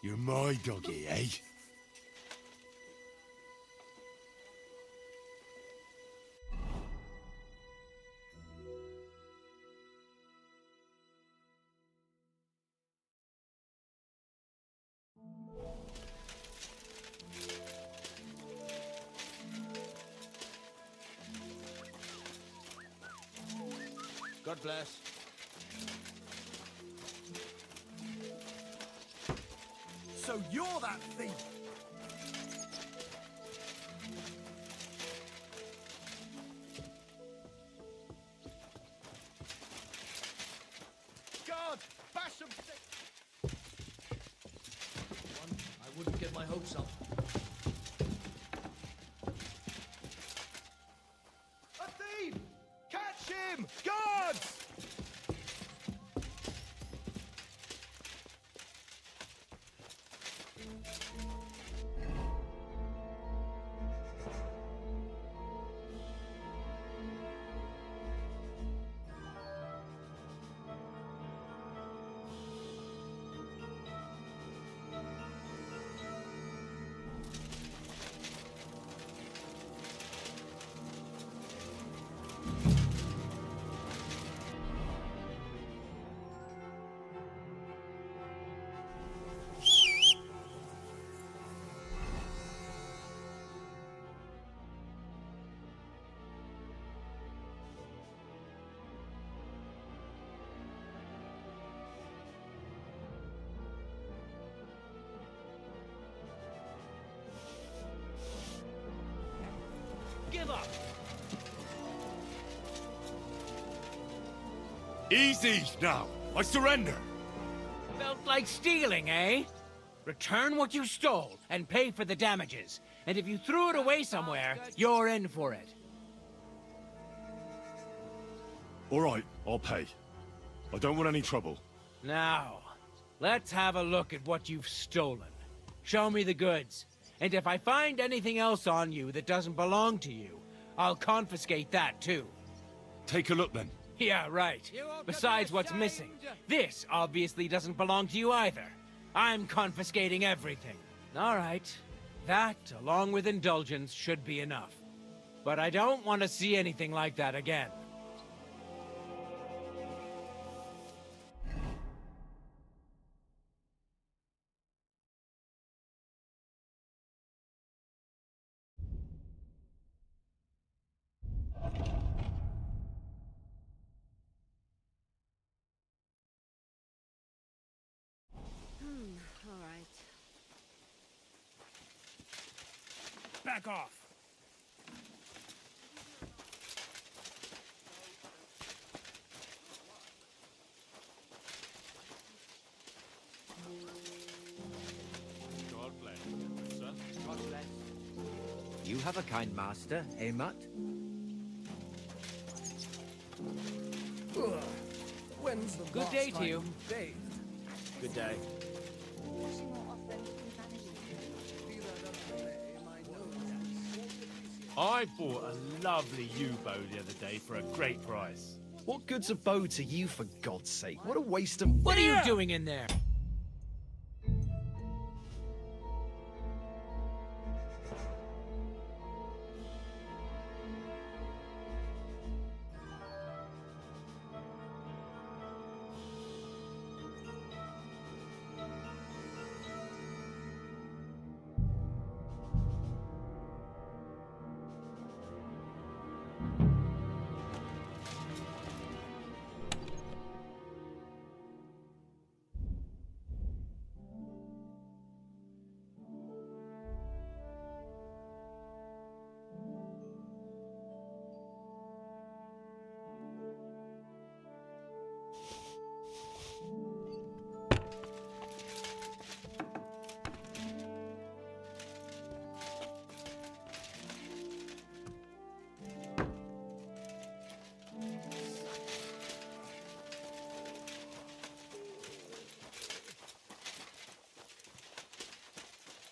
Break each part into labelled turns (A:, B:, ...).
A: You're my doggy, eh?
B: God bless.
C: So you're that thief! Guard! Bash them!
B: I wouldn't get my hopes up.
C: A thief! Catch him! Guards!
B: Give up!
A: Easy now. I surrender.
D: Felt like stealing, eh? Return what you stole and pay for the damages. And if you threw it away somewhere, you're in for it.
A: All right, I'll pay. I don't want any trouble.
D: Now, let's have a look at what you've stolen. Show me the goods. And if I find anything else on you that doesn't belong to you, I'll confiscate that too.
A: Take a look then.
D: Yeah, right. Besides what's missing, this obviously doesn't belong to you either. I'm confiscating everything. All right. That, along with indulgence, should be enough. But I don't want to see anything like that again.
E: All right.
D: Back off!
A: God bless you, sir.
F: God bless. You have a kind master, eh, Mutt?
C: When's the
D: Good
C: last
D: day to
C: time
D: you.
C: bathed?
B: Good day.
E: Washing more often can vanish.
C: Be that as it may, my nose
G: I bought a lovely U-bow the other day for a great price.
H: What good's a bow to you, for God's sake? What a waste of...
D: What are you doing in there?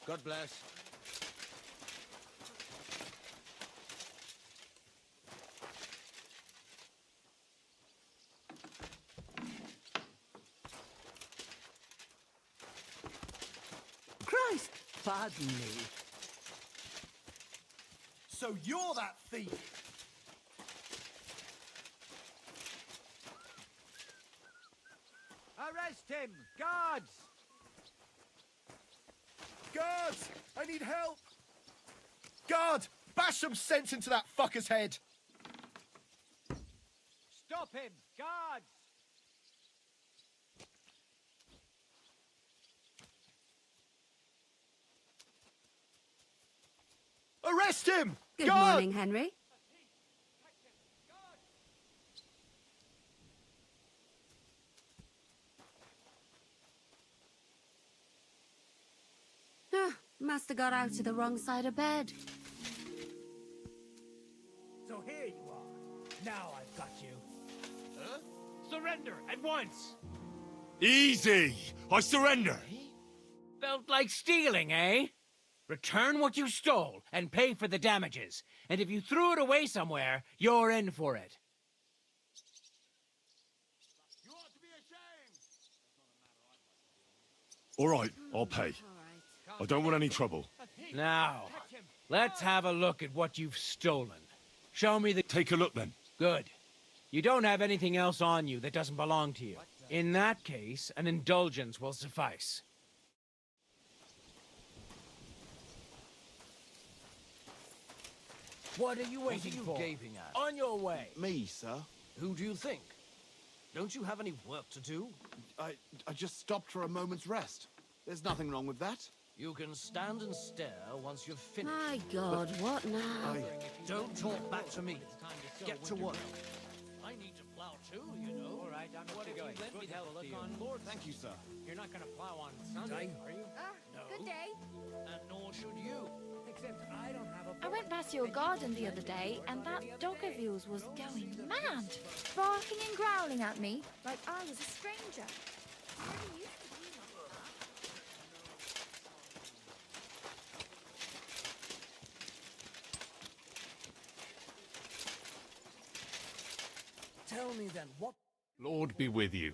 B: God bless.
I: Pardon me.
C: So you're that thief!
F: Arrest him! Guards!
C: Guards! I need help! Guard! Bash some sense into that fucker's head!
F: Stop him! Guards!
C: Arrest him!
J: Good
C: Guard!
J: morning, Henry. Must have got out to the wrong side of bed.
D: So here you are. Now I've got you. Huh? Surrender at once!
A: Easy! I surrender!
D: Felt like stealing, eh? Return what you stole and pay for the damages. And if you threw it away somewhere, you're in for it.
C: You ought to be ashamed!
A: All right, I'll pay. I don't want any trouble.
D: Now, let's have a look at what you've stolen. Show me the...
A: Take a look then.
D: Good. You don't have anything else on you that doesn't belong to you. In that case, an indulgence will suffice.
B: What are you waiting for?
C: gaping at?
B: On your way.
C: Me, sir?
B: Who do you think? Don't you have any work to do?
C: I just stopped for a moment's rest. There's nothing wrong with that.
B: You can stand and stare once you've finished.
J: My God, what now?
B: Don't talk back to me. Get to work. I need to plow too, you know.
D: All right, I'm what going. Let me have a look on board.
C: Thank you, sir.
D: You're not going to plow on Sunday, are you?
B: No.
E: Good day.
B: And nor should you.
D: Except I don't have a...
E: I went past your garden the other day, and that dog of yours was going mad, barking and growling at me like I was a stranger. He never used to be like that.
B: Tell me then, what...
A: Lord be with you.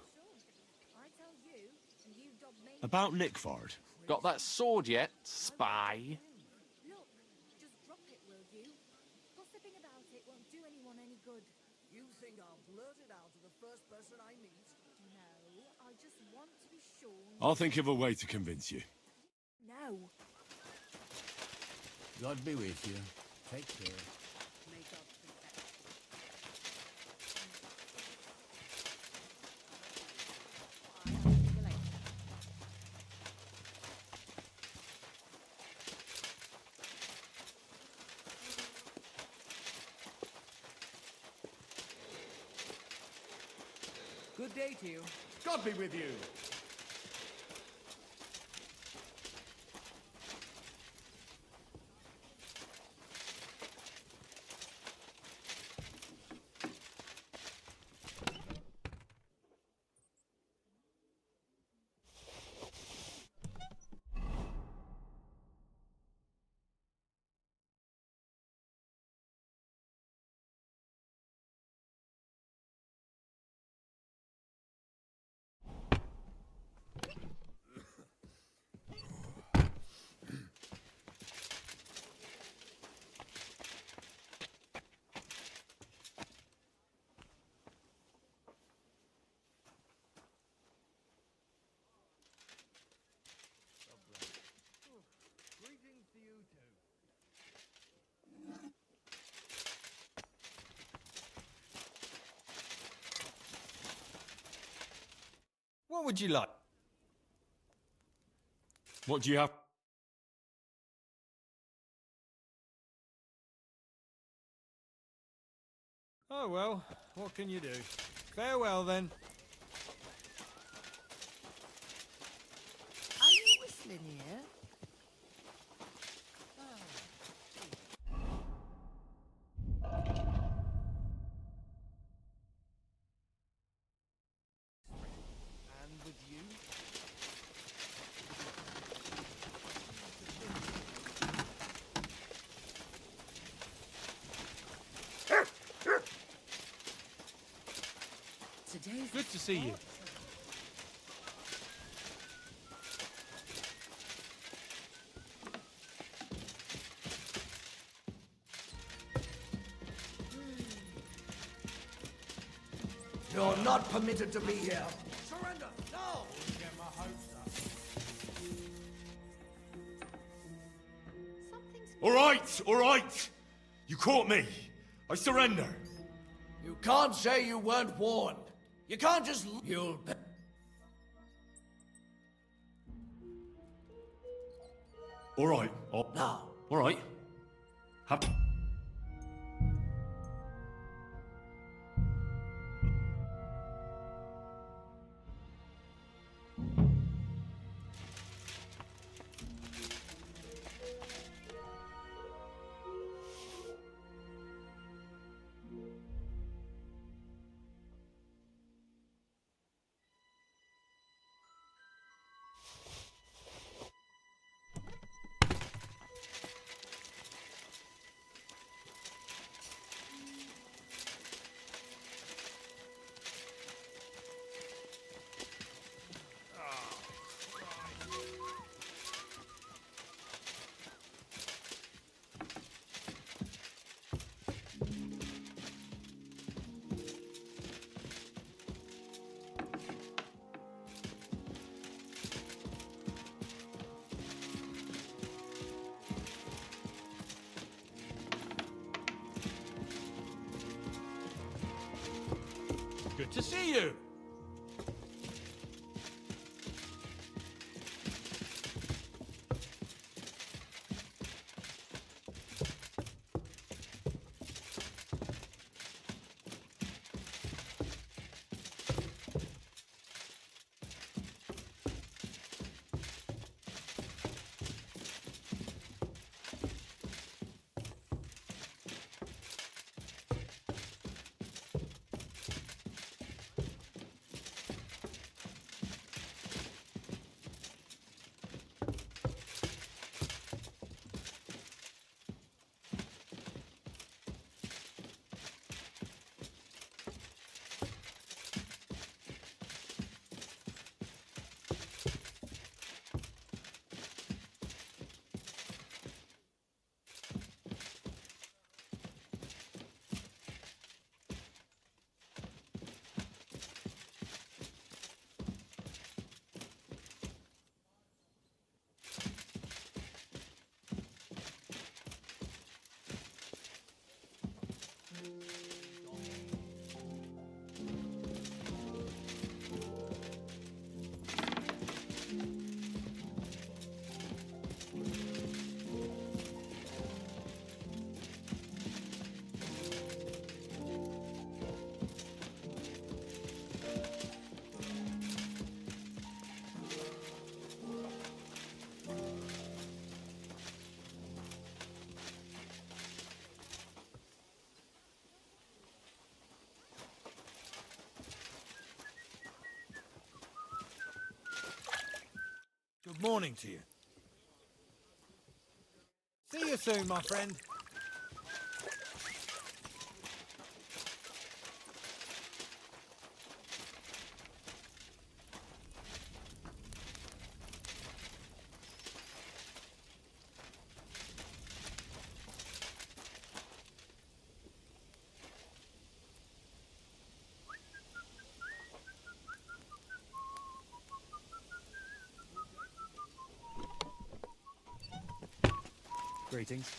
E: I tell you, and you dog me.
A: About Nickford.
H: Got that sword yet, spy?
E: Look, just drop it, will you? Gossiping about it won't do anyone any good.
B: You think I'll blurt it out to the first person I meet?
E: No, I just want to be sure.
A: I'll think of a way to convince you.
E: No.
B: God be with you. Take care.
J: May God protect.
D: Good day to you.
C: God be with you!
D: Greetings to you too.
G: What would you like?
A: What do you have?
G: Oh well, what can you do? Farewell then.
J: Are you whistling here?
C: And with you?
J: Today's
G: Good to see you.
B: You're not permitted to be here. Surrender, now!
A: All right! You caught me. I surrender.
B: You can't say you weren't warned. You can't just... You'll...
A: All right.
B: Now.
A: All right.
G: Good to see you. Good morning to you. See you soon, my friend.
H: Greetings.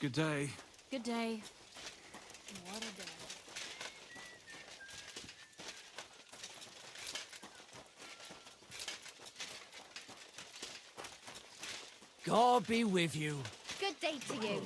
G: Good day.
E: Good day. What a day.
B: God be with you.
E: Good day to you.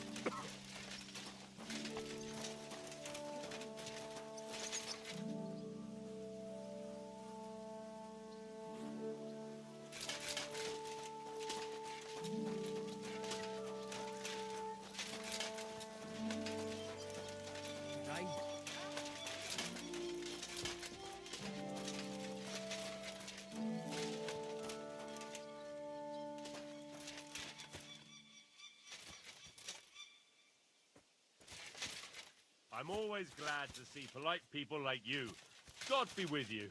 G: I'm always glad to see polite people like you. God be with you.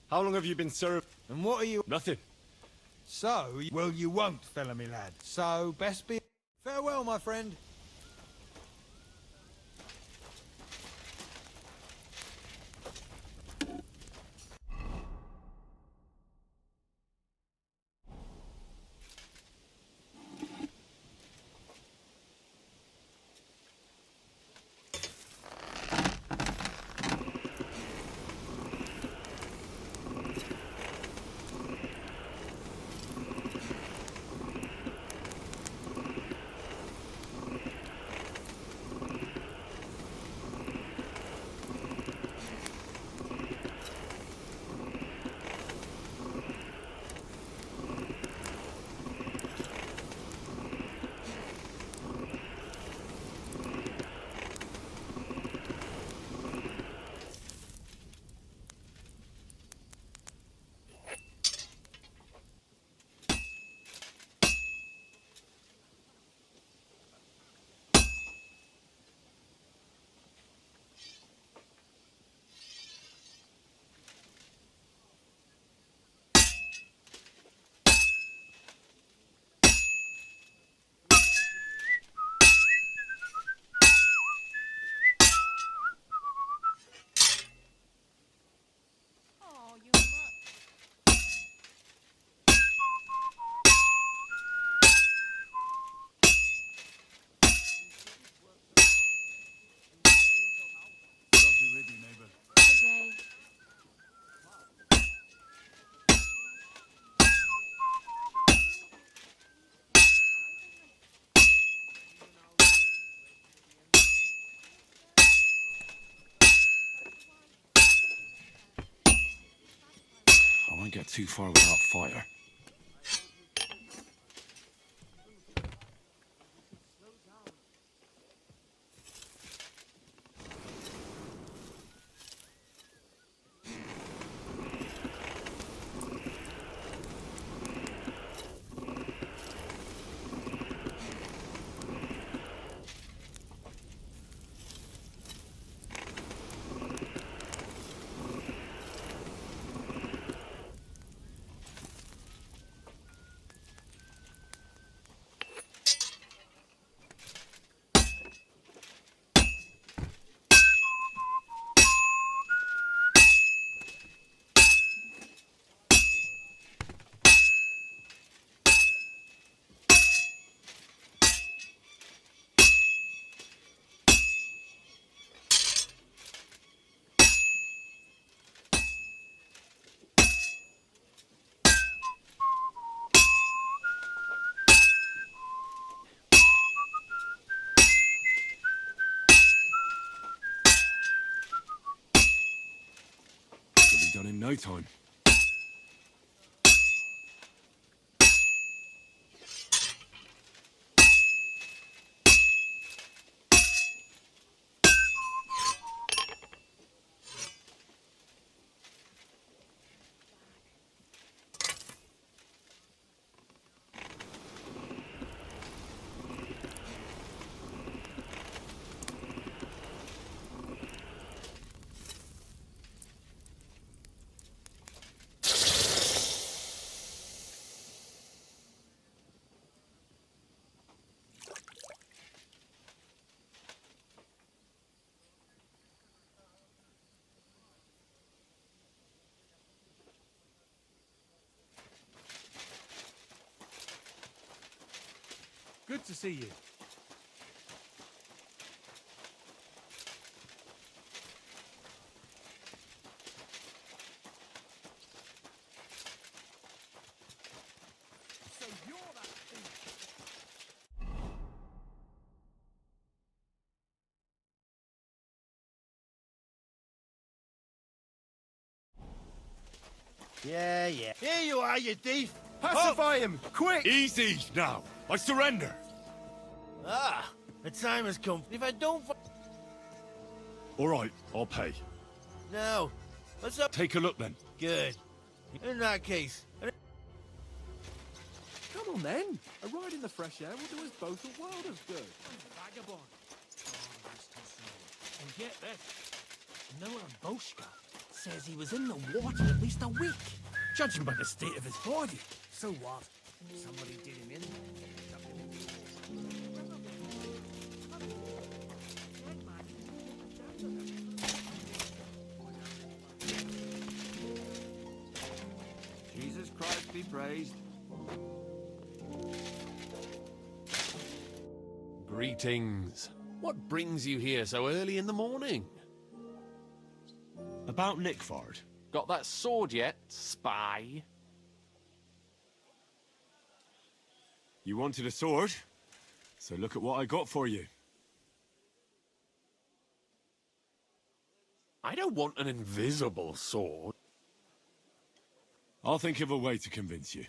A: How long have you been served?
I: And what are you...
A: Nothing.
I: So, well, you won't, fella me lad. So, best be... Farewell, my friend.
E: Oh, you mutt.
A: God be with you, neighbor.
E: Good day.
A: I won't get too far without fire. It'll be done in no time.
G: Good to see you.
C: So you're that thief.
I: Yeah, yeah. Here you are, you thief.
C: Pacify him, quick!
A: Easy now. I surrender.
I: Ah, the time has come. If I don't...
A: All right, I'll pay.
I: No. What's up?
A: Take a look then.
I: Good. In that case...
C: Come on then. A ride in the fresh air will do us both a world of good.
B: Vagabond. Oh, this consumed. And get this. No Boschka. says he was in the water at least a week, judging by the state of his body. So what? Somebody did him in.
F: Jesus Christ be praised.
K: Greetings. What brings you here so early in the morning?
A: About Nickford.
K: Got that sword yet, spy?
A: You wanted a sword? So look at what I got for you.
K: I don't want an invisible sword.
A: I'll think of a way to convince you.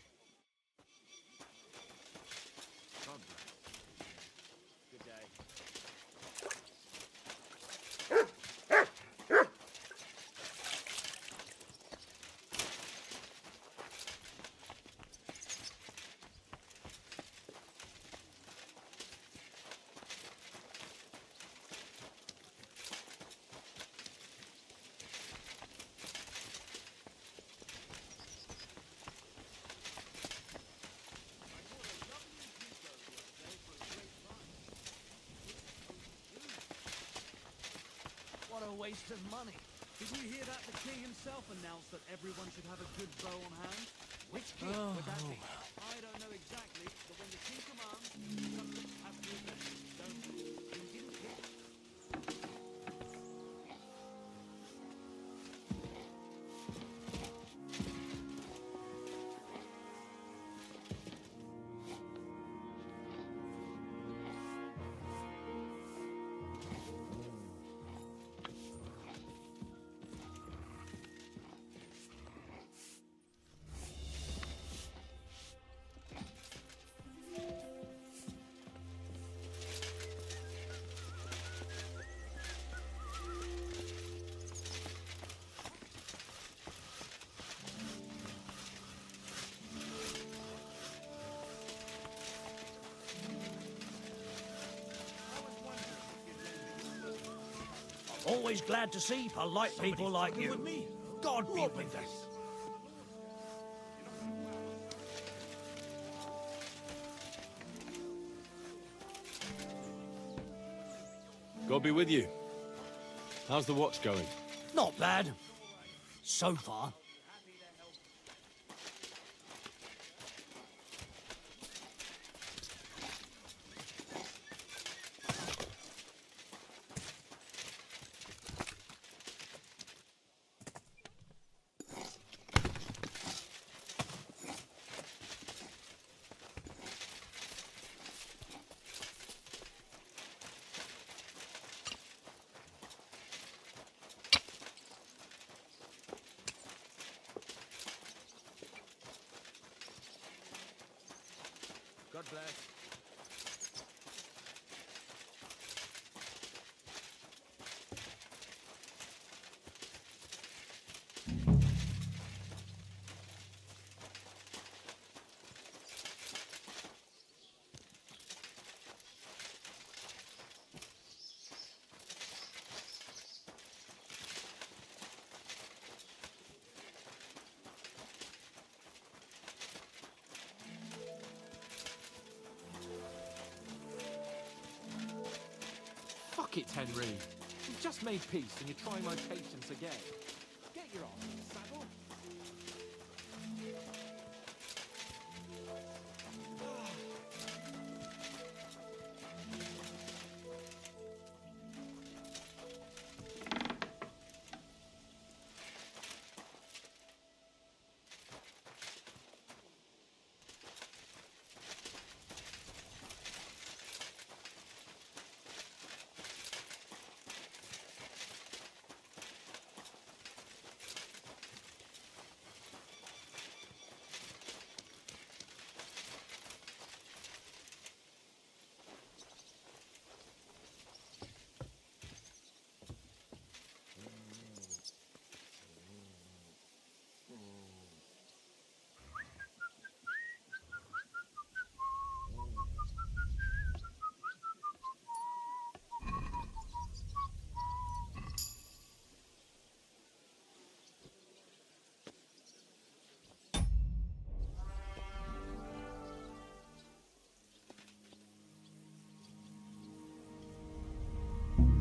B: What a waste of money. Did you hear that the king himself announced that everyone should have a good bow on hand? Which king would that be? I don't know exactly, but when the king commands, subjects have to obey, don't they? You didn't hear. Always glad to see polite people like you. God be with us.
A: God be with you. How's the watch going?
B: Not bad. So far.
F: God bless.
K: Fuck it, Henry. We've just made peace and you're trying my patience again. Get your arse in the saddle.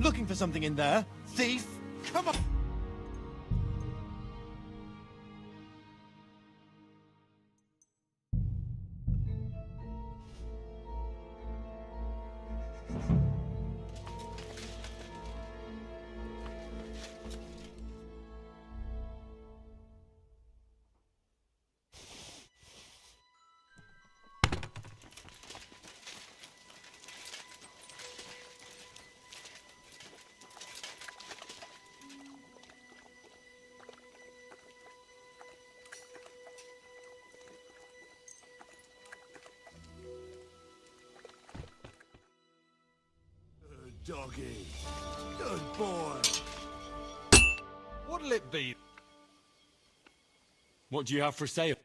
C: Looking for something in there? Thief? Come on! Doggy. Good boy.
I: What'll it be?
A: What do you have for sale?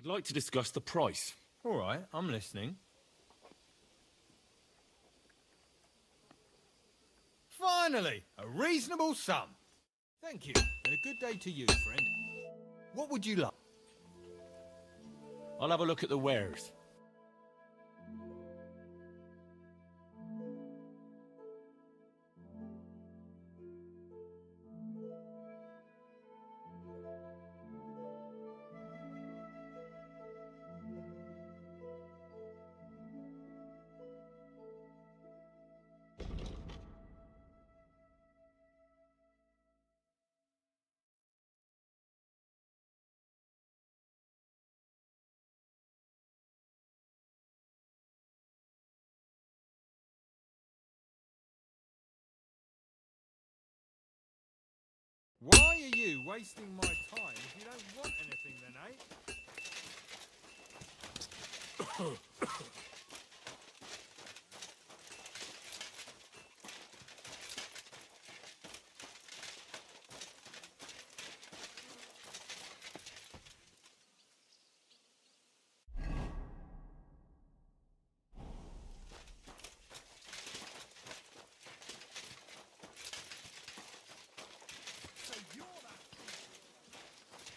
A: I'd like to discuss the price.
I: All right, I'm listening. Finally, a reasonable sum. Thank you, and a good day to you, friend. What would you like?
A: I'll have a look at the wares.
I: Why are you wasting my time if you don't want anything then, eh?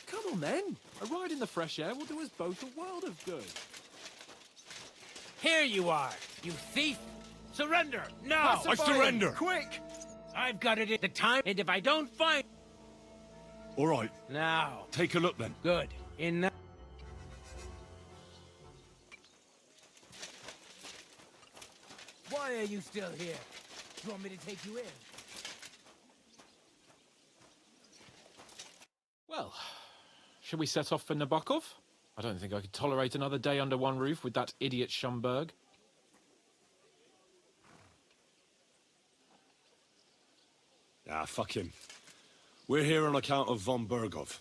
K: Come on then. A ride in the fresh air will do us both a world of good.
D: Here you are, you thief! Surrender, now!
A: I surrender!
C: Quick!
D: I've got it at the time, and if I don't find...
A: All right,
D: Now.
A: take a look then.
D: Good. In that... Why are you still here? You want me to take you in?
K: Well, shall we set off for Nabokov? I don't think I could tolerate another day under one roof with that idiot Schomburg.
A: Ah, fuck him. We're here on account of von Bergov.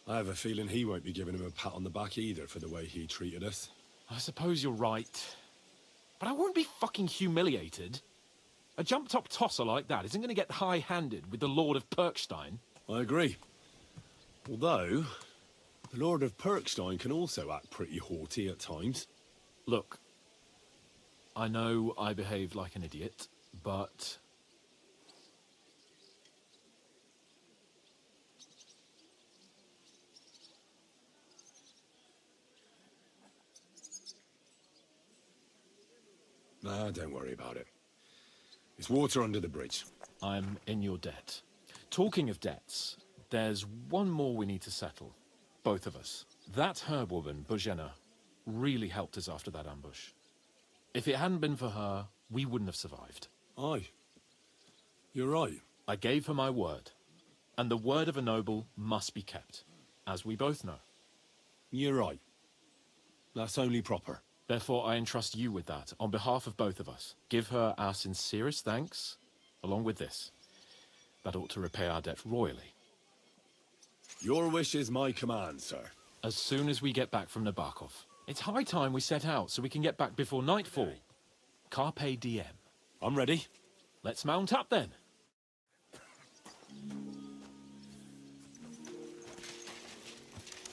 A: I have a feeling he won't be giving him a pat on the back either for the way he treated us.
K: I suppose you're right. But I won't be fucking humiliated. A jump-top tosser like that isn't going to get high-handed with the Lord of Perkstein.
A: I agree. Although, the Lord of Perkstein can also act pretty haughty at times.
K: Look, I know I behaved like an idiot, but...
A: Nah, don't worry about it. It's water under the bridge.
K: I'm in your debt. Talking of debts, there's one more we need to settle. Both of us. That herb woman, Bojena, really helped us after that ambush. If it hadn't been for her, we wouldn't have survived.
A: Aye. You're right.
K: I gave her my word. And the word of a noble must be kept, as we both know.
A: You're right. That's only proper.
K: Therefore, I entrust you with that, on behalf of both of us. Give her our sincerest thanks, along with this. That ought to repay our debt royally.
A: Your wish is my command, sir.
K: As soon as we get back from Nabokov. It's high time we set out so we can get back before nightfall. Carpe diem.
A: I'm ready.
K: Let's mount up then.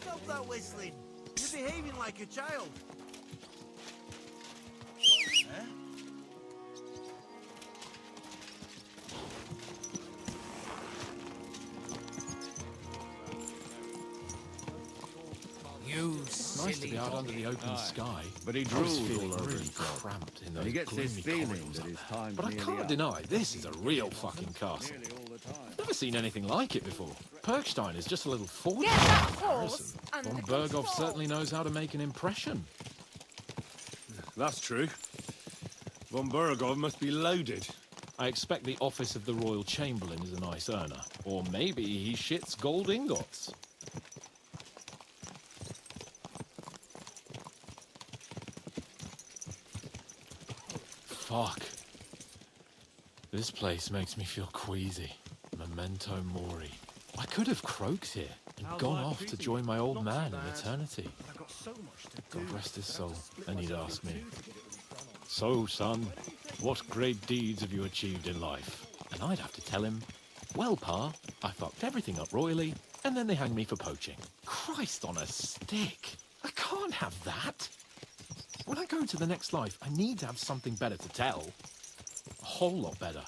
I: Stop that whistling. You're behaving like a child. Huh? You silly
K: Nice to be out under the open sky.
L: But he
K: I was
L: drools
K: feeling
L: all over
K: really
L: himself.
K: cramped in those
L: He gets this
K: gloomy
L: feeling
K: corridors
L: that
K: up
L: his
K: there.
L: time's
K: But I
L: nearly
K: can't
L: up.
K: deny, this is a real fucking castle. Never seen anything like it before. Perkstein is just a little forward.
E: Get that horse under
K: Von Berghoff
E: control.
K: certainly knows how to make an impression.
A: That's true. Von Berghoff must be loaded.
K: I expect the office of the Royal Chamberlain is a nice earner. Or maybe he shits gold ingots. Fuck. This place makes me feel queasy. Memento mori. I could have croaked here and
G: How's
K: gone
G: life
K: off to
G: treating
K: join
G: you?
K: my old
G: Not too
K: man in
G: bad.
K: eternity.
H: I've got so much to do.
K: God rest his soul, and he'd ask me, "So, son, what great deeds have you achieved in life?" And I'd have to tell him, "Well, Pa, I fucked everything up royally, and then they hanged me for poaching." Christ on a stick! I can't have that! When I go to the next life, I need to have something better to tell. A whole lot better.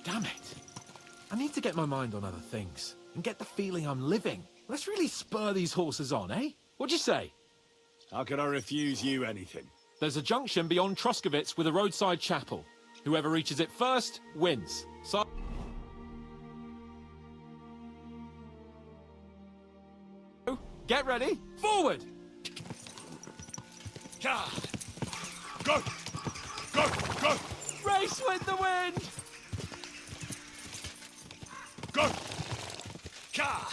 K: Damn it. I need to get my mind on other things and get the feeling I'm living. Let's really spur these horses on, eh? What'd you say?
A: How could I refuse you anything?
K: There's a junction beyond Troskovitz with a roadside chapel. Whoever reaches it first wins. So get ready. Forward!
A: Go! Go! Go!
K: Race with the wind!
A: Go! Ka!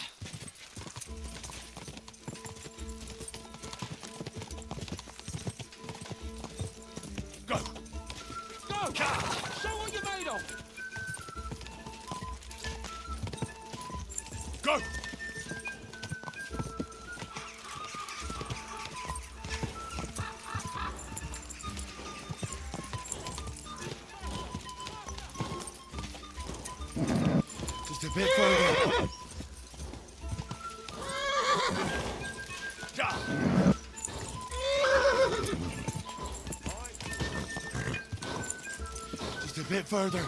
A: Go!
K: Go! Show what you're made of!
A: Go! Just a bit further. Just a bit further.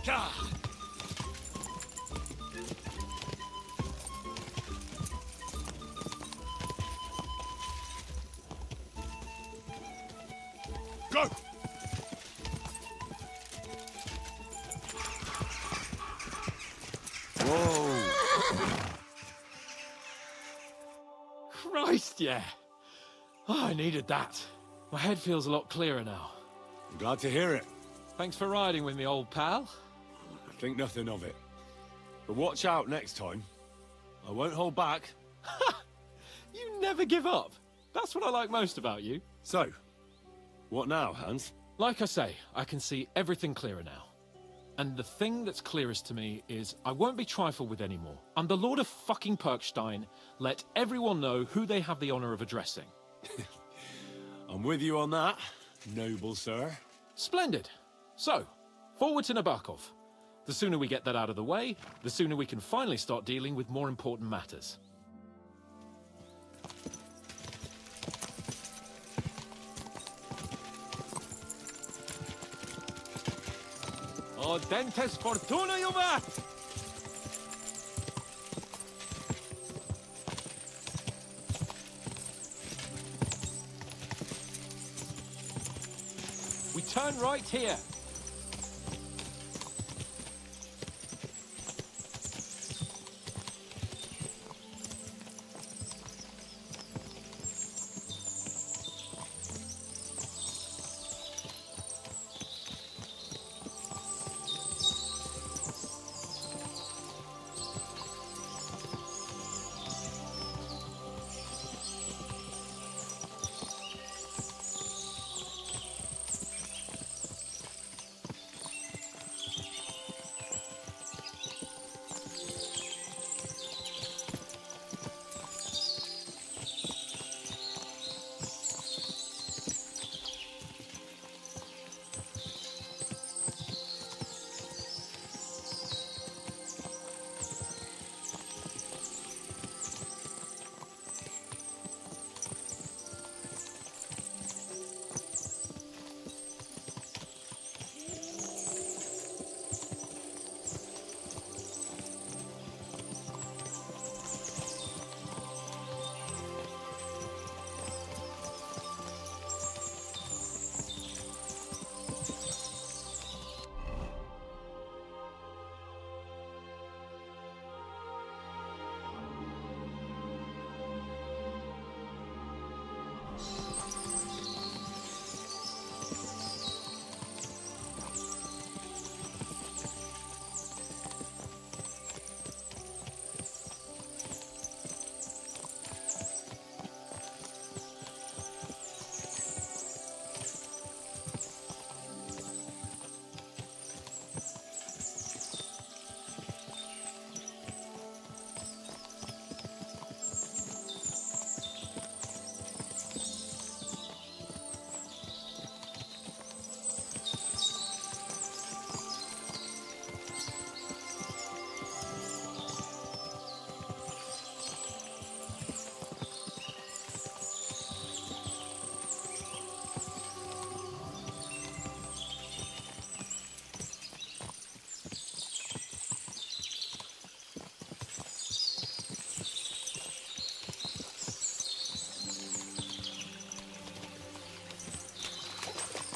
A: Go!
K: Christ, yeah. Oh, I needed that. My head feels a lot clearer now.
A: I'm glad to hear it.
K: Thanks for riding with me, old pal.
A: I think nothing of it. But watch out next time. I won't hold back.
K: You never give up. That's what I like most about you.
A: So, what now, Hans?
K: Like I say, I can see everything clearer now. And the thing that's clearest to me is I won't be trifled with anymore. I'm the Lord of fucking Perkstein. Let everyone know who they have the honor of addressing.
A: I'm with you on that, noble sir.
K: Splendid. So, forward to Nabokov. The sooner we get that out of the way, the sooner we can finally start dealing with more important matters.
G: O dentes fortuna juvat!
K: We turn right here.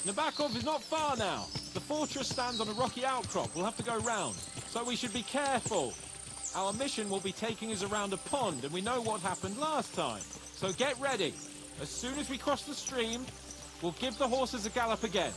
K: Nabokov is not far now. The fortress stands on a rocky outcrop. We'll have to go round. So we should be careful. Our mission will be taking us around a pond, and we know what happened last time. So get ready. As soon as we cross the stream, we'll give the horses a gallop again.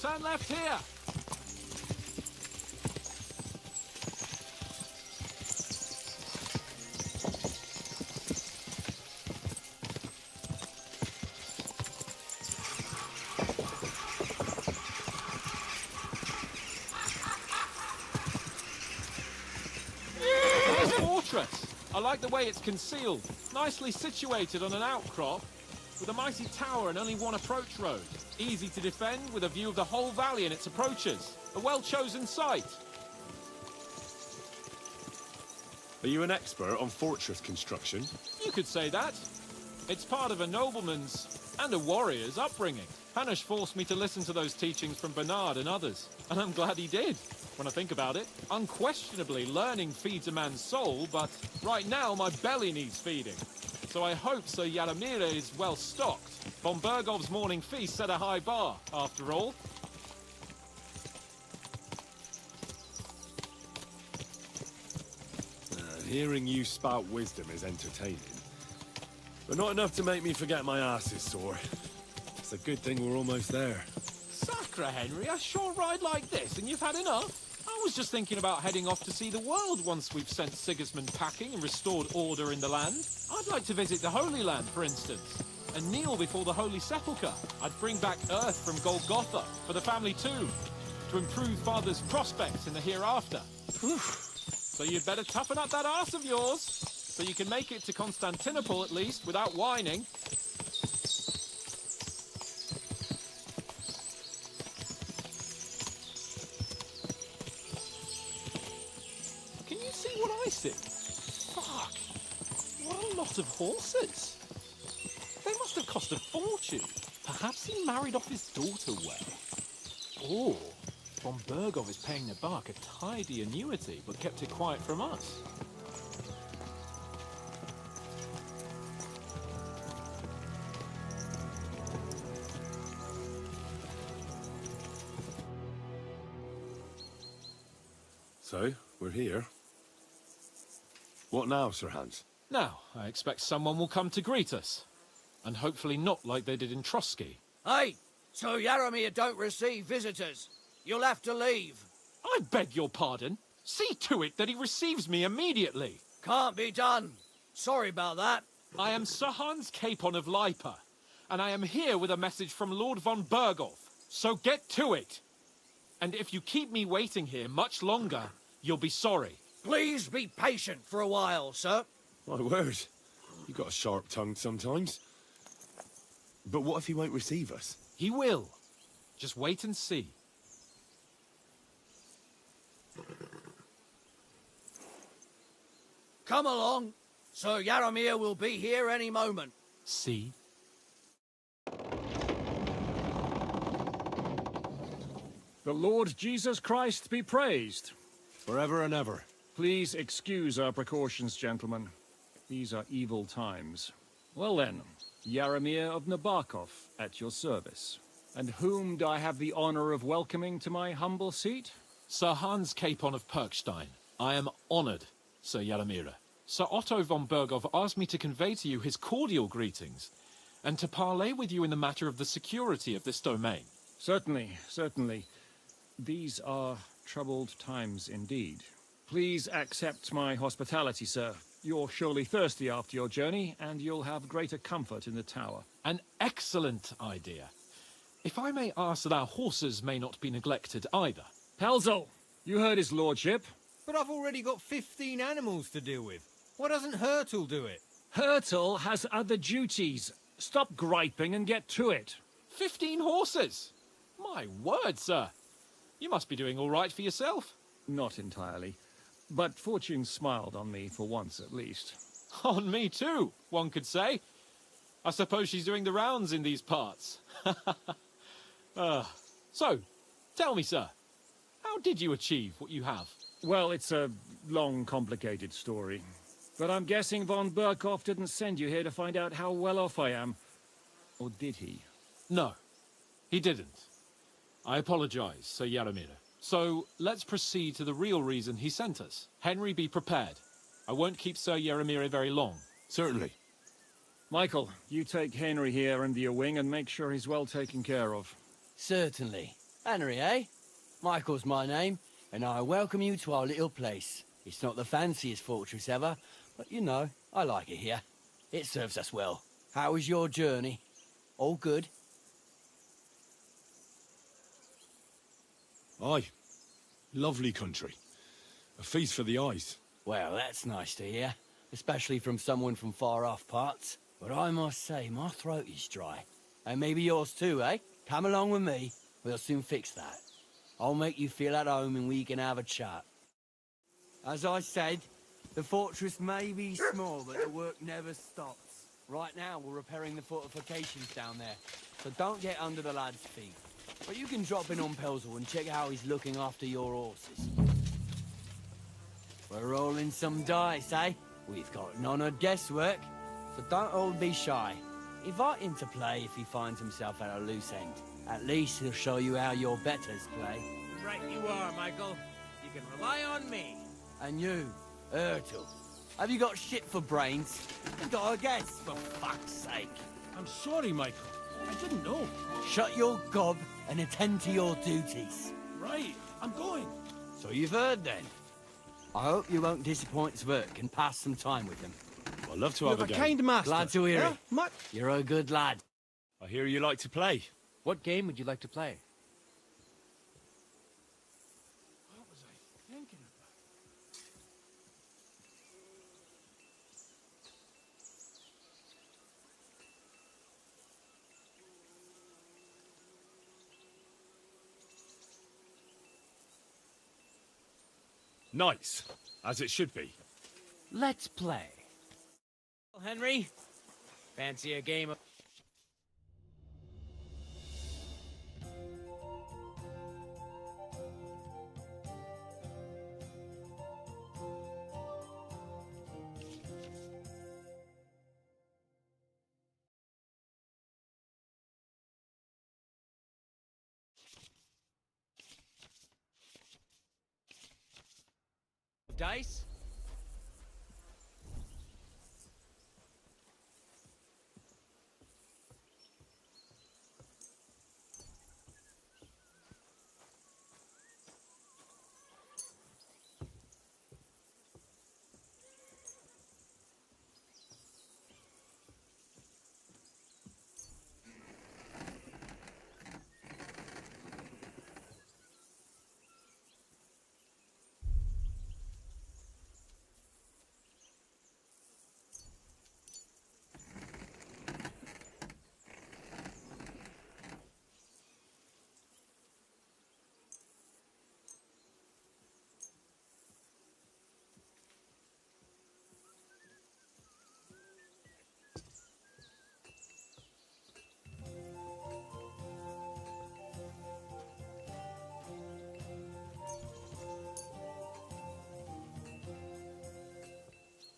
K: Turn left here. There's a fortress. I like the way it's concealed. Nicely situated on an outcrop with a mighty tower and only one approach road. Easy to defend with a view of the whole valley and its approaches. A well-chosen site.
A: Are you an expert on fortress construction?
K: You could say that. It's part of a nobleman's and a warrior's upbringing. Hanush forced me to listen to those teachings from Bernard and others, and I'm glad he did. When I think about it, unquestionably learning feeds a man's soul, but right now my belly needs feeding. So I hope Sir Yaramir is well stocked. Von Bergov's morning feast set a high bar, after all.
A: Hearing you spout wisdom is entertaining, but not enough to make me forget my ass is sore. It's a good thing we're almost there.
K: Sacre, Henry, a short ride like this and you've had enough? I was just thinking about heading off to see the world once we've sent Sigismund packing and restored order in the land. I'd like to visit the Holy Land, for instance, and kneel before the Holy Sepulchre. I'd bring back earth from Golgotha for the family tomb, to improve Father's prospects in the hereafter. So you'd better toughen up that arse of yours, so you can make it to Constantinople at least without whining. Can you see what I see? Fuck! What a lot of horses! They must have cost a fortune. Perhaps he married off his daughter well. Or von Bergov is paying the bark a tidy annuity, but kept it quiet from us.
A: So, we're here. What now, Sir Hans?
K: Now, I expect someone will come to greet us. And hopefully not like they did in Trotsky.
L: Hey, so Yaramir don't receive visitors. You'll have to leave.
K: I beg your pardon. See to it that he receives me immediately.
L: Can't be done. Sorry about that.
K: I am Sir Hans Capon of Lipa, and I am here with a message from Lord von Bergov. So get to it. And if you keep me waiting here much longer, you'll be sorry.
L: Please be patient for a while, sir.
A: My word. You got a sharp tongue sometimes. But what if he won't receive us?
K: He will. Just wait and see.
L: Come along. Sir Yaramir will be here any moment.
K: See?
M: The Lord Jesus Christ be praised.
A: Forever and ever.
M: Please excuse our precautions, gentlemen. These are evil times. Well then, Yaramir of Nabokov, at your service. And whom do I have the honor of welcoming to my humble seat?
K: Sir Hans Capon of Perkstein. I am honored, Sir Yaramir. Sir Otto von Bergov asked me to convey to you his cordial greetings, and to parley with you in the matter of the security of this domain.
M: Certainly, certainly. These are troubled times indeed. Please accept my hospitality, sir. You're surely thirsty after your journey, and you'll have greater comfort in the tower.
K: An excellent idea. If I may ask that our horses may not be neglected either.
M: Pelzel, you heard his lordship.
I: But I've already got 15 animals to deal with. Why doesn't Hurtle do it?
M: Hurtle has other duties. Stop griping and get to it.
K: 15 horses? My word, sir. You must be doing all right for yourself.
M: Not entirely. But fortune smiled on me for once at least.
K: On me too, one could say. I suppose she's doing the rounds in these parts. So, tell me, sir, how did you achieve what you have?
M: Well, it's a long, complicated story. But I'm guessing von Berkov didn't send you here to find out how well off I am. Or did he?
K: No, he didn't. I apologize, Sir Yaramir. So, let's proceed to the real reason he sent us. Henry, be prepared. I won't keep Sir Yaramir very long.
A: Certainly.
M: Michael, you take Henry here under your wing and make sure he's well taken care of.
L: Certainly. Henry, eh? Michael's my name, and I welcome you to our little place. It's not the fanciest fortress ever, but you know, I like it here. It serves us well. How was your journey? All good?
A: Aye. Lovely country. A feast for the eyes.
L: Well, that's nice to hear, especially from someone from far-off parts. But I must say, my throat is dry. And maybe yours too, eh? Come along with me. We'll soon fix that. I'll make you feel at home and we can have a chat. As I said, the fortress may be small, but the work never stops. Right now, we're repairing the fortifications down there, so don't get under the lad's feet. But you can drop in on Pelzel and check how he's looking after your horses. We're rolling some dice, eh? We've got none of guesswork, so don't all be shy. Invite him to play if he finds himself at a loose end. At least he'll show you how your betters play.
D: Right you are, Michael. You can rely on me.
L: And you, Ertul, Have you got shit for brains? You got a guess, for fuck's sake.
G: I'm sorry, Michael. I didn't know.
L: Shut your gob and attend to your duties.
G: Right, I'm going.
L: So you've heard then. I hope you won't disappoint Zwerk and pass some time with him.
A: I'd love to
G: You
A: have
G: have
A: a
G: a
A: game.
G: kind master.
L: Glad to hear
G: Huh?
L: it.
G: Much.
L: You're a good lad.
A: I hear you like to play.
D: What game would you like to play?
G: What was I thinking about?
A: Nice, as it should be.
D: Let's play. Well, Henry, fancy a game of... dice?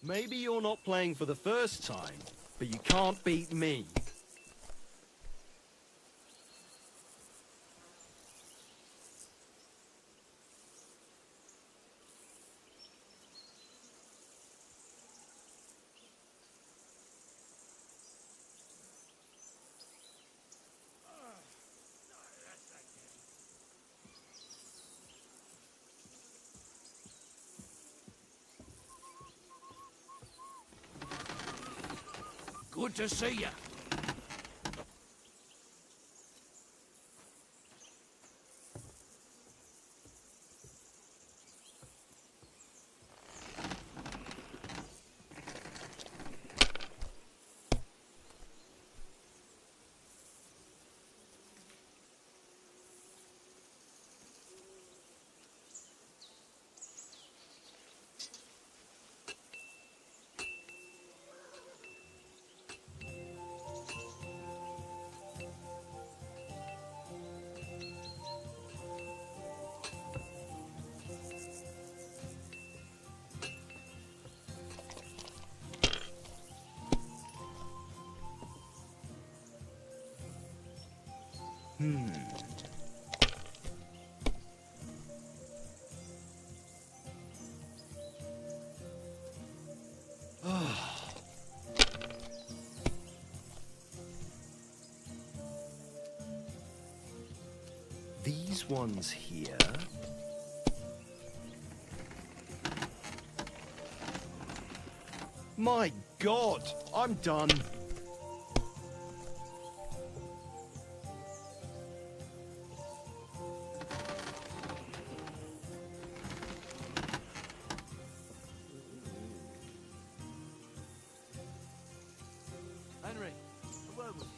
H: Maybe you're not playing for the first time, but you can't beat me.
G: Good to see you.
H: These ones here. My God, I'm done.
L: Henry, a word with you.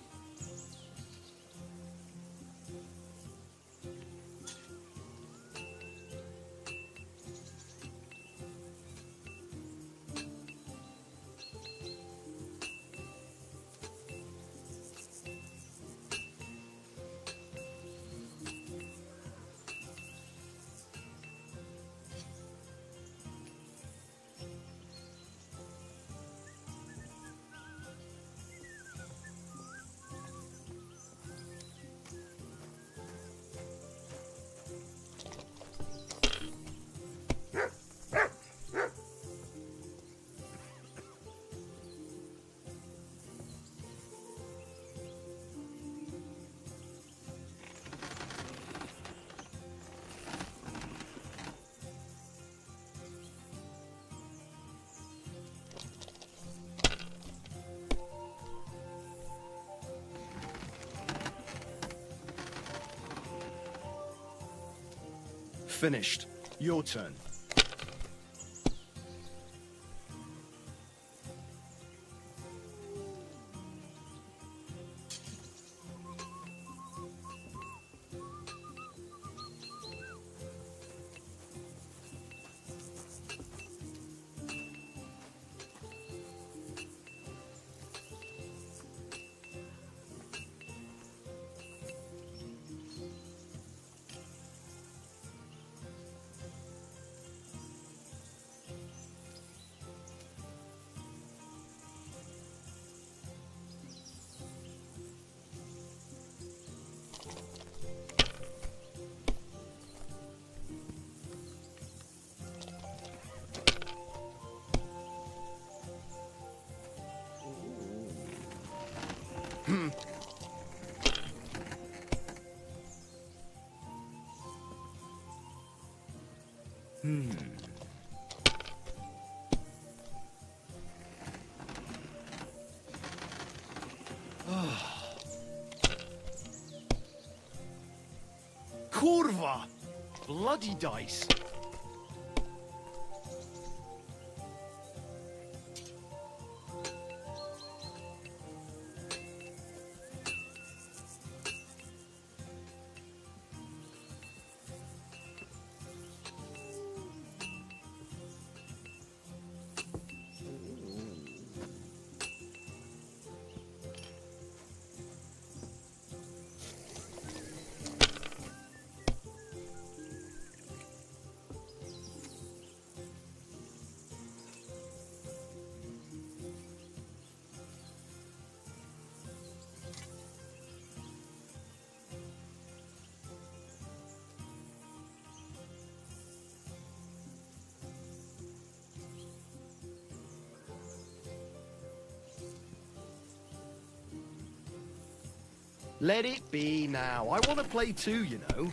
H: finished. Your turn. Kurva! Bloody dice. Let it be now. I want to play too, you know.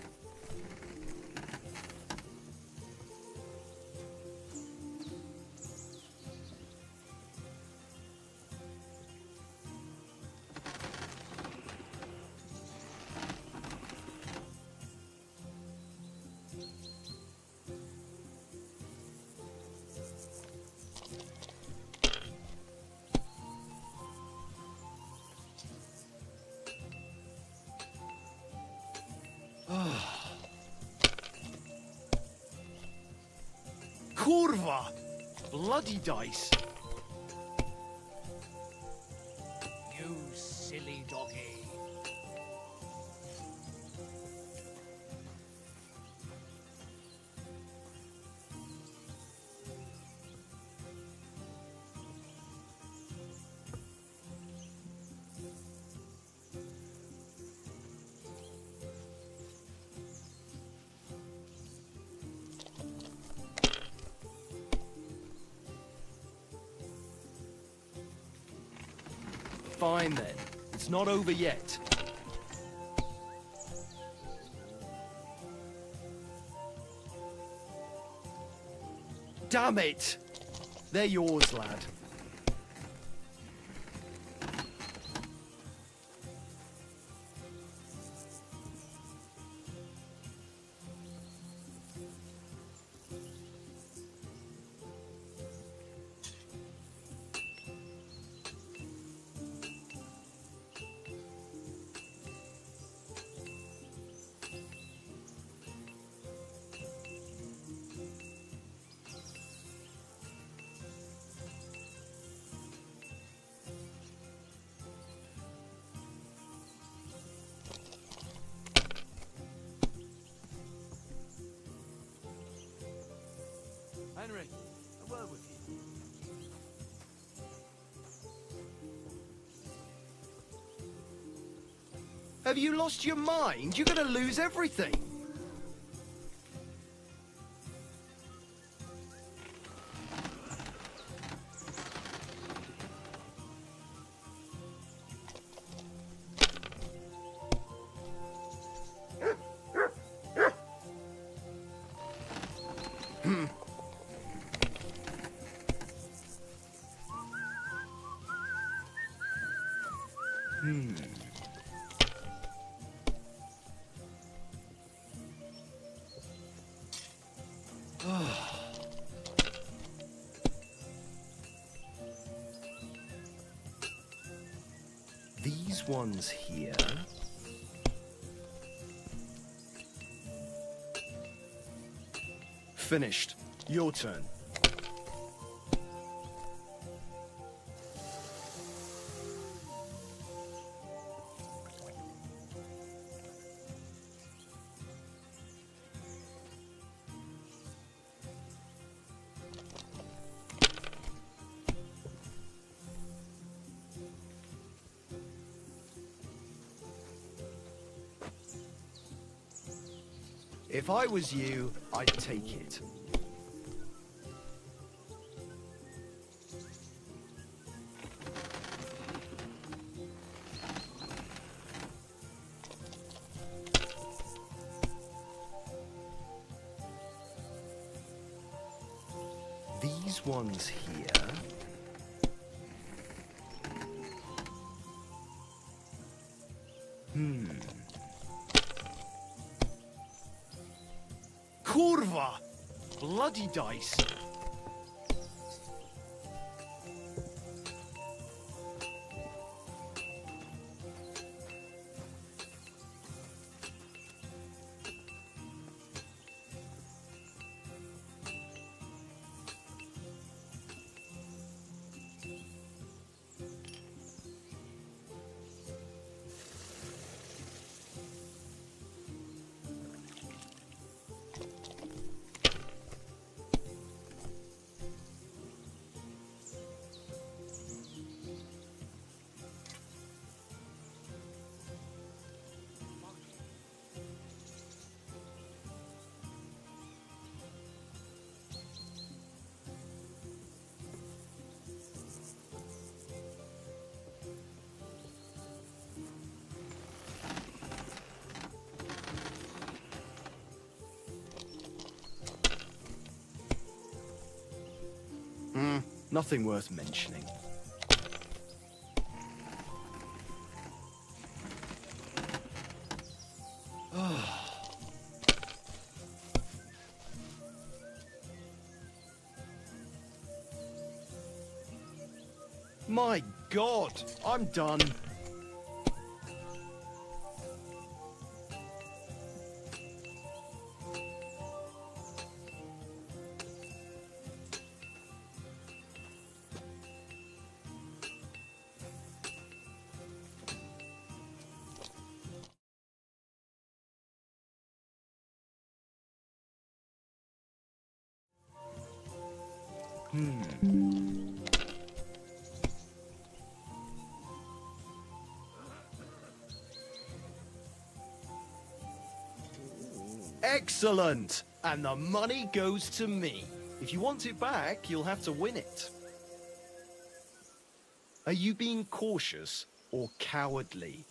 H: Kurva! Bloody dice.
D: You silly doggy.
H: Fine then. It's not over yet. Damn it! They're yours, lad.
B: Henry, a word with you.
H: Have you lost your mind? You're gonna lose everything. These ones here. Finished. Your turn. If I was you, I'd take it. These ones here. Kurwa! Bloody dice. Nothing worth mentioning. My God, I'm done. Excellent! And the money goes to me. If you want it back, you'll have to win it. Are you being cautious or cowardly?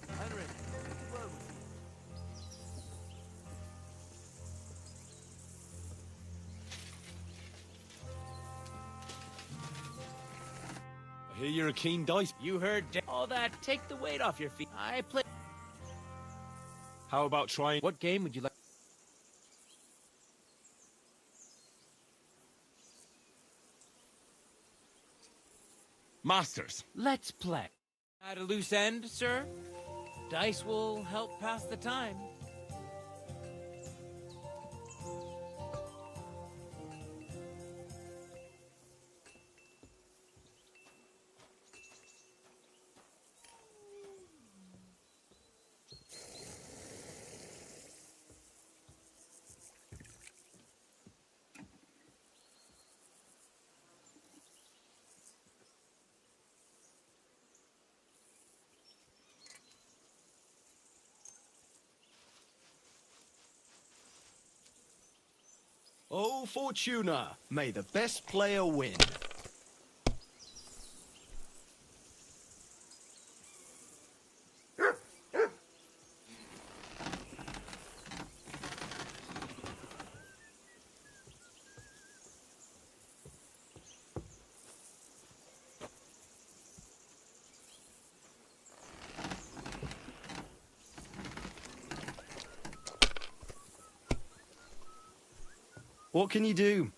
B: Henry, whoa.
A: I hear you're a keen dice.
D: You heard all that. Take the weight off your feet. I play.
A: How about trying?
D: What game would you like?
A: Masters.
D: Let's play. At a loose end, sir? Dice will help pass the time.
H: Oh, Fortuna, may the best player win. What can you do?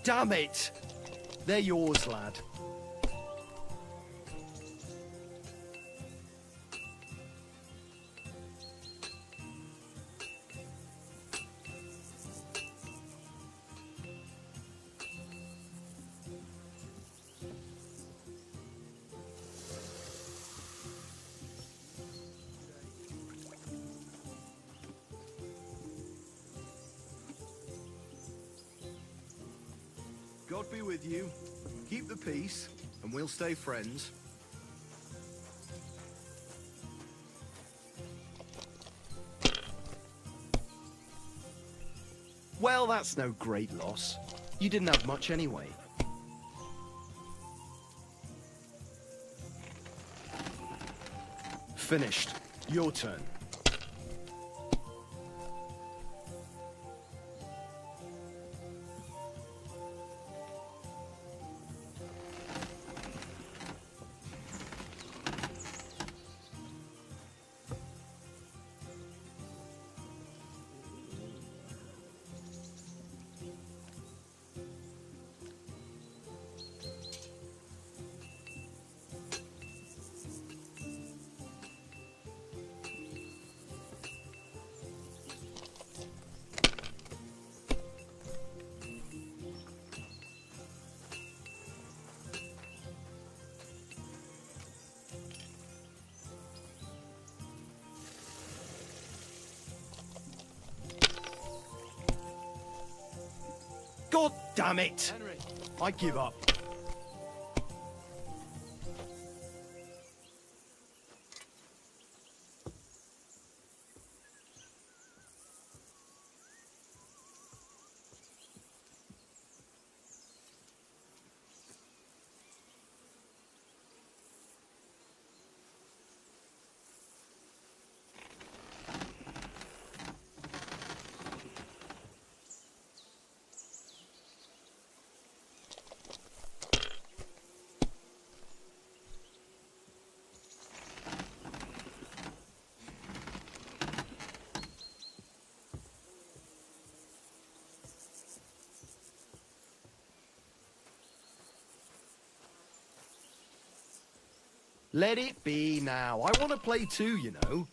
H: damn it! They're yours, lad. God be with you. Keep the peace, and we'll stay friends. Well, that's no great loss. You didn't have much anyway. Finished. Your turn. God damn it!
L: Henry.
H: I give up. Let it be now. I want to play too, you know.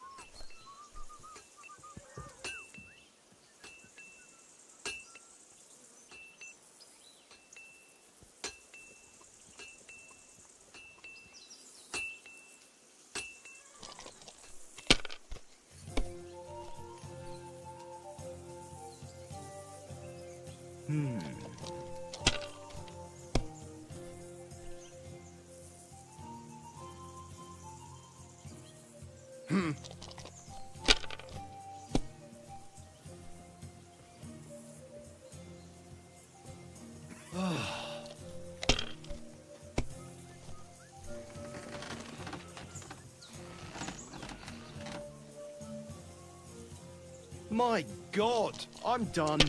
H: My God, I'm done.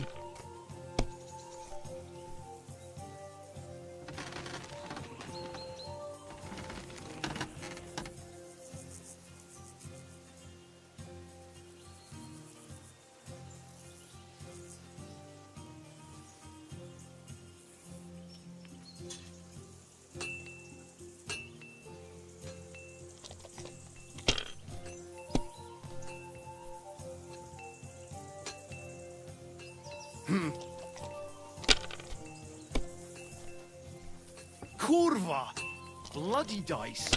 H: Kurwa! Bloody dice.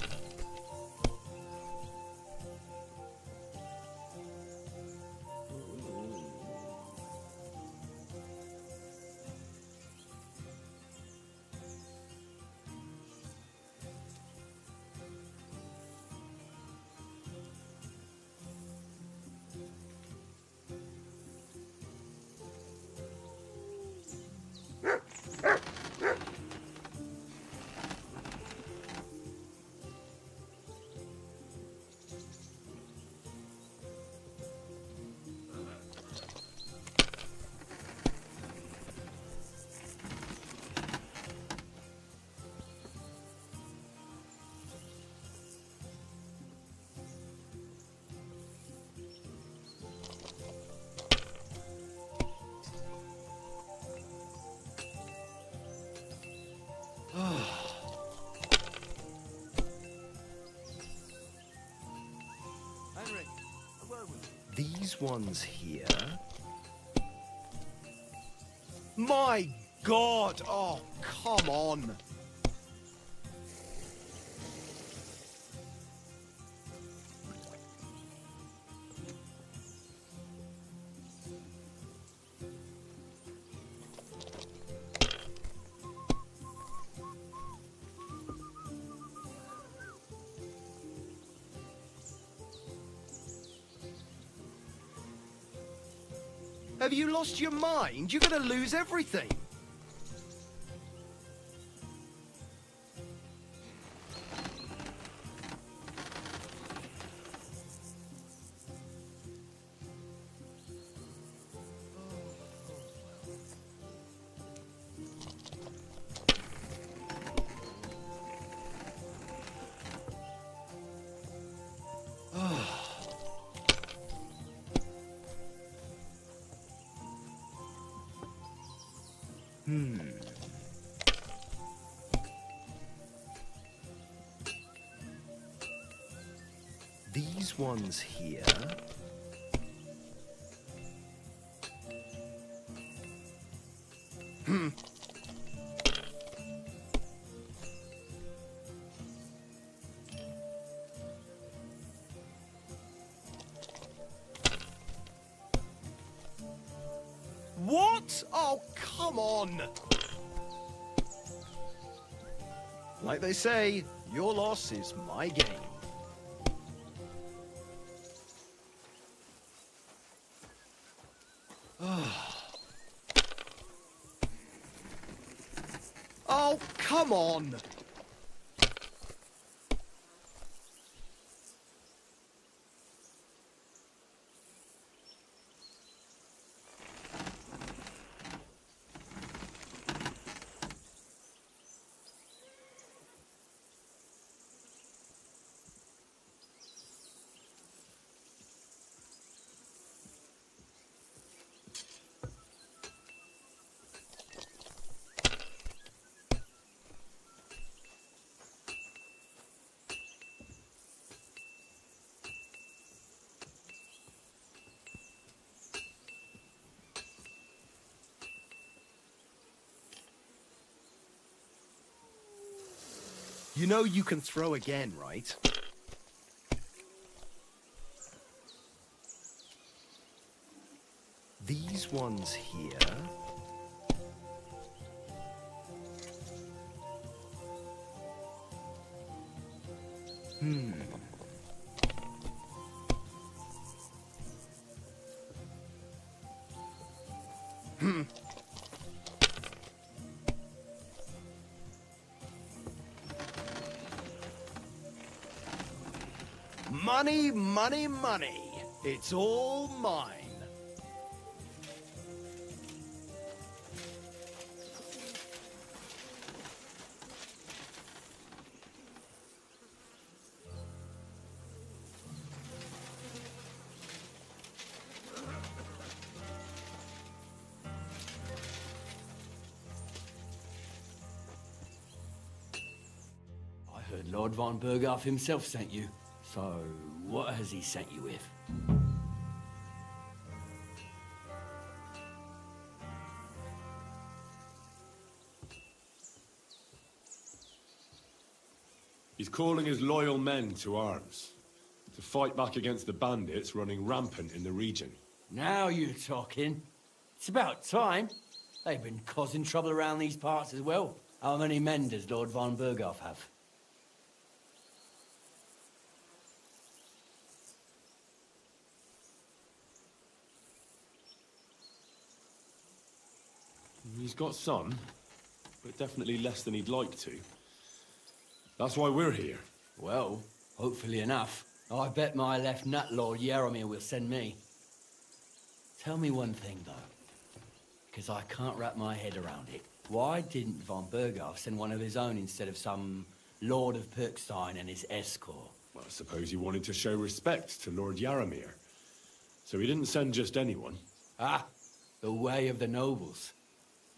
H: These ones here. My God! Oh, come on! Have you lost your mind? You're gonna lose everything. These ones here. What? Oh, come on! Like they say, your loss is my gain. Oh, come on! You know you can throw again, right? These ones here. Money, money, money. It's all mine.
L: I heard Lord von Berghoff himself sent you. So, what has he sent you with?
A: He's calling his loyal men to arms, to fight back against the bandits running rampant in the region.
L: Now you're talking. It's about time. They've been causing trouble around these parts as well. How many men does Lord von Berghoff have?
A: He's got some, but definitely less than he'd like to. That's why we're here.
L: Well, hopefully enough. I bet my left nut Lord Yaromir will send me. Tell me one thing, though, because I can't wrap my head around it. Why didn't von Berghoff send one of his own instead of some Lord of Pirkstein and his escort?
A: Well, I suppose he wanted to show respect to Lord Yaromir. So he didn't send just anyone.
L: Ah, the way of the nobles.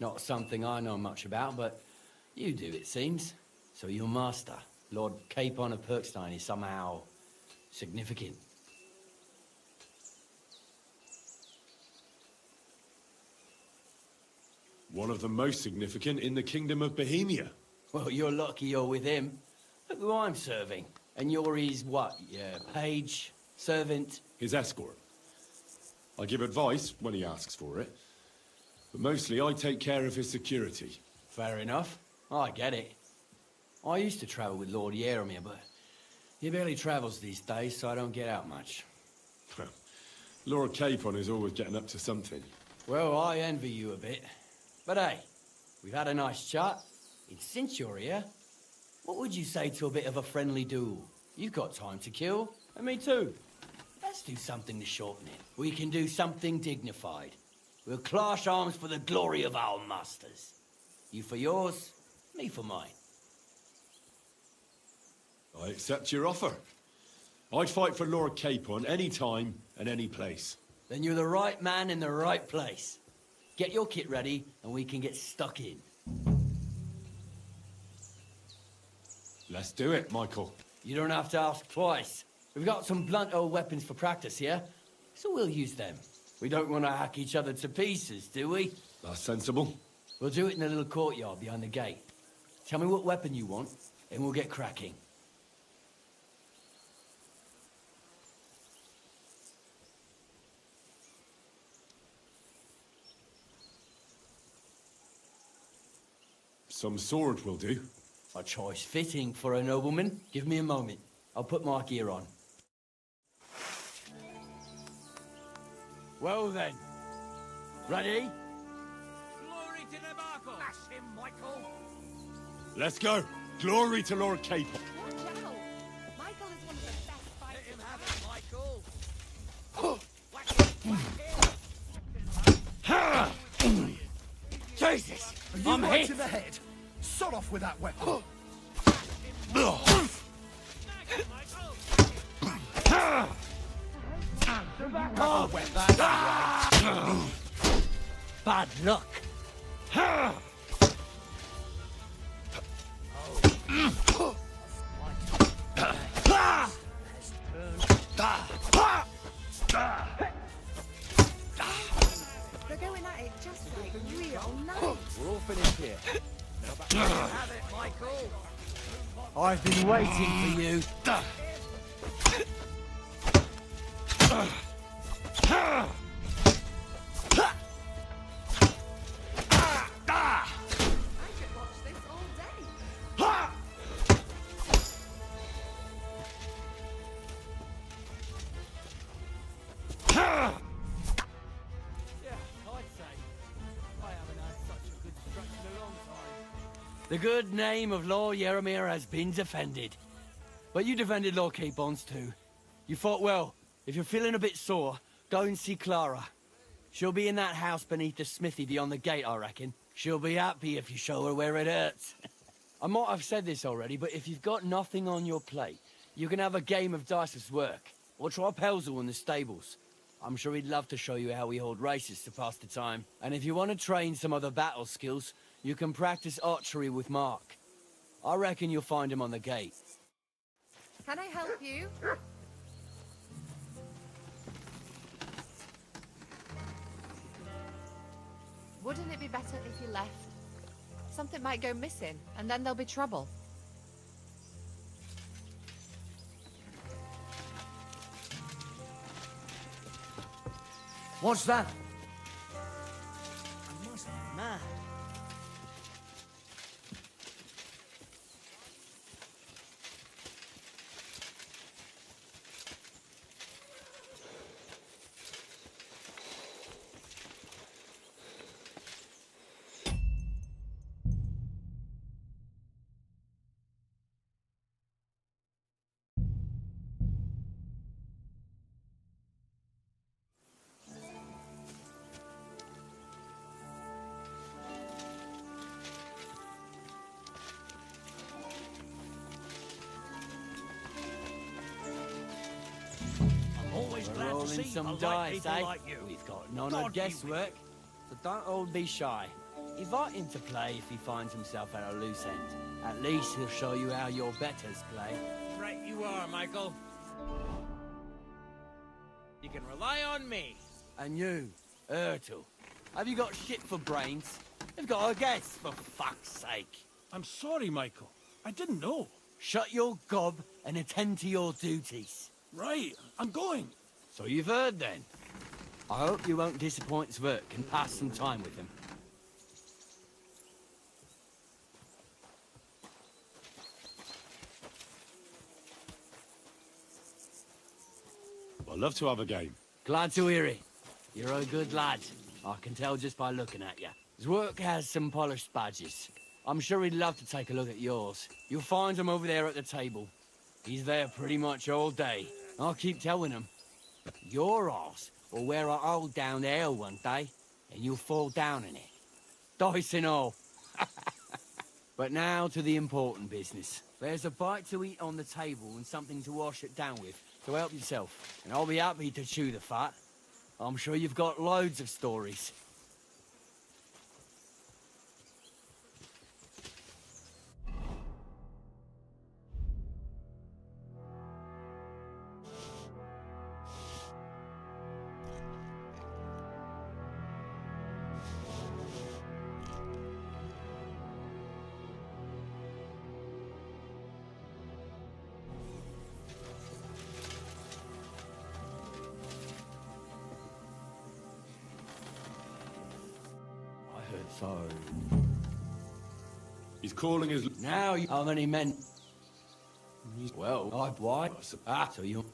L: Not something I know much about, but you do, it seems. So your master, Lord Capon of Pirkstein, is somehow significant.
A: One of the most significant in the Kingdom of Bohemia.
L: Well, you're lucky you're with him. Look who I'm serving. And you're his, what, page, servant?
A: His escort. I give advice when he asks for it. But mostly I take care of his security.
L: Fair enough. I get it. I used to travel with Lord Yeremir, but he barely travels these days, so I don't get out much.
A: Lord Capon is always getting up to something.
L: Well, I envy you a bit. But hey, we've had a nice chat. And since you're here, what would you say to a bit of a friendly duel? You've got time to kill, and me too. Let's do something to shorten it. We can do something dignified. We'll clash arms for the glory of our masters. You for yours, me for mine.
A: I accept your offer. I'd fight for Lord Capon any time and any place.
L: Then you're the right man in the right place. Get your kit ready, and we can get stuck in.
A: Let's do it, Michael.
L: You don't have to ask twice. We've got some blunt old weapons for practice here, so we'll use them. We don't want to hack each other to pieces, do we?
A: That's sensible.
L: We'll do it in the little courtyard behind the gate. Tell me what weapon you want, and we'll get cracking.
A: Some sword will do.
L: A choice fitting for a nobleman. Give me a moment. I'll put my gear on. Well then. Ready?
D: Glory to Nabarkov!
B: Lash him, Michael!
A: Let's go. Glory to Lord Capon.
J: Watch out! Michael is one of the best
B: Let
J: fighters.
B: him have it, Michael!
L: Jesus!
C: Are you
L: I'm
C: right
L: hit!
C: in the head? Sod off with that weapon.
L: Oh, bad luck.
J: They're going at it just like real knights.
H: We're all finished here.
B: Have it, Michael!
L: I've been waiting for you.
J: I could watch this all day.
L: The good name of Lord Yeremir has been defended. But you defended Lord Capon's too. You fought well. If you're feeling a bit sore, go and see Clara. She'll be in that house beneath the smithy beyond the gate, I reckon. She'll be happy if you show her where it hurts. I might have said this already, but if you've got nothing on your plate, you can have a game of dice's work. Or try Pelzel in the stables. I'm sure he'd love to show you how we hold races to pass the time. And if you want to train some other battle skills, you can practice archery with Mark. I reckon you'll find him on the gate.
J: Can I help you? Wouldn't it be better if you left? Something might go missing, and then there'll be trouble.
L: What's that? I must be mad.
B: Always
L: We're
B: glad to
L: rolling
B: see
L: some
B: polite
L: dice,
B: people
L: eh?
B: like you.
L: We've got none
B: God
L: of
B: be with
L: guesswork, so don't all be shy. Invite him to play if he finds himself at a loose end. At least he'll show you how your betters play.
D: Right you are, Michael. You can rely on me.
L: And you, Ertul, Have you got shit for brains? You've got a guess, for fuck's sake.
G: I'm sorry, Michael. I didn't know.
L: Shut your gob and attend to your duties.
G: Right, I'm going.
L: So you've heard then. I hope you won't disappoint Svert and pass some time with him.
A: I'd love to have a game.
L: Glad to hear it. You're a good lad. I can tell just by looking at you. Zwerk has some polished badges. I'm sure he'd love to take a look at yours. You'll find him over there at the table. He's there pretty much all day. I'll keep telling him. Your arse will wear a hole down there one day, and you'll fall down in it. Dice and all. But now to the important business. There's a bite to eat on the table and something to wash it down with, so help yourself. And I'll be happy to chew the fat. I'm sure you've got loads of stories. So...
A: He's calling his...
L: Now, how many men? Well, I've why? So you...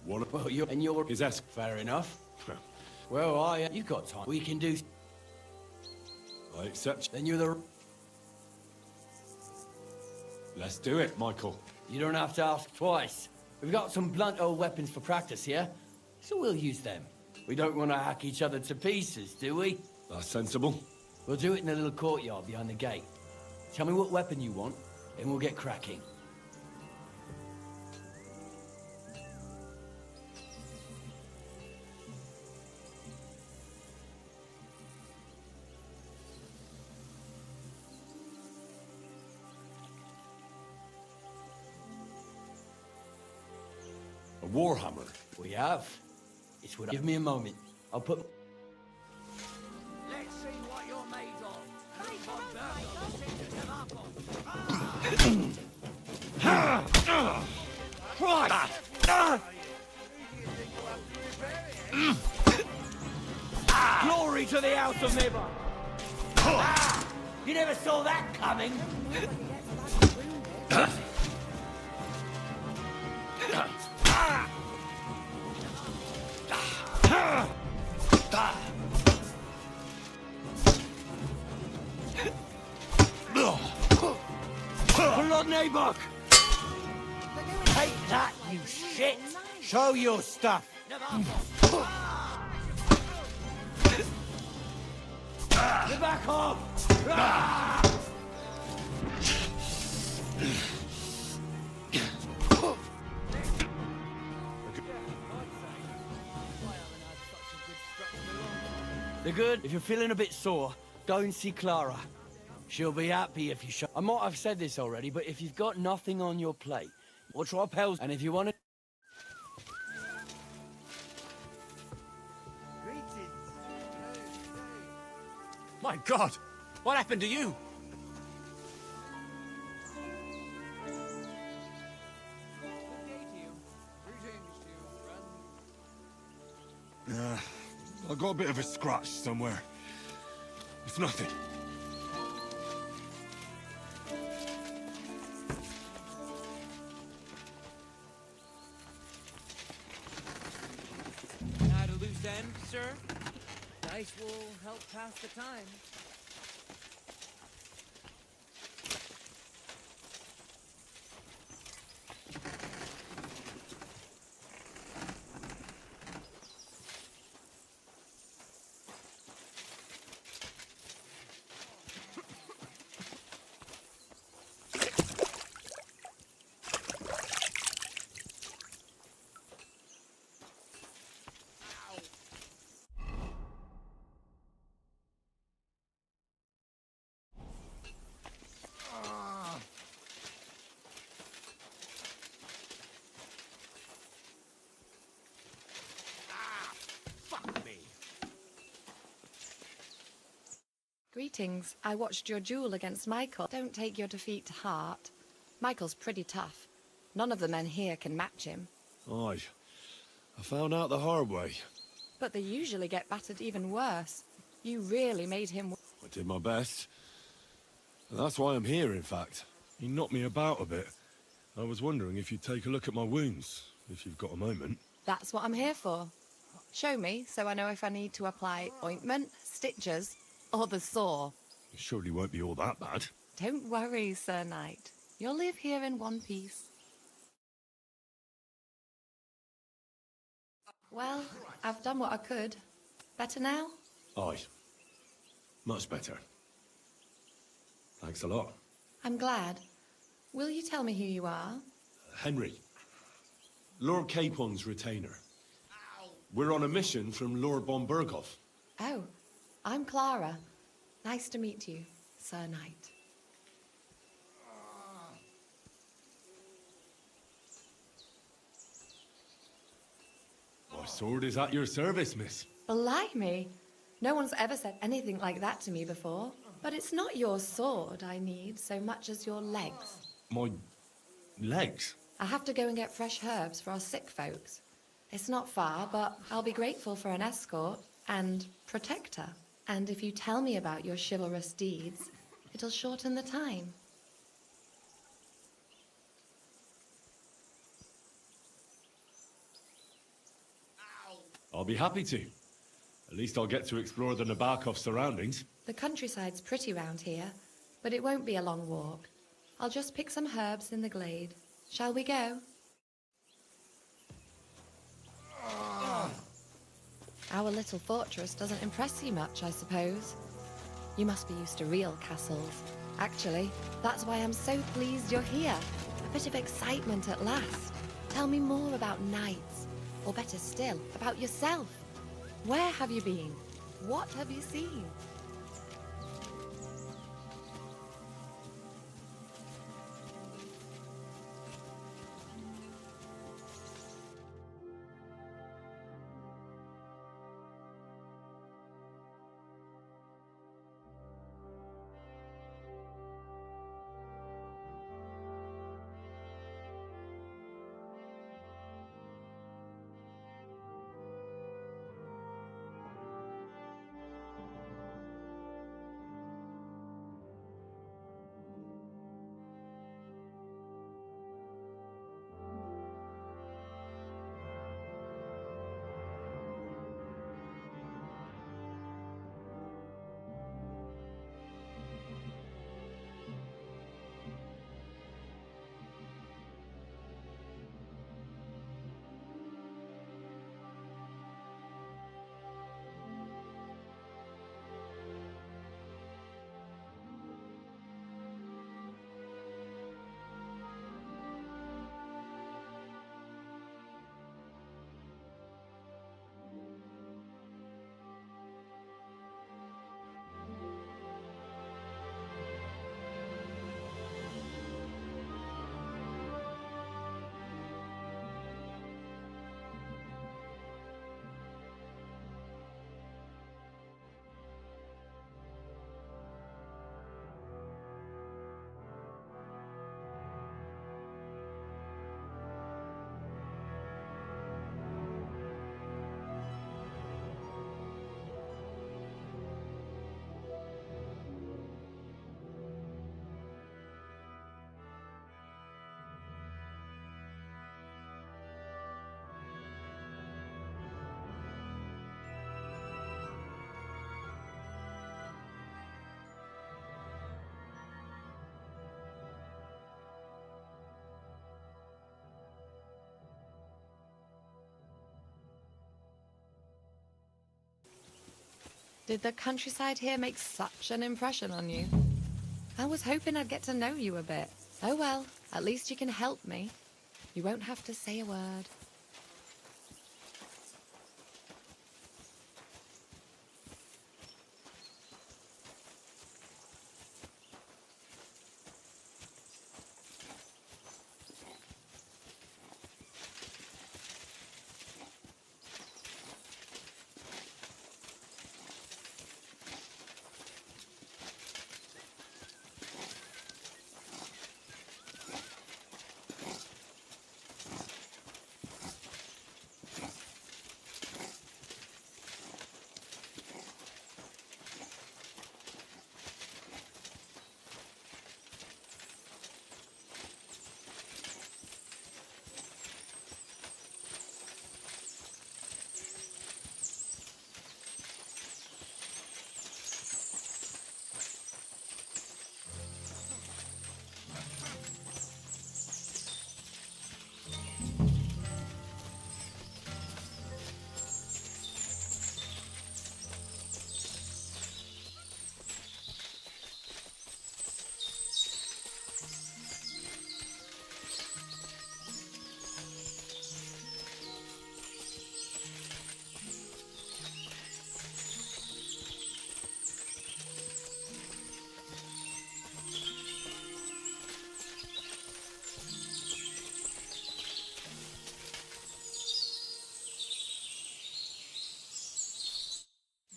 A: One...
L: Well, you and you're...
A: Is that...
L: Fair enough. Well, you've got time. We can do...
A: I accept...
L: Then you're the...
A: Let's do it, Michael.
L: You don't have to ask twice. We've got some blunt old weapons for practice here, so we'll use them. We don't want to hack each other to pieces, do we?
A: That's sensible.
L: We'll do it in the little courtyard behind the gate. Tell me what weapon you want, and we'll get cracking.
A: A warhammer.
L: We have. It's what. Give me a moment. I'll put.
B: Let's see what you're made of.
L: Glory to the House of Nibber! You never saw that coming! Blood Nabok! Take that, you shit! Show your stuff! Get back off! They're good. If you're feeling a bit sore, go and see Clara. She'll be happy if you show... I might have said this already, but if you've got nothing on your plate, or try Pels, and if you want to...
I: My God! What happened to you?
A: I got a bit of a scratch somewhere. It's nothing.
D: At a loose end, sir? Dice will help pass the time.
J: Greetings. I watched your duel against Michael. Don't take your defeat to heart. Michael's pretty tough. None of the men here can match him.
A: Aye. I found out the hard way.
J: But they usually get battered even worse. You really made him...
A: I did my best. And that's why I'm here, in fact. He knocked me about a bit. I was wondering if you'd take a look at my wounds, if you've got a moment.
J: That's what I'm here for. Show me, so I know if I need to apply ointment, stitches, or the saw.
A: It surely won't be all that bad.
J: Don't worry, Sir Knight. You'll live here in one piece. Well, I've done what I could. Better now?
A: Aye. Much better. Thanks a lot.
J: I'm glad. Will you tell me who you are?
A: Henry. Lord Capon's retainer. We're on a mission from Lord von Berghoff.
J: Oh, I'm Clara. Nice to meet you, Sir Knight.
A: My sword is at your service, miss.
J: Blimey! No one's ever said anything like that to me before. But it's not your sword I need so much as your legs.
A: My... legs?
J: I have to go and get fresh herbs for our sick folks. It's not far, but I'll be grateful for an escort and protector. And if you tell me about your chivalrous deeds, it'll shorten the time.
A: I'll be happy to. At least I'll get to explore the Nabokov surroundings.
J: The countryside's pretty round here, but it won't be a long walk. I'll just pick some herbs in the glade. Shall we go? Our little fortress doesn't impress you much, I suppose. You must be used to real castles. Actually, that's why I'm so pleased you're here. A bit of excitement at last. Tell me more about knights, or better still, about yourself. Where have you been? What have you seen? Did the countryside here make such an impression on you? I was hoping I'd get to know you a bit. Oh well, at least you can help me. You won't have to say a word.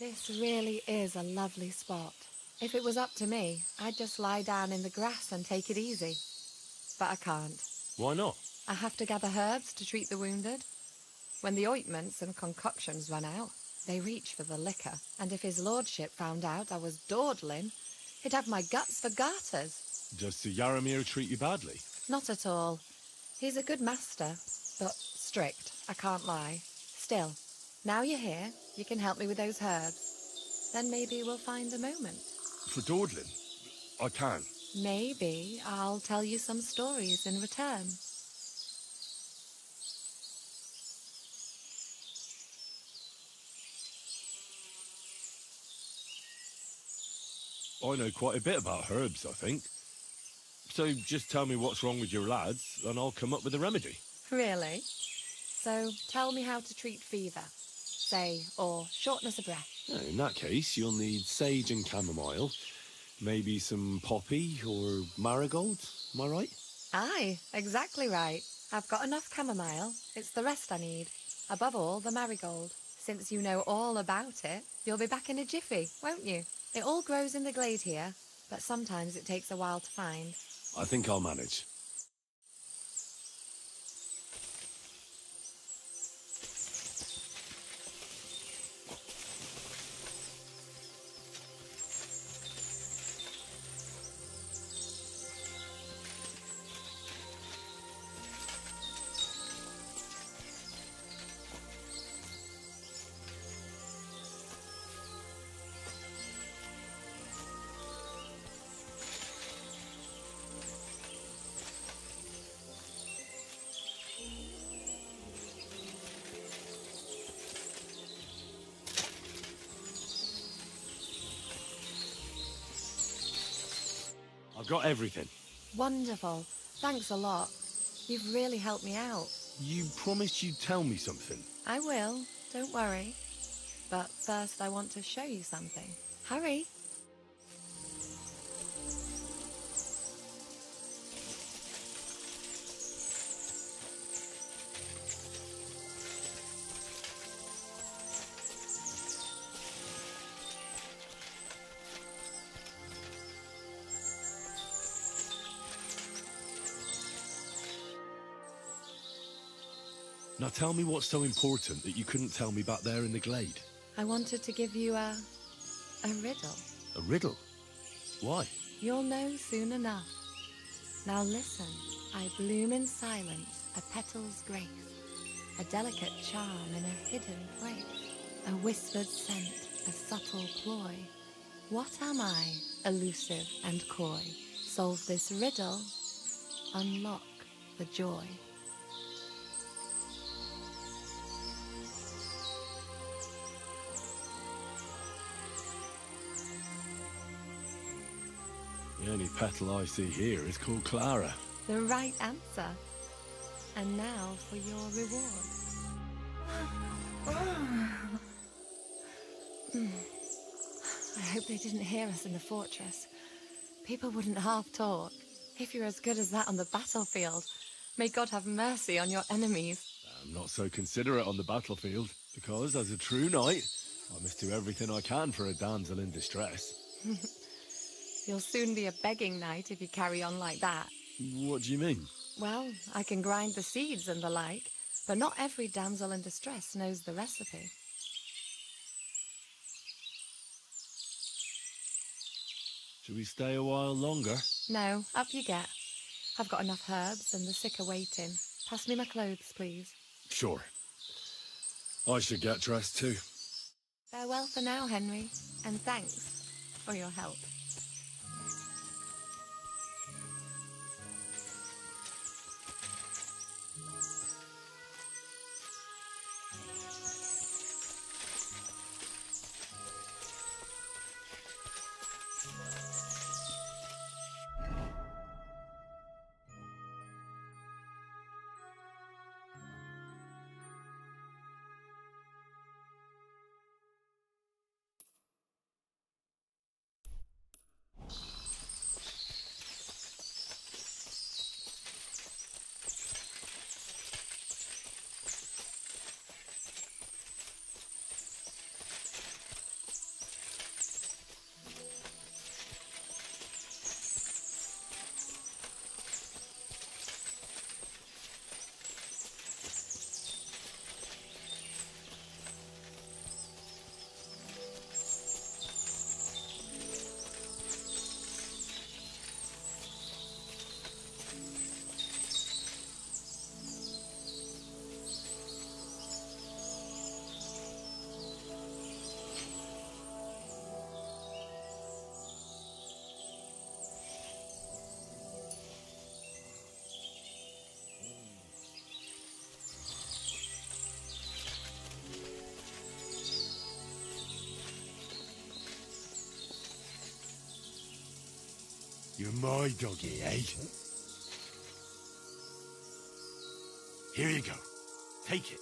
J: This really is a lovely spot. If it was up to me, I'd just lie down in the grass and take it easy. But I can't.
A: Why not?
J: I have to gather herbs to treat the wounded. When the ointments and concoctions run out, they reach for the liquor, and if his lordship found out I was dawdling, he'd have my guts for garters.
A: Does Sir Yaramir treat you badly?
J: Not at all. He's a good master, but strict, I can't lie. Still, now you're here, you can help me with those herbs. Then maybe we'll find a moment.
A: For dawdling? I can.
J: Maybe I'll tell you some stories in return.
A: I know quite a bit about herbs, I think. So just tell me what's wrong with your lads, and I'll come up with a remedy.
J: Really? So tell me how to treat fever, say, or shortness of breath.
A: In that case, you'll need sage and chamomile, maybe some poppy or marigold, am I right?
J: Aye, exactly right. I've got enough chamomile. It's the rest I need. Above all, the marigold. Since you know all about it, you'll be back in a jiffy, won't you? It all grows in the glade here, but sometimes it takes a while to find.
A: I think I'll manage. I've got everything.
J: Wonderful. Thanks a lot. You've really helped me out.
A: You promised you'd tell me something.
J: I will, don't worry. But first I want to show you something. Hurry.
A: Now tell me what's so important that you couldn't tell me back there in the glade.
J: I wanted to give you a riddle.
A: A riddle? Why?
J: You'll know soon enough. Now listen, I bloom in silence, a petal's grace, a delicate charm in a hidden place, a whispered scent, a subtle ploy. What am I, elusive and coy? Solve this riddle, unlock the joy.
A: The only petal I see here is called Clara.
J: The right answer. And now for your reward. I hope they didn't hear us in the fortress. People wouldn't half talk. If you're as good as that on the battlefield, may God have mercy on your enemies.
A: I'm not so considerate on the battlefield, because as a true knight, I must do everything I can for a damsel in distress.
J: You'll soon be a begging knight if you carry on like that.
A: What do you mean?
J: Well, I can grind the seeds and the like, but not every damsel in distress knows the recipe.
A: Should we stay a while longer?
J: No, up you get. I've got enough herbs and the sick are waiting. Pass me my clothes, please.
A: Sure. I should get dressed too.
J: Farewell for now, Henry, and thanks for your help.
A: You're my doggy, eh? Here you go. Take it.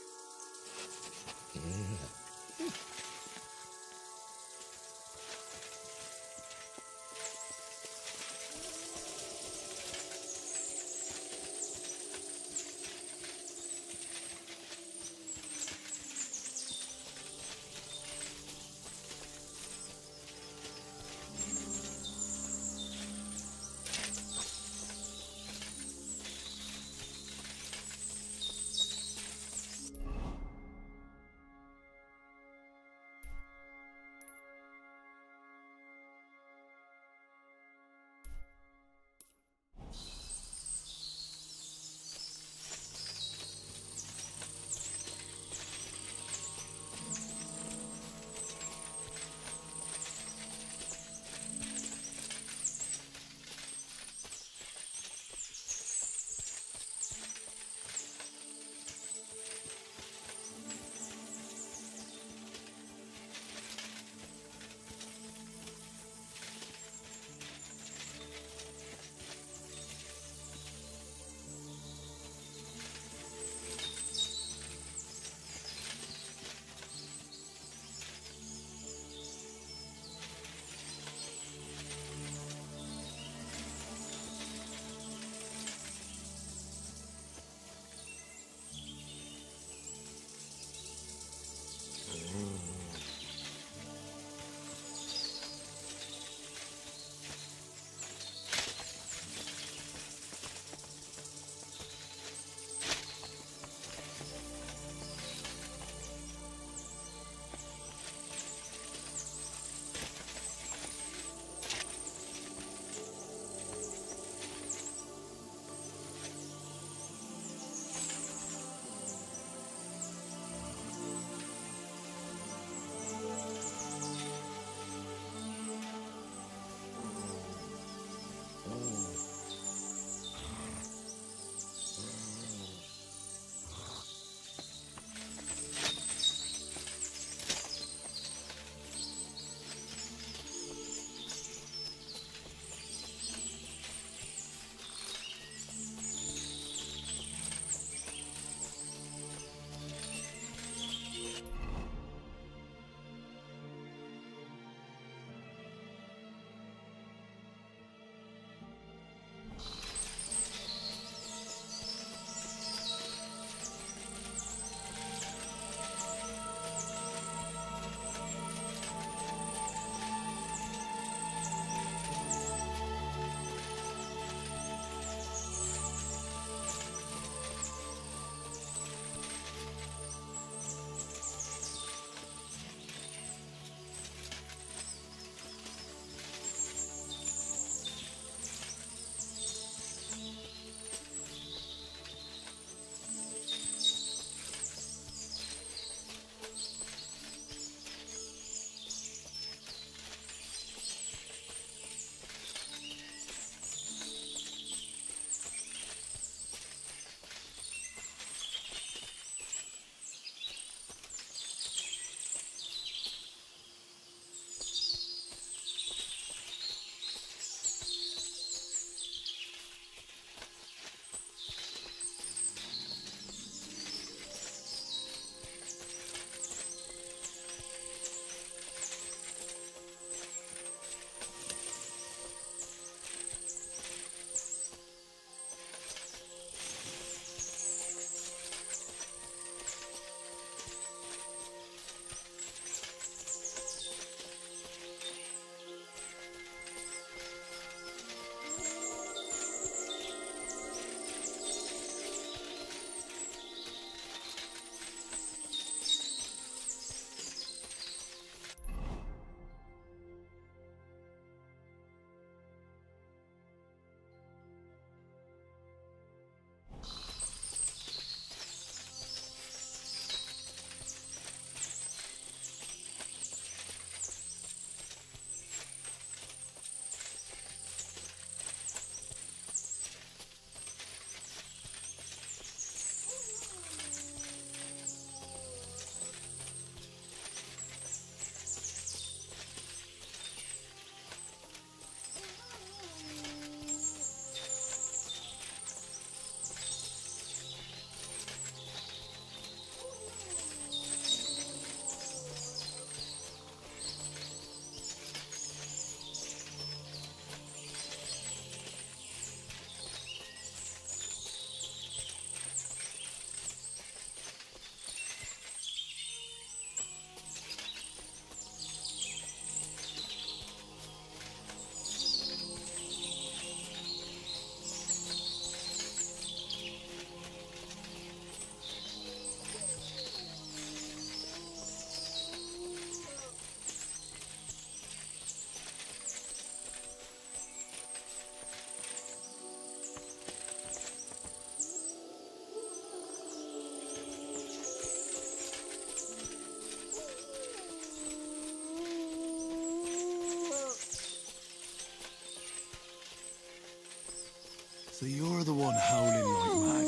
A: So you're the one howling like mad.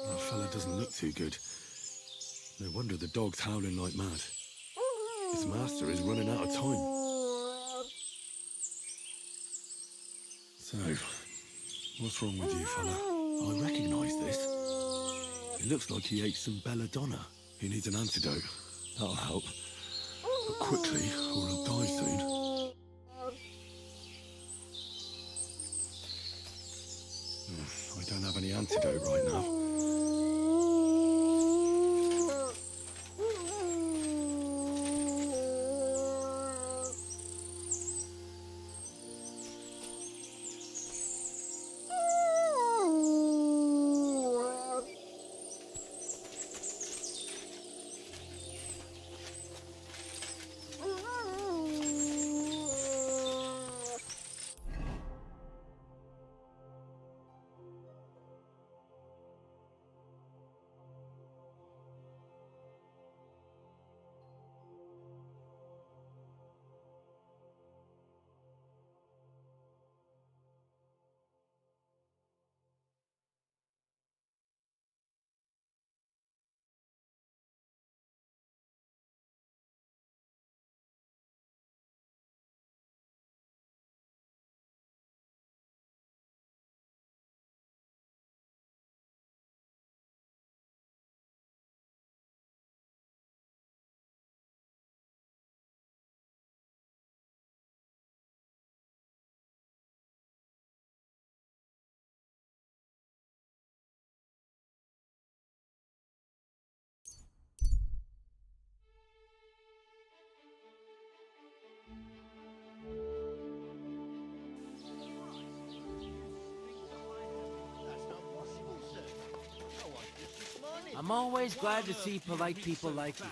A: That fella doesn't look too good. No wonder the dog's howling like mad. His master is running out of time. So, what's wrong with you, fella? I recognise this. It looks like he ate some belladonna. He needs an antidote. That'll help. But quickly, or he'll die soon. I don't have any antidote right now.
D: I'm always glad to see polite people like you.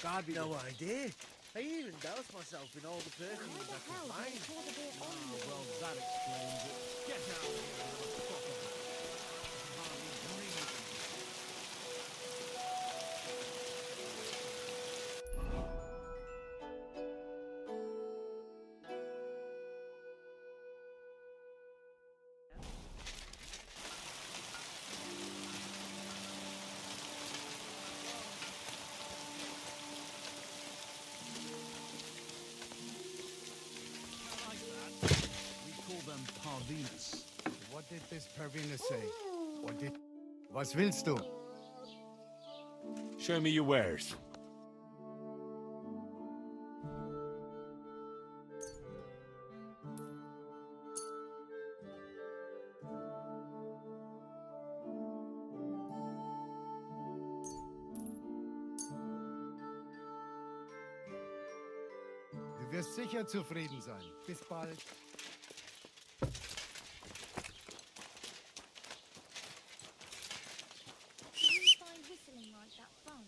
D: God be
L: No idea. I even doused myself in all the perfumes I could find.
B: Well, that explains it. Get out of here, motherfucker.
N: Venus. What did this Pervina say? Was willst du?
A: Show me your wares.
N: Du wirst sicher zufrieden sein. Bis bald.
E: Whistling like that fun.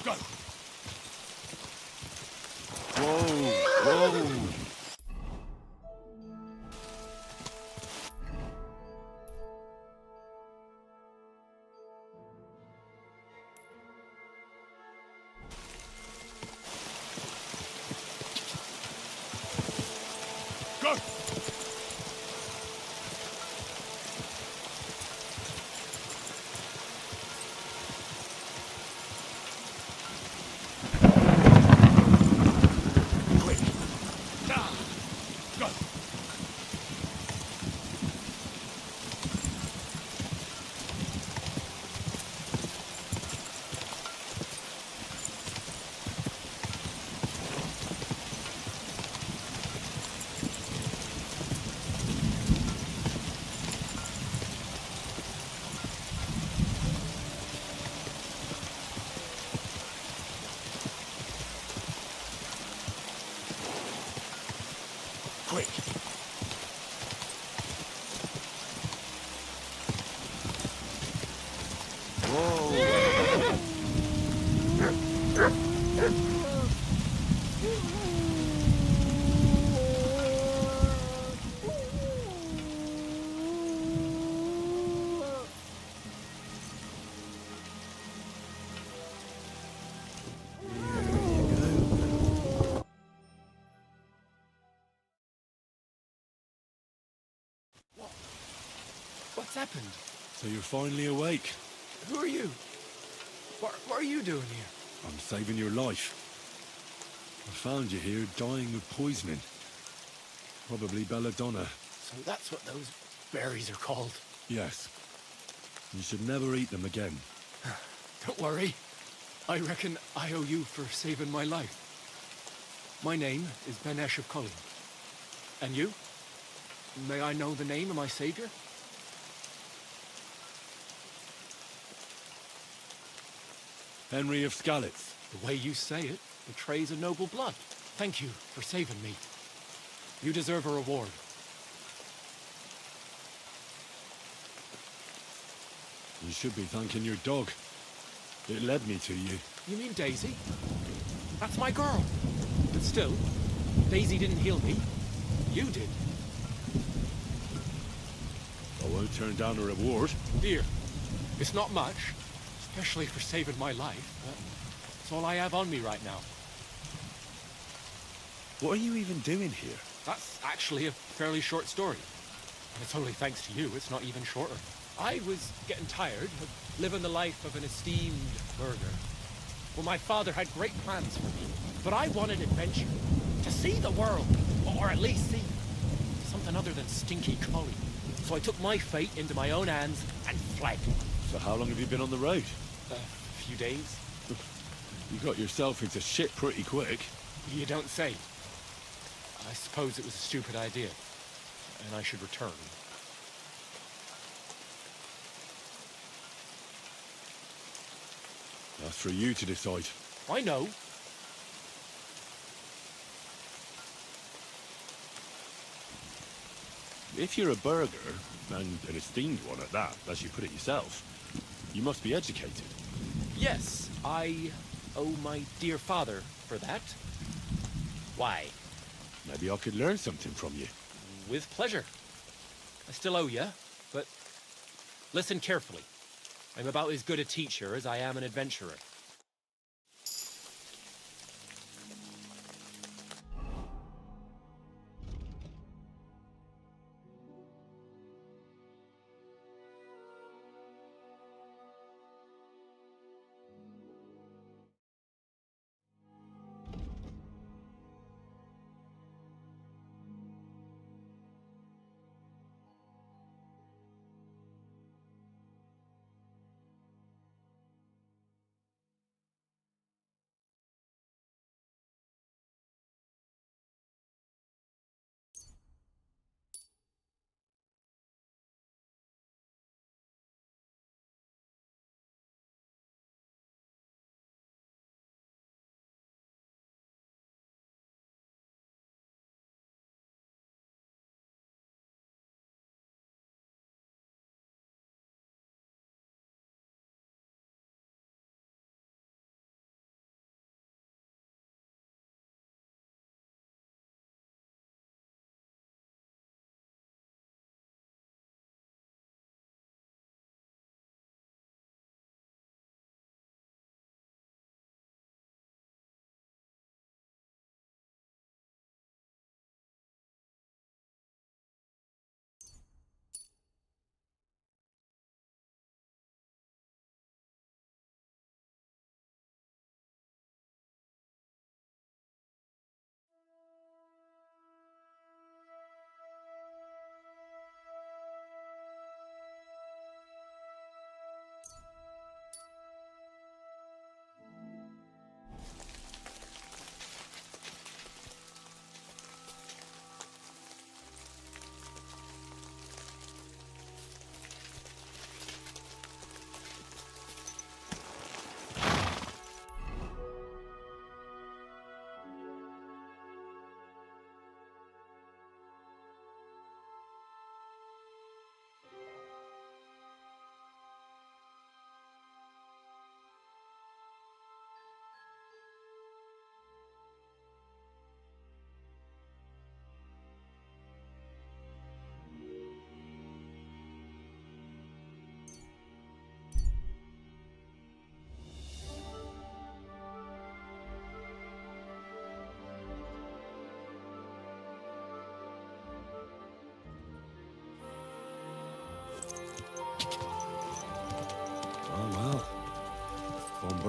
A: Go! Whoa! Whoa! Go! Quick! Die!
H: quick. What's happened?
A: So you're finally awake.
H: Who are you? What are you doing here?
A: I'm saving your life. I found you here dying of poisoning. Probably belladonna.
H: So that's what those berries are called.
A: Yes. You should never eat them again.
H: Don't worry. I reckon I owe you for saving my life. My name is Benesh of Colleen. And you? May I know the name of my savior?
A: Henry of Skalitz.
H: The way you say it betrays a noble blood. Thank you for saving me. You deserve a reward.
A: You should be thanking your dog. It led me to you.
H: You mean Daisy? That's my girl. But still, Daisy didn't heal me. You did.
A: I won't turn down a reward.
H: Dear, it's not much, especially for saving my life, but it's all I have on me right now.
A: What are you even doing here?
H: That's actually a fairly short story. And it's only thanks to you, it's not even shorter. I was getting tired of living the life of an esteemed burgher. Well, my father had great plans for me, but I wanted adventure. To see the world, or at least see something other than stinky Colleen. So I took my fate into my own hands and fled.
A: So how long have you been on the road?
H: A few days.
A: You got yourself into shit pretty quick.
H: You don't say. I suppose it was a stupid idea, and I should return.
A: That's for you to decide.
H: I know.
A: If you're a burgher, and an esteemed one at that, as you put it yourself, you must be educated.
H: Yes, I owe my dear father for that. Why?
A: Maybe I could learn something from you.
H: With pleasure. I still owe you, but listen carefully. I'm about as good a teacher as I am an adventurer.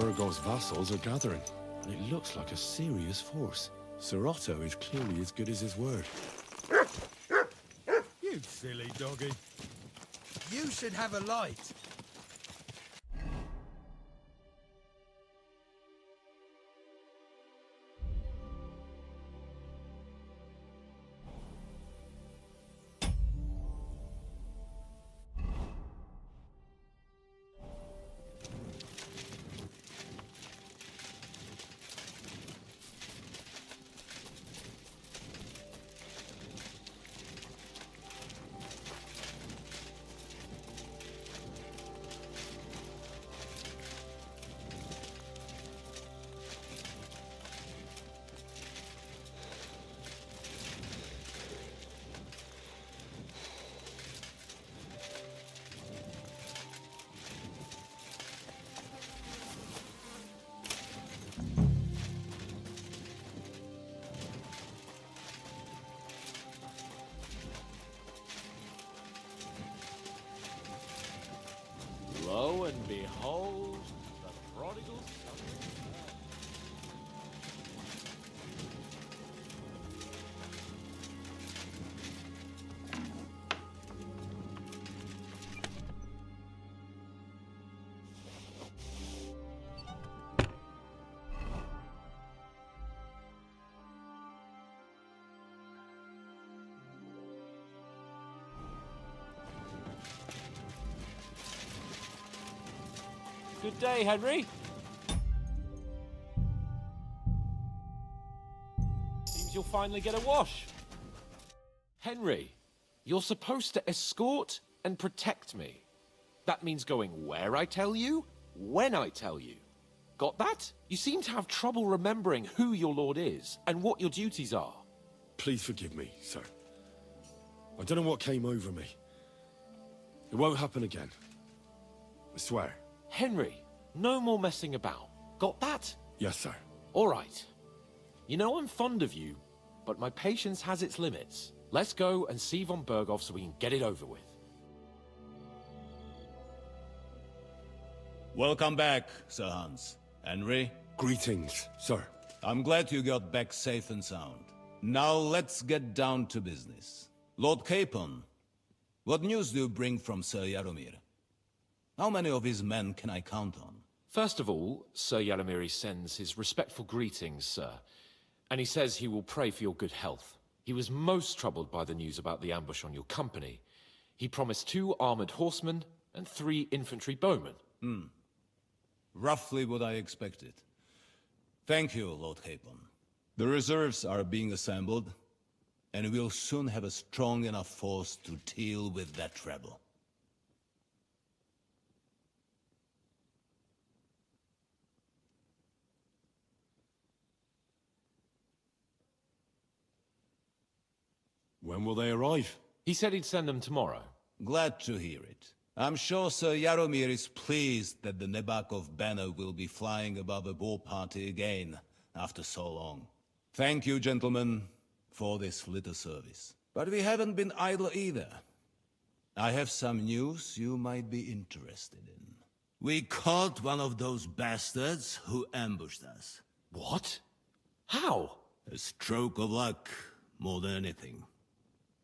A: Burgov's vassals are gathering, and it looks like a serious force. Sir Otto is clearly as good as his word.
I: You silly doggy. You should have a light.
K: Lo and behold, the prodigal son returned.
H: Good day, Henry. Seems you'll finally get a wash.
K: Henry, you're supposed to escort and protect me. That means going where I tell you, when I tell you. Got that? You seem to have trouble remembering who your lord is and what your duties are.
A: Please forgive me, sir. I don't know what came over me. It won't happen again. I swear.
K: Henry, no more messing about. Got that?
A: Yes, sir.
K: All right. You know I'm fond of you, but my patience has its limits. Let's go and see von Burgov so we can get it over with.
O: Welcome back, Sir Hans. Henry?
A: Greetings, sir.
O: I'm glad you got back safe and sound. Now let's get down to business. Lord Capon, what news do you bring from Sir Jaromir? How many of his men can I count on?
K: First of all, Sir Jaromir sends his respectful greetings, sir. And he says he will pray for your good health. He was most troubled by the news about the ambush on your company. He promised 2 armored horsemen and 3 infantry bowmen.
O: Roughly what I expected. Thank you, Lord Capon. The reserves are being assembled, and we'll soon have a strong enough force to deal with that rebel.
A: When will they arrive?
K: He said he'd send them tomorrow.
O: Glad to hear it. I'm sure Sir Jaromir is pleased that the Nebakov banner will be flying above a war party again after so long. Thank you, gentlemen, for this little service. But we haven't been idle either. I have some news you might be interested in. We caught one of those bastards who ambushed us.
K: What? How?
O: A stroke of luck, more than anything.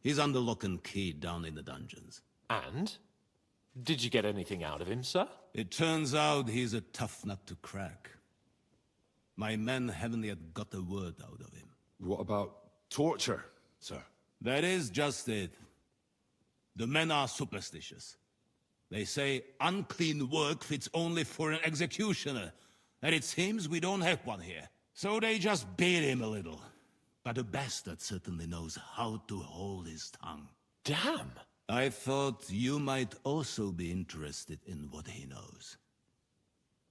O: He's under lock and key down in the dungeons.
K: And? Did you get anything out of him, sir?
O: It turns out he's a tough nut to crack. My men haven't yet got a word out of him.
A: What about torture, sir?
O: That is just it. The men are superstitious. They say unclean work fits only for an executioner, and it seems we don't have one here. So they just beat him a little. But the bastard certainly knows how to hold his tongue.
K: Damn!
O: I thought you might also be interested in what he knows.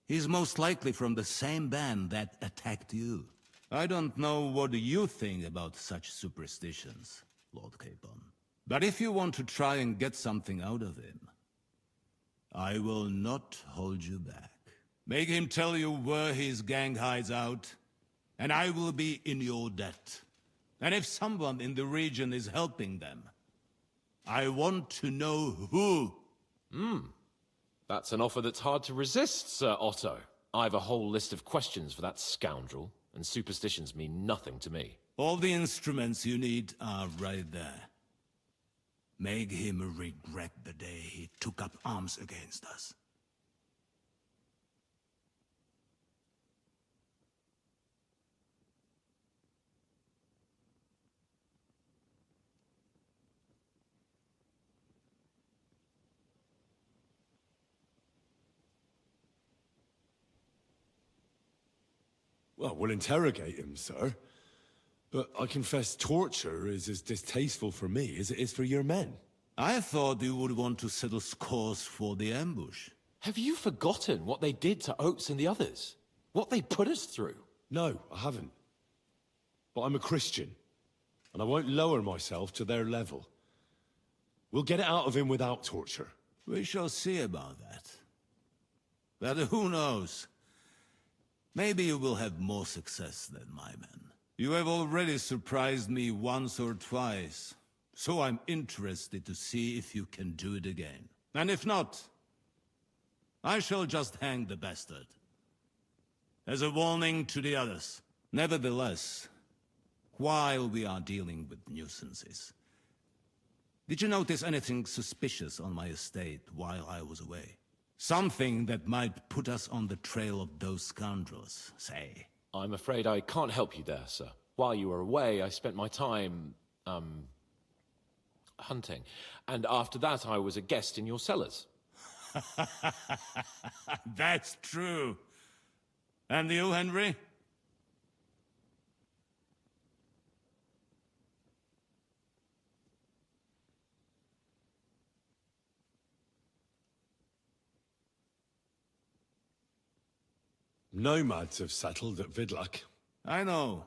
O: He's most likely from the same band that attacked you. I don't know what you think about such superstitions, Lord Capon. But if you want to try and get something out of him, I will not hold you back. Make him tell you where his gang hides out, and I will be in your debt. And if someone in the region is helping them, I want to know who.
K: That's an offer that's hard to resist, Sir Otto. I've a whole list of questions for that scoundrel, and superstitions mean nothing to me.
O: All the instruments you need are right there. Make him regret the day he took up arms against us.
A: Well, we'll interrogate him, sir. But I confess torture is as distasteful for me as it is for your men.
O: I thought you would want to settle scores for the ambush.
K: Have you forgotten what they did to Oates and the others? What they put us through?
A: No, I haven't. But I'm a Christian, and I won't lower myself to their level. We'll get it out of him without torture.
O: We shall see about that. But who knows? Maybe you will have more success than my men. You have already surprised me once or twice, so I'm interested to see if you can do it again. And if not, I shall just hang the bastard. As a warning to the others. Nevertheless, while we are dealing with nuisances, did you notice anything suspicious on my estate while I was away? Something that might put us on the trail of those scoundrels, say.
K: I'm afraid I can't help you there, sir. While you were away, I spent my time, hunting. And after that, I was a guest in your cellars.
O: That's true. And you, Henry?
A: Nomads have settled at Vidlak.
O: I know.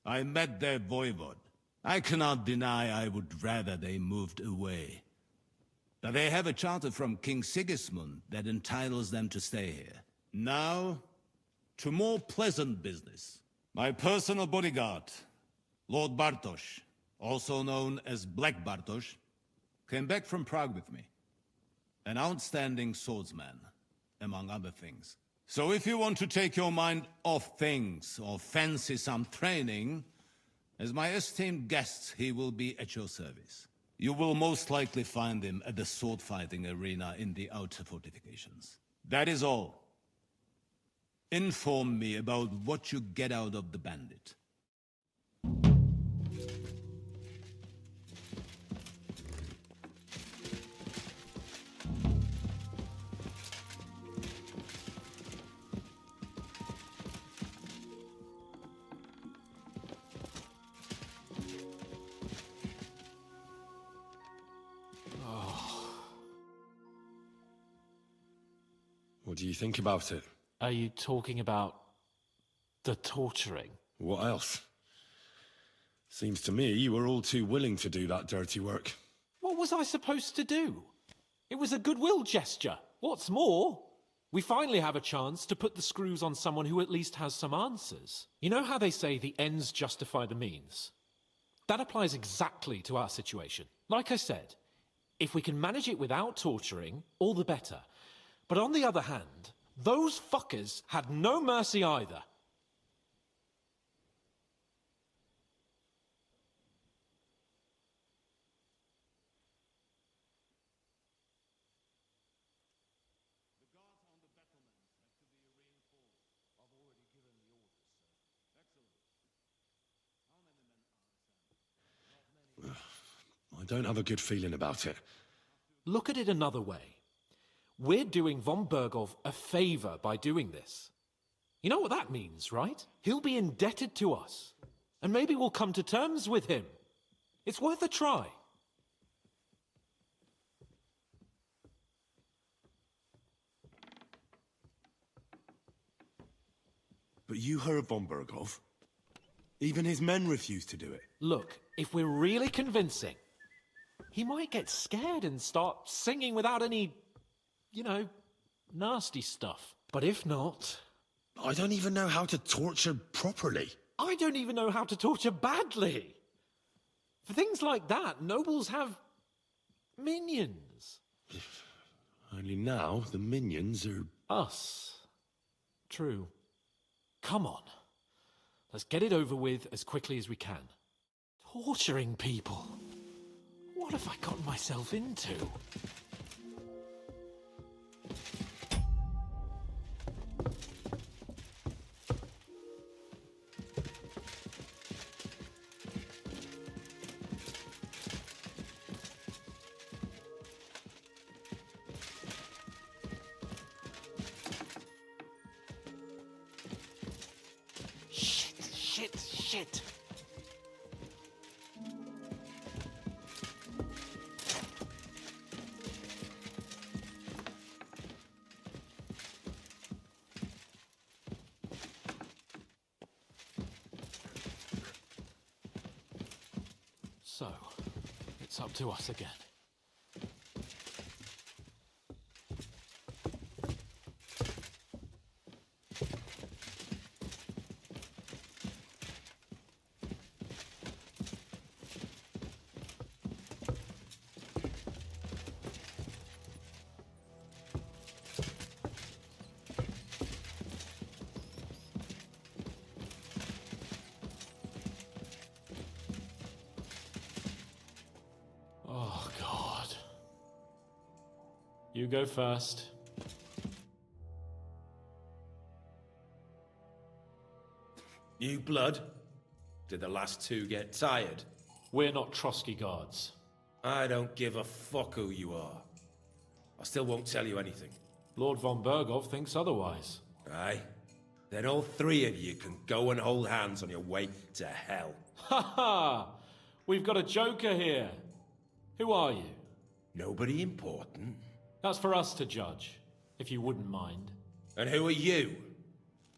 O: I met their voivod. I cannot deny I would rather they moved away. But they have a charter from King Sigismund that entitles them to stay here. Now, to more pleasant business. My personal bodyguard, Lord Bartosz, also known as Black Bartosz, came back from Prague with me. An outstanding swordsman, among other things. So if you want to take your mind off things or fancy some training, as my esteemed guest, he will be at your service. You will most likely find him at the sword-fighting arena in the outer fortifications. That is all. Inform me about what you get out of the bandit.
A: What do you think about it?
K: Are you talking about the torturing?
A: What else? Seems to me you were all too willing to do that dirty work.
K: What was I supposed to do? It was a goodwill gesture. What's more, we finally have a chance to put the screws on someone who at least has some answers. You know how they say the ends justify the means? That applies exactly to our situation. Like I said, if we can manage it without torturing, all the better. But on the other hand, those fuckers had no mercy either.
A: I don't have a good feeling about it.
K: Look at it another way. We're doing von Bergov a favor by doing this. You know what that means, right? He'll be indebted to us. And maybe we'll come to terms with him. It's worth a try.
A: But you heard von Bergov. Even his men refused to do it.
K: Look, if we're really convincing, he might get scared and start singing without any, you know, nasty stuff. But if not...
A: I don't even know how to torture properly.
K: I don't even know how to torture badly. For things like that, nobles have minions.
A: Only now the minions are...
K: Us. True. Come on. Let's get it over with as quickly as we can. Torturing people. What have I gotten myself into? Shit. So, it's up to us again. Oh, God. You go first.
P: New blood? Did the last two get tired?
K: We're not Trotsky guards.
P: I don't give a fuck who you are. I still won't tell you anything.
K: Lord von Bergov thinks otherwise.
P: Aye? Then all three of you can go and hold hands on your way to hell.
K: Ha ha! We've got a joker here. Who are you?
P: Nobody important.
K: That's for us to judge, if you wouldn't mind.
P: And who are you,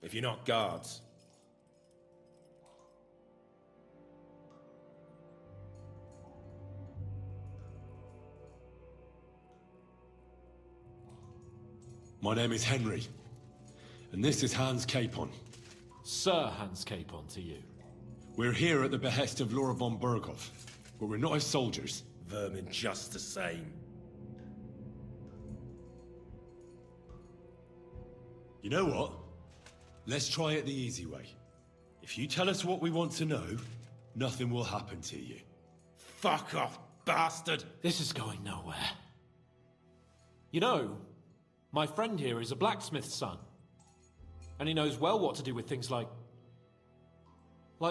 P: if you're not guards?
A: My name is Henry, and this is Hans Capon.
K: Sir Hans Capon to you.
A: We're here at the behest of Lord von Bergov, but we're not his soldiers.
P: Vermin just the same.
A: You know what? Let's try it the easy way. If you tell us what we want to know, nothing will happen to you.
P: Fuck off, bastard!
K: This is going nowhere. You know, my friend here is a blacksmith's son. And he knows well what to do with things like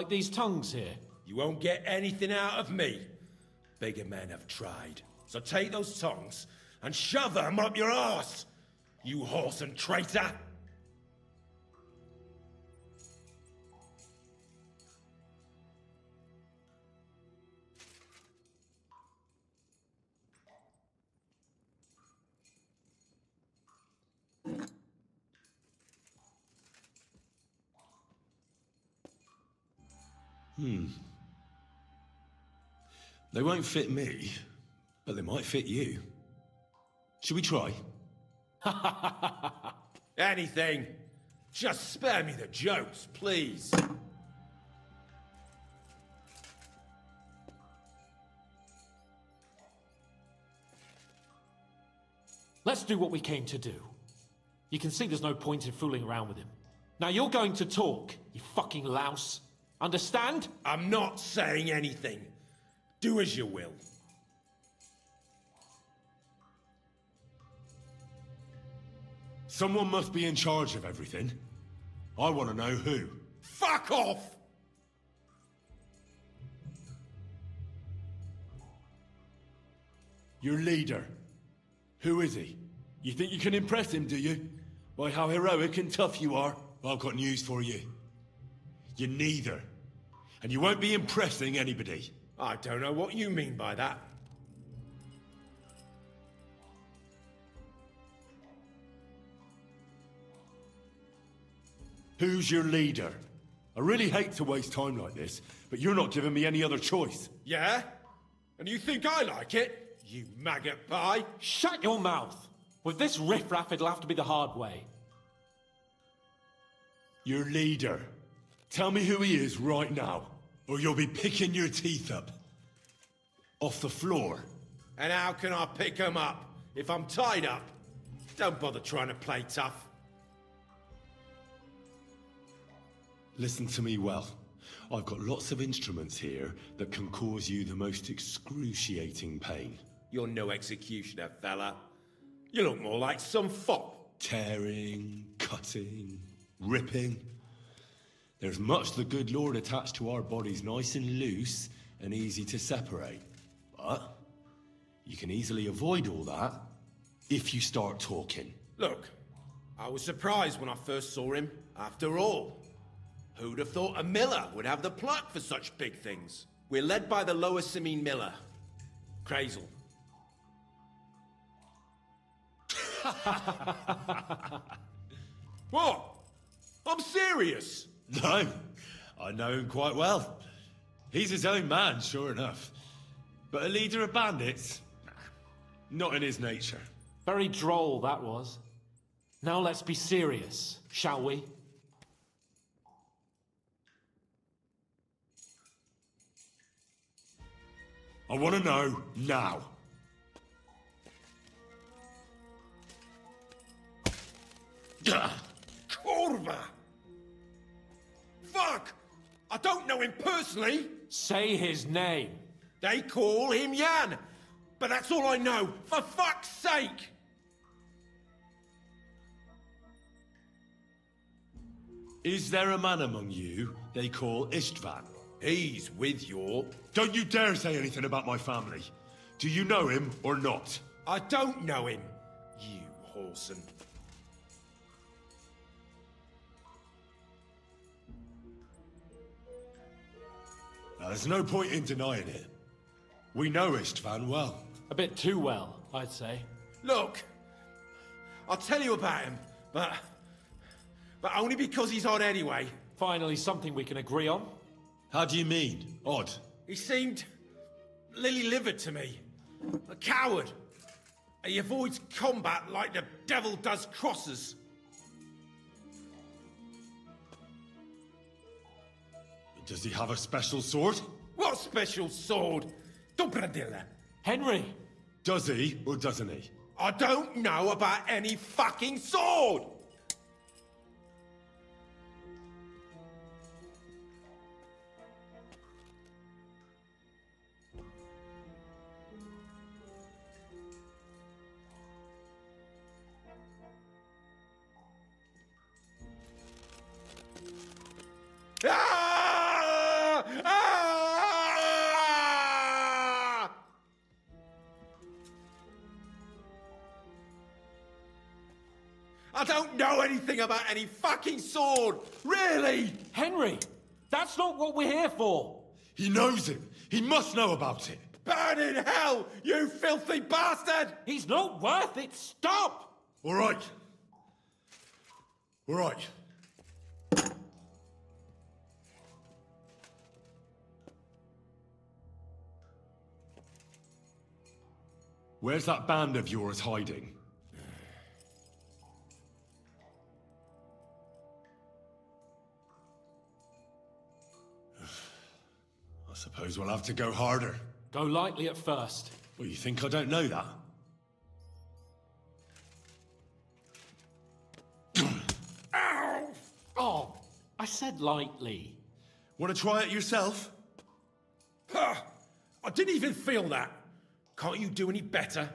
K: these tongues here.
P: You won't get anything out of me. Bigger men have tried. So take those tongs and shove them up your arse, you horse and traitor!
A: They won't fit me, but they might fit you. Should we try?
P: Anything. Just spare me the jokes, please.
K: Let's do what we came to do. You can see there's no point in fooling around with him. Now you're going to talk, you fucking louse. Understand?
P: I'm not saying anything. Do as you will.
A: Someone must be in charge of everything. I want to know who.
P: Fuck off!
A: Your leader. Who is he? You think you can impress him, do you? By how heroic and tough you are? Well, I've got news for you. You're neither. And you won't be impressing anybody.
P: I don't know what you mean by that.
A: Who's your leader? I really hate to waste time like this, but you're not giving me any other choice.
P: Yeah? And you think I like it? You maggot pie?
K: Shut your mouth! With this riffraff, it'll have to be the hard way.
A: Your leader. Tell me who he is right now, or you'll be picking your teeth up. Off the floor.
P: And how can I pick him up if I'm tied up? Don't bother trying to play tough.
A: Listen to me well. I've got lots of instruments here that can cause you the most excruciating pain.
P: You're no executioner, fella. You look more like some fop.
A: Tearing, cutting, ripping. There's much the good Lord attached to our bodies, nice and loose and easy to separate. But you can easily avoid all that if you start talking.
P: Look, I was surprised when I first saw him. After all, who'd have thought a miller would have the pluck for such big things? We're led by the Lower Simene Miller, Crazel. What? I'm serious.
A: No, I know him quite well. He's his own man, sure enough. But a leader of bandits? Not in his nature.
H: Very droll, that was. Now let's be serious, shall we?
A: I want to know now.
P: Corva! Fuck! I don't know him personally.
H: Say his name.
P: They call him Jan. But that's all I know. For fuck's sake!
A: Is there a man among you they call Istvan?
P: He's with your...
A: Don't you dare say anything about my family. Do you know him or not?
P: I don't know him, you whoreson.
A: Now, there's no point in denying it. We know Istvan well.
H: A bit too well, I'd say.
P: Look, I'll tell you about him, but only because he's odd anyway.
H: Finally, something we can agree on.
A: How do you mean, odd?
P: He seemed lily-livered to me. A coward. He avoids combat like the devil does crosses.
A: Does he have a special sword?
P: What special sword? Dobradilla.
H: Henry!
A: Does he or doesn't he?
P: I don't know about any fucking sword! Ah! Ah! I don't know anything about any fucking sword! Really!
H: Henry! That's not what we're here for!
A: He knows it! He must know about it!
P: Burn in hell, you filthy bastard!
H: He's not worth it! Stop!
A: All right. All right. Where's that band of yours hiding? I suppose we'll have to go harder.
H: Go lightly at first.
A: Well, you think I don't know that?
P: Ow!
H: Oh, I said lightly.
A: Want to try it yourself?
P: Huh. I didn't even feel that. Can't you do any better?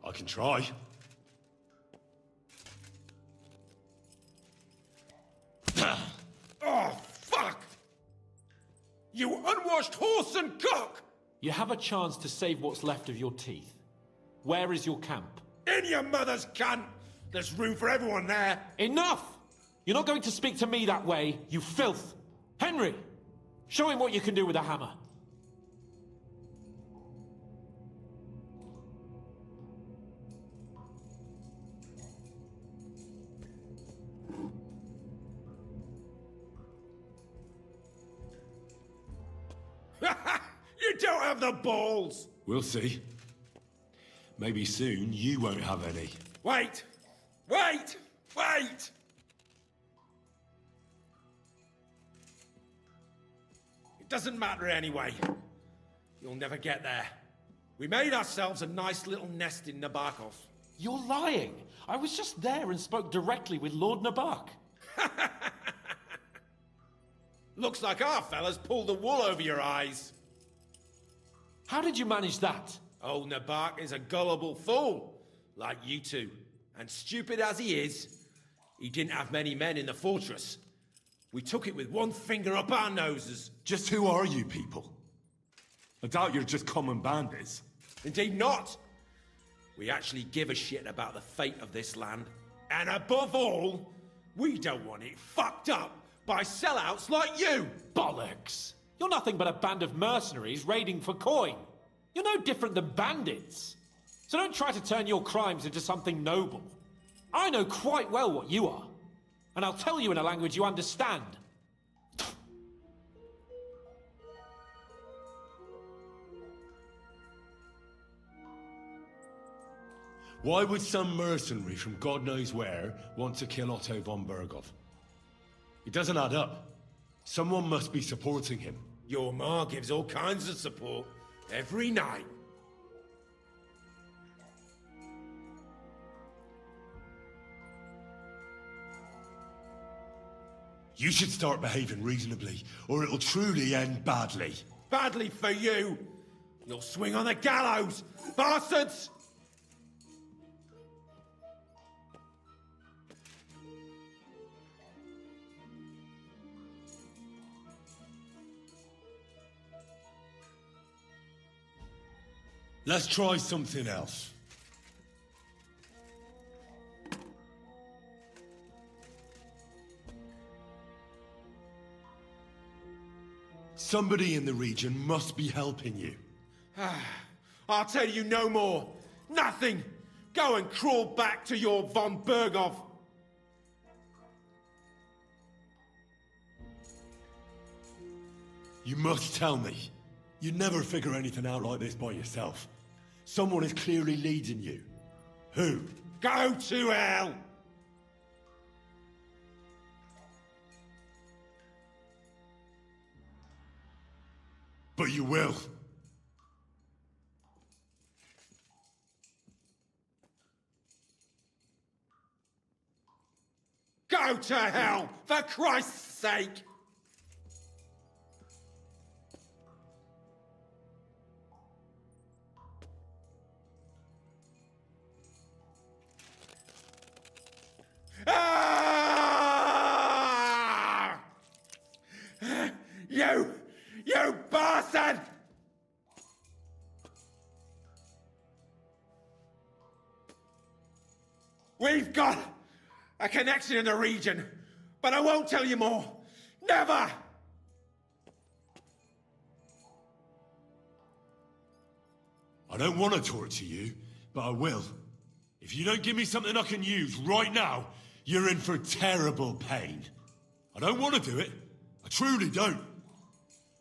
A: I can try.
P: Oh, fuck! You unwashed horse and cock!
H: You have a chance to save what's left of your teeth. Where is your camp?
P: In your mother's cunt! There's room for everyone there!
H: Enough! You're not going to speak to me that way, you filth! Henry! Show him what you can do with a hammer.
P: You don't have the balls!
A: We'll see. Maybe soon you won't have any.
P: Wait! Wait! Wait! It doesn't matter anyway. You'll never get there. We made ourselves a nice little nest in Nabokov.
H: You're lying! I was just there and spoke directly with Lord Nabok.
P: Looks like our fellas pulled the wool over your eyes.
K: How did you manage that?
P: Old Nabark is a gullible fool, like you two. And stupid as he is, he didn't have many men in the fortress. We took it with one finger up our noses.
A: Just who are you people? I doubt you're just common bandits.
P: Indeed not. We actually give a shit about the fate of this land. And above all, we don't want it fucked up by sellouts like you!
K: Bollocks! You're nothing but a band of mercenaries raiding for coin. You're no different than bandits. So don't try to turn your crimes into something noble. I know quite well what you are. And I'll tell you in a language you understand.
A: Why would some mercenary from God knows where want to kill Otto von Berghoff? It doesn't add up. Someone must be supporting him.
P: Your ma gives all kinds of support every night.
A: You should start behaving reasonably, or it'll truly end badly.
P: Badly for you! You'll swing on the gallows, bastards!
A: Let's try something else. Somebody in the region must be helping you.
P: I'll tell you no more. Nothing. Go and crawl back to your von Berghoff.
A: You must tell me. You'd never figure anything out like this by yourself. Someone is clearly leading you. Who?
P: Go to hell!
A: But you will.
P: Go to hell, for Christ's sake! Ah! You bastard! We've got a connection in the region, but I won't tell you more. Never!
A: I don't want to torture you, but I will. If you don't give me something I can use right now, you're in for terrible pain. I don't want to do it. I truly don't.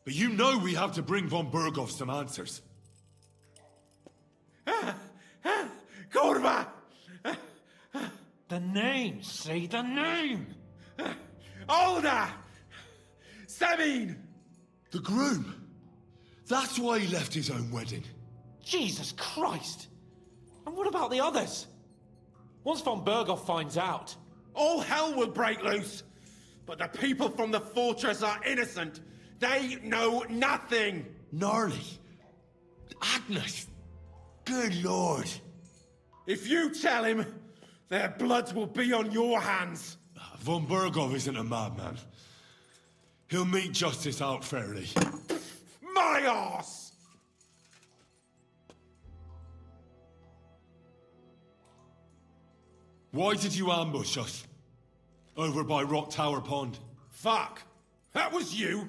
A: But you know we have to bring von Berghoff some answers.
P: Korva!
K: The name, say the name!
P: Olda! Sabine!
A: The groom. That's why he left his own wedding.
K: Jesus Christ! And what about the others? Once von Berghoff finds out...
P: All hell will break loose! But the people from the fortress are innocent! They know nothing!
A: Gnarly. Agnes. Good Lord.
P: If you tell him, their blood will be on your hands.
A: Von Berghoff isn't a madman. He'll meet justice out fairly.
P: My arse!
A: Why did you ambush us? Over by Rock Tower Pond.
P: Fuck! That was you!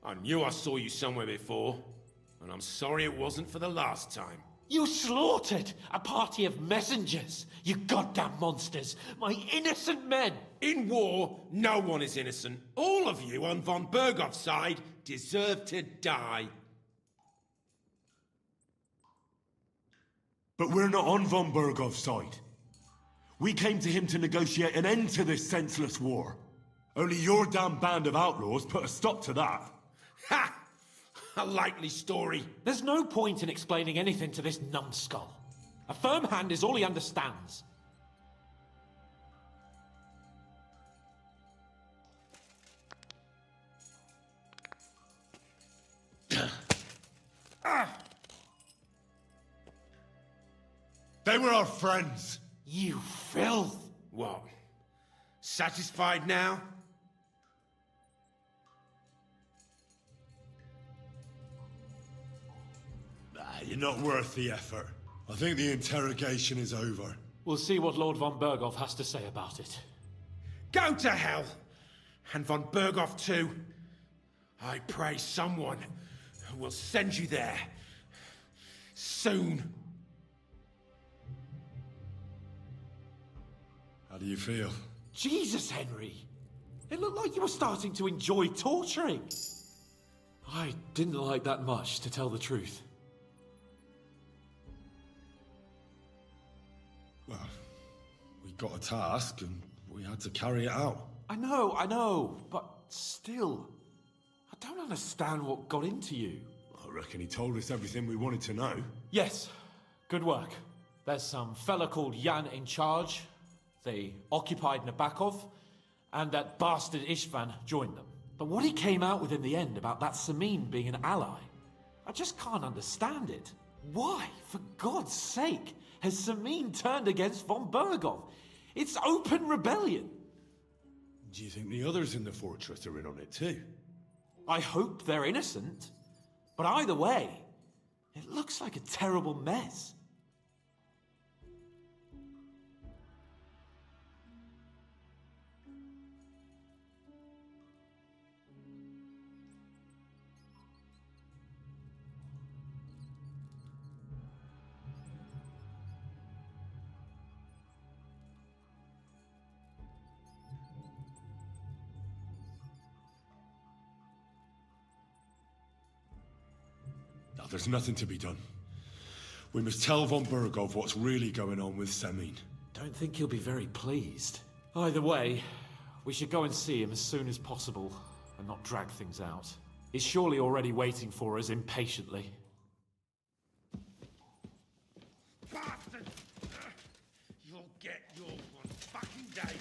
P: I knew I saw you somewhere before, and I'm sorry it wasn't for the last time.
K: You slaughtered a party of messengers, you goddamn monsters! My innocent men!
P: In war, no one is innocent. All of you on von Berghoff's side deserve to die.
A: But we're not on von Berghoff's side. We came to him to negotiate an end to this senseless war. Only your damn band of outlaws put a stop to that.
P: Ha! A likely story.
K: There's no point in explaining anything to this numbskull. A firm hand is all he understands.
A: They were our friends.
P: You filth! What? Satisfied now?
A: You're not worth the effort. I think the interrogation is over.
K: We'll see what Lord von Berghoff has to say about it.
P: Go to hell! And von Berghoff too. I pray someone will send you there. Soon.
A: How do you feel?
K: Jesus, Henry! It looked like you were starting to enjoy torturing. I didn't like that much, to tell the truth.
A: Well, we got a task and we had to carry it out.
K: I know, but still, I don't understand what got into you.
A: I reckon he told us everything we wanted to know.
K: Yes, good work. There's some fella called Jan in charge. They occupied Nabokov, and that bastard Istvan joined them. But what he came out with in the end about that Samin being an ally, I just can't understand it. Why, for God's sake, has Samin turned against von Berghoff? It's open rebellion.
A: Do you think the others in the fortress are in on it too?
K: I hope they're innocent. But either way, it looks like a terrible mess.
A: Now, there's nothing to be done. We must tell von Berghoff what's really going on with Samin.
K: Don't think he'll be very pleased. Either way, we should go and see him as soon as possible and not drag things out. He's surely already waiting for us impatiently.
P: Bastard! You'll get your one fucking day.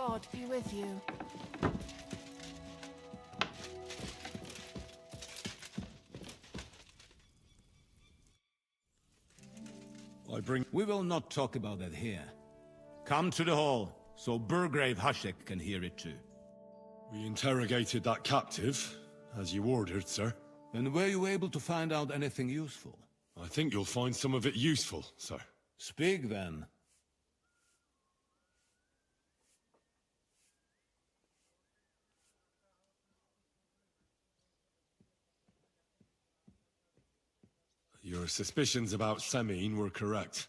E: God be with you.
O: We will not talk about that here. Come to the hall, so Burgrave Hashek can hear it too.
A: We interrogated that captive, as you ordered, sir.
O: And were you able to find out anything useful?
A: I think you'll find some of it useful, sir.
O: Speak then.
A: Your suspicions about Semine were correct.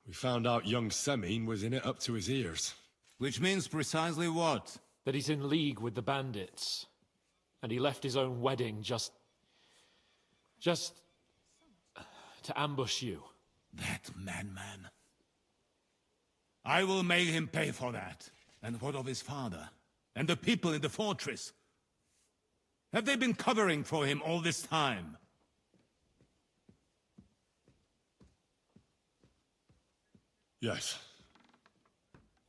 A: We found out young Semine was in it up to his ears.
O: Which means precisely what?
K: That he's in league with the bandits. And he left his own wedding just to ambush you.
O: That madman. I will make him pay for that. And what of his father? And the people in the fortress? Have they been covering for him all this time?
A: Yes.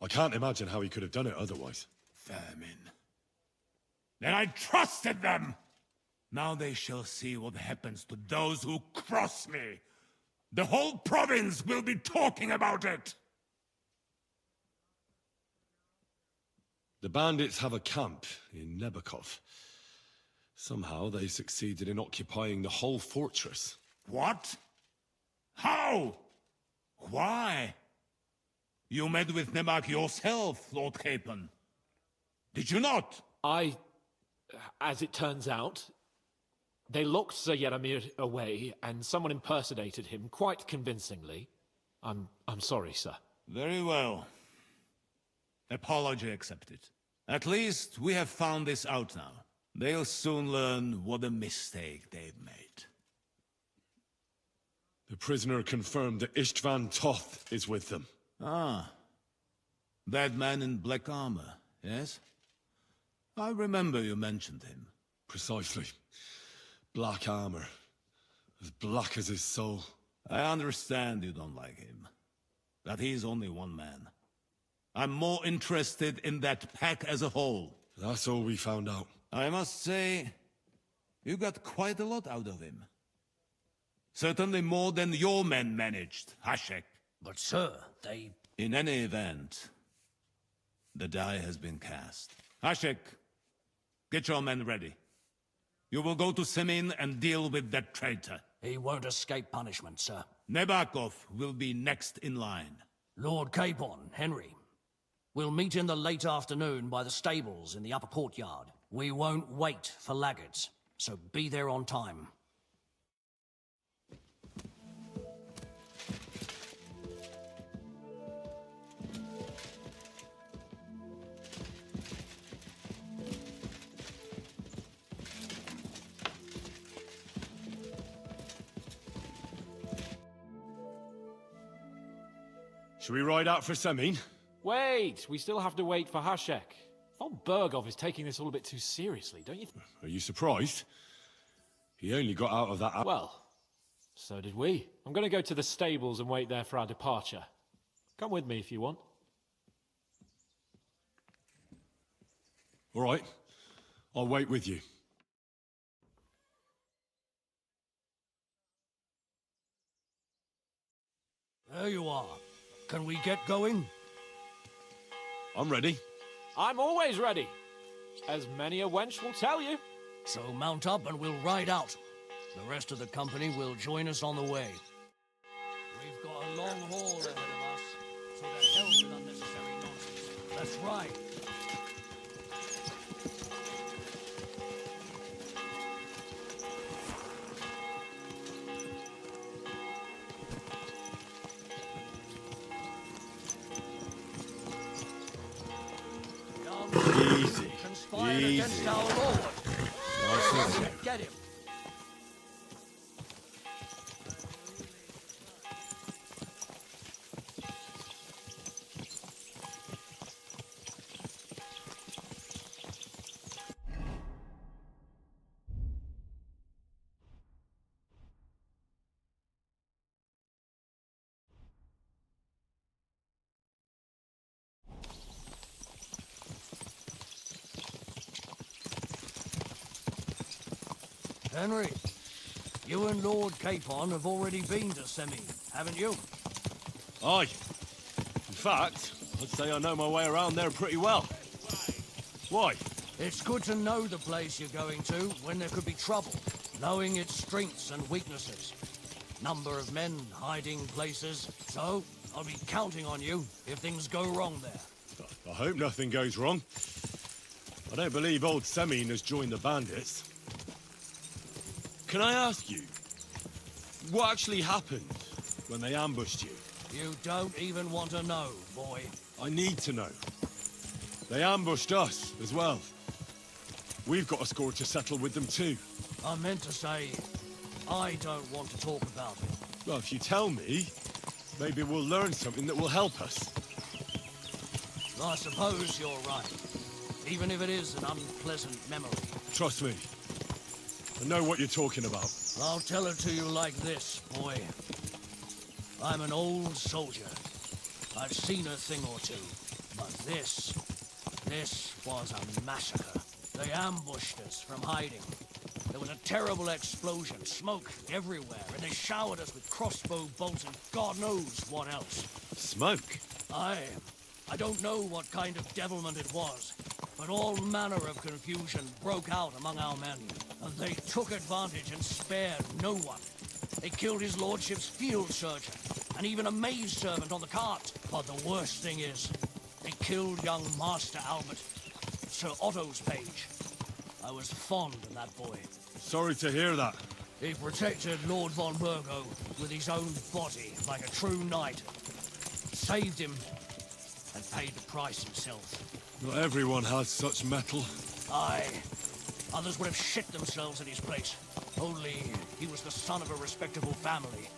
A: I can't imagine how he could have done it otherwise.
O: Vermin. Then I trusted them! Now they shall see what happens to those who cross me. The whole province will be talking about it!
A: The bandits have a camp in Nebakov. Somehow they succeeded in occupying the whole fortress.
O: What? How? Why? You met with Nebak yourself, Lord Capon. Did you not?
K: As it turns out, they locked Sir Yaramir away, and someone impersonated him quite convincingly. I'm sorry, sir.
O: Very well. Apology accepted. At least we have found this out now. They'll soon learn what a mistake they've made.
A: The prisoner confirmed that Istvan Toth is with them.
O: Ah. That man in black armor, yes? I remember you mentioned him.
A: Precisely. Black armor. As black as his soul.
O: I understand you don't like him. That he's only one man. I'm more interested in that pack as a whole.
A: That's all we found out.
O: I must say, you got quite a lot out of him. Certainly more than your men managed, Hashek.
L: But sir, they...
O: In any event, the die has been cast. Hashek, get your men ready. You will go to Semine and deal with that traitor.
L: He won't escape punishment, sir.
O: Nebakov will be next in line.
L: Lord Capon, Henry. We'll meet in the late afternoon by the stables in the upper courtyard. We won't wait for laggards, so be there on time.
A: Should we ride out for Semine?
K: Wait, we still have to wait for Hashek. Von Bergov is taking this all a bit too seriously, don't you think?
A: Are you surprised? He only got out of that...
K: Well, so did we. I'm going to go to the stables and wait there for our departure. Come with me if you want.
A: All right. I'll wait with you.
L: There you are. Can we get going?
A: I'm ready.
K: I'm always ready. As many a wench will tell you.
L: So mount up and we'll ride out. The rest of the company will join us on the way. We've got a long haul ahead of us, so to hell with unnecessary nonsense. Let's ride.
A: Easy.
L: Conspired
A: Easy.
L: against our Lord.
A: Nice and
L: Get him. Henry, you and Lord Capon have already been to Semi, haven't you?
A: Aye. In fact, I'd say I know my way around there pretty well. Why?
L: It's good to know the place you're going to when there could be trouble, knowing its strengths and weaknesses. Number of men, hiding places. So, I'll be counting on you if things go wrong there.
A: I hope nothing goes wrong. I don't believe old Semine has joined the bandits. Can I ask you, what actually happened when they ambushed you?
L: You don't even want to know, boy.
A: I need to know. They ambushed us as well. We've got a score to settle with them too.
L: I meant to say, I don't want to talk about it.
A: Well, if you tell me, maybe we'll learn something that will help us.
L: I suppose you're right. Even if it is an unpleasant memory.
A: Trust me. I know what you're talking about.
L: I'll tell it to you like this, boy. I'm an old soldier. I've seen a thing or two. But this was a massacre. They ambushed us from hiding. There was a terrible explosion, smoke everywhere, and they showered us with crossbow bolts and God knows what else.
A: Smoke?
L: I don't know what kind of devilment it was, but all manner of confusion broke out among our men, and they took advantage and spared no one. They killed his lordship's field surgeon, and even a maid servant on the cart. But the worst thing is, they killed young Master Albert, Sir Otto's page. I was fond of that boy.
A: Sorry to hear that.
L: He protected Lord von Burgo with his own body like a true knight. Saved him and paid the price himself.
A: Not everyone has such mettle.
L: Aye. Others would have shit themselves in his place. Only he was the son of a respectable family.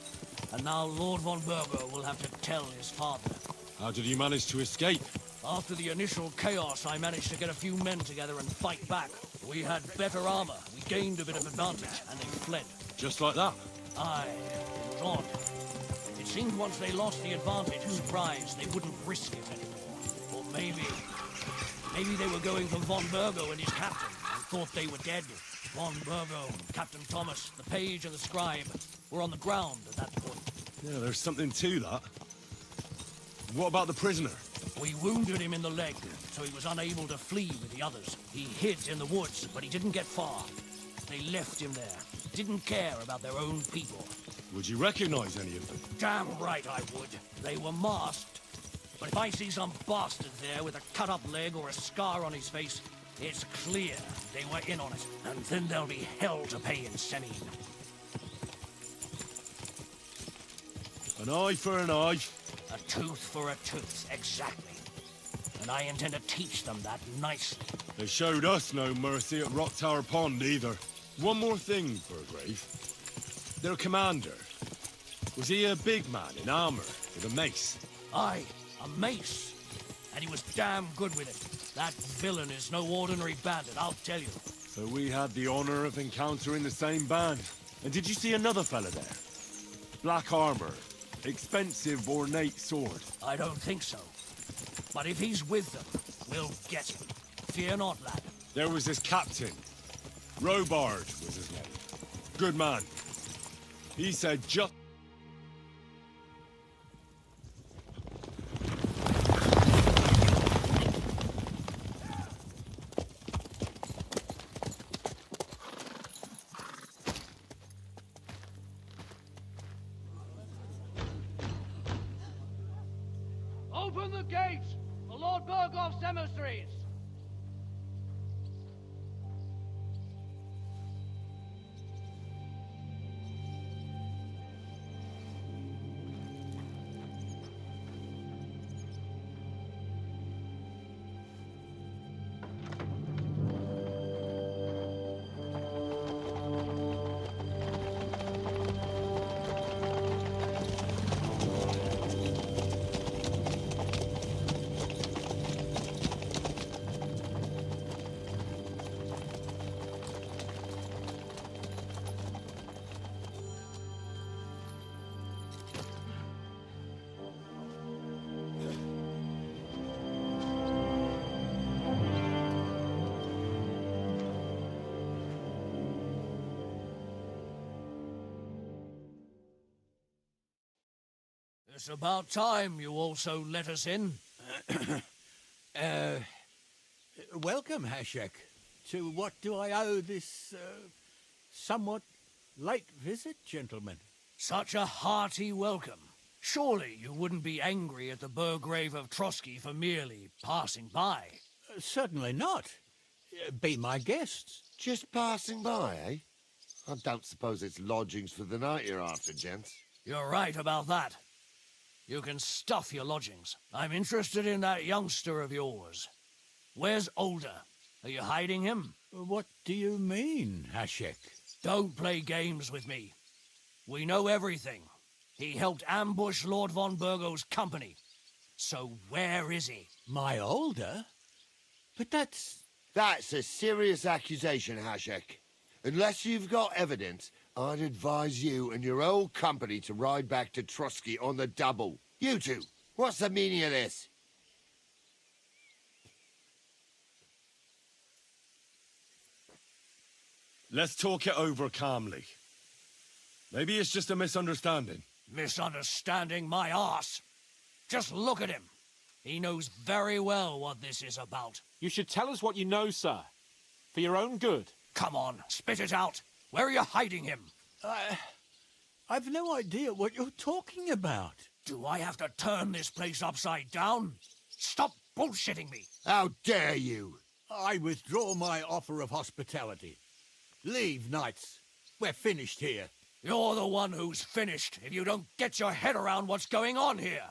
L: And now Lord von Burgo will have to tell his father.
A: How did you manage to escape?
L: After the initial chaos, I managed to get a few men together and fight back. We had better armor, we gained a bit of advantage, and they fled.
A: Just like that?
L: Aye, it was odd. It seemed once they lost the advantage of surprise, they wouldn't risk it anymore. Or maybe they were going for von Burgo and his captain, and thought they were dead. Von Burgo, Captain Thomas, the page and the scribe were on the ground at that point.
A: Yeah, there's something to that. What about the prisoner?
L: We wounded him in the leg, so he was unable to flee with the others. He hid in the woods, but he didn't get far. They left him there. Didn't care about their own people.
A: Would you recognize any of them?
L: Damn right I would. They were masked. But if I see some bastard there with a cut-up leg or a scar on his face, it's clear they were in on it. And then there'll be hell to pay in Semine.
A: An eye for an eye.
L: A tooth for a tooth, exactly. And I intend to teach them that nicely.
A: They showed us no mercy at Rock Tower Pond either. One more thing, Burgrave. Their commander. Was he a big man in armor with a mace?
L: Aye, a mace. And he was damn good with it. That villain is no ordinary bandit, I'll tell you.
A: So we had the honor of encountering the same band. And did you see another fella there? Black armor. Expensive, ornate sword.
L: I don't think so. But if he's with them, we'll get him. Fear not, lad.
A: There was his captain. Robard was his name. Good man. He said just...
L: Open the gates for Lord Burgoff's emissaries!
Q: It's about time you also let us in.
I: Welcome, Hashek. To what do I owe this, somewhat late visit, gentlemen?
Q: Such a hearty welcome. Surely you wouldn't be angry at the Burgrave of Trotsky for merely passing by.
I: Certainly not. Be my guests.
R: Just passing by, eh? I don't suppose it's lodgings for the night you're after, gents.
Q: You're right about that. You can stuff your lodgings. I'm interested in that youngster of yours. Where's Older? Are you hiding him?
I: What do you mean, Hashek?
Q: Don't play games with me. We know everything. He helped ambush Lord von Burgo's company. So where is he?
I: My Older? But that's
R: a serious accusation, Hashek. Unless you've got evidence, I'd advise you and your old company to ride back to Trotsky on the double. You two, what's the meaning of this?
A: Let's talk it over calmly. Maybe it's just a misunderstanding.
Q: Misunderstanding my arse. Just look at him. He knows very well what this is about.
H: You should tell us what you know, sir. For your own good.
Q: Come on, spit it out. Where are you hiding him?
I: I've no idea what you're talking about.
Q: Do I have to turn this place upside down? Stop bullshitting me.
R: How dare you?
I: I withdraw my offer of hospitality. Leave, knights. We're finished here.
Q: You're the one who's finished if you don't get your head around what's going on here.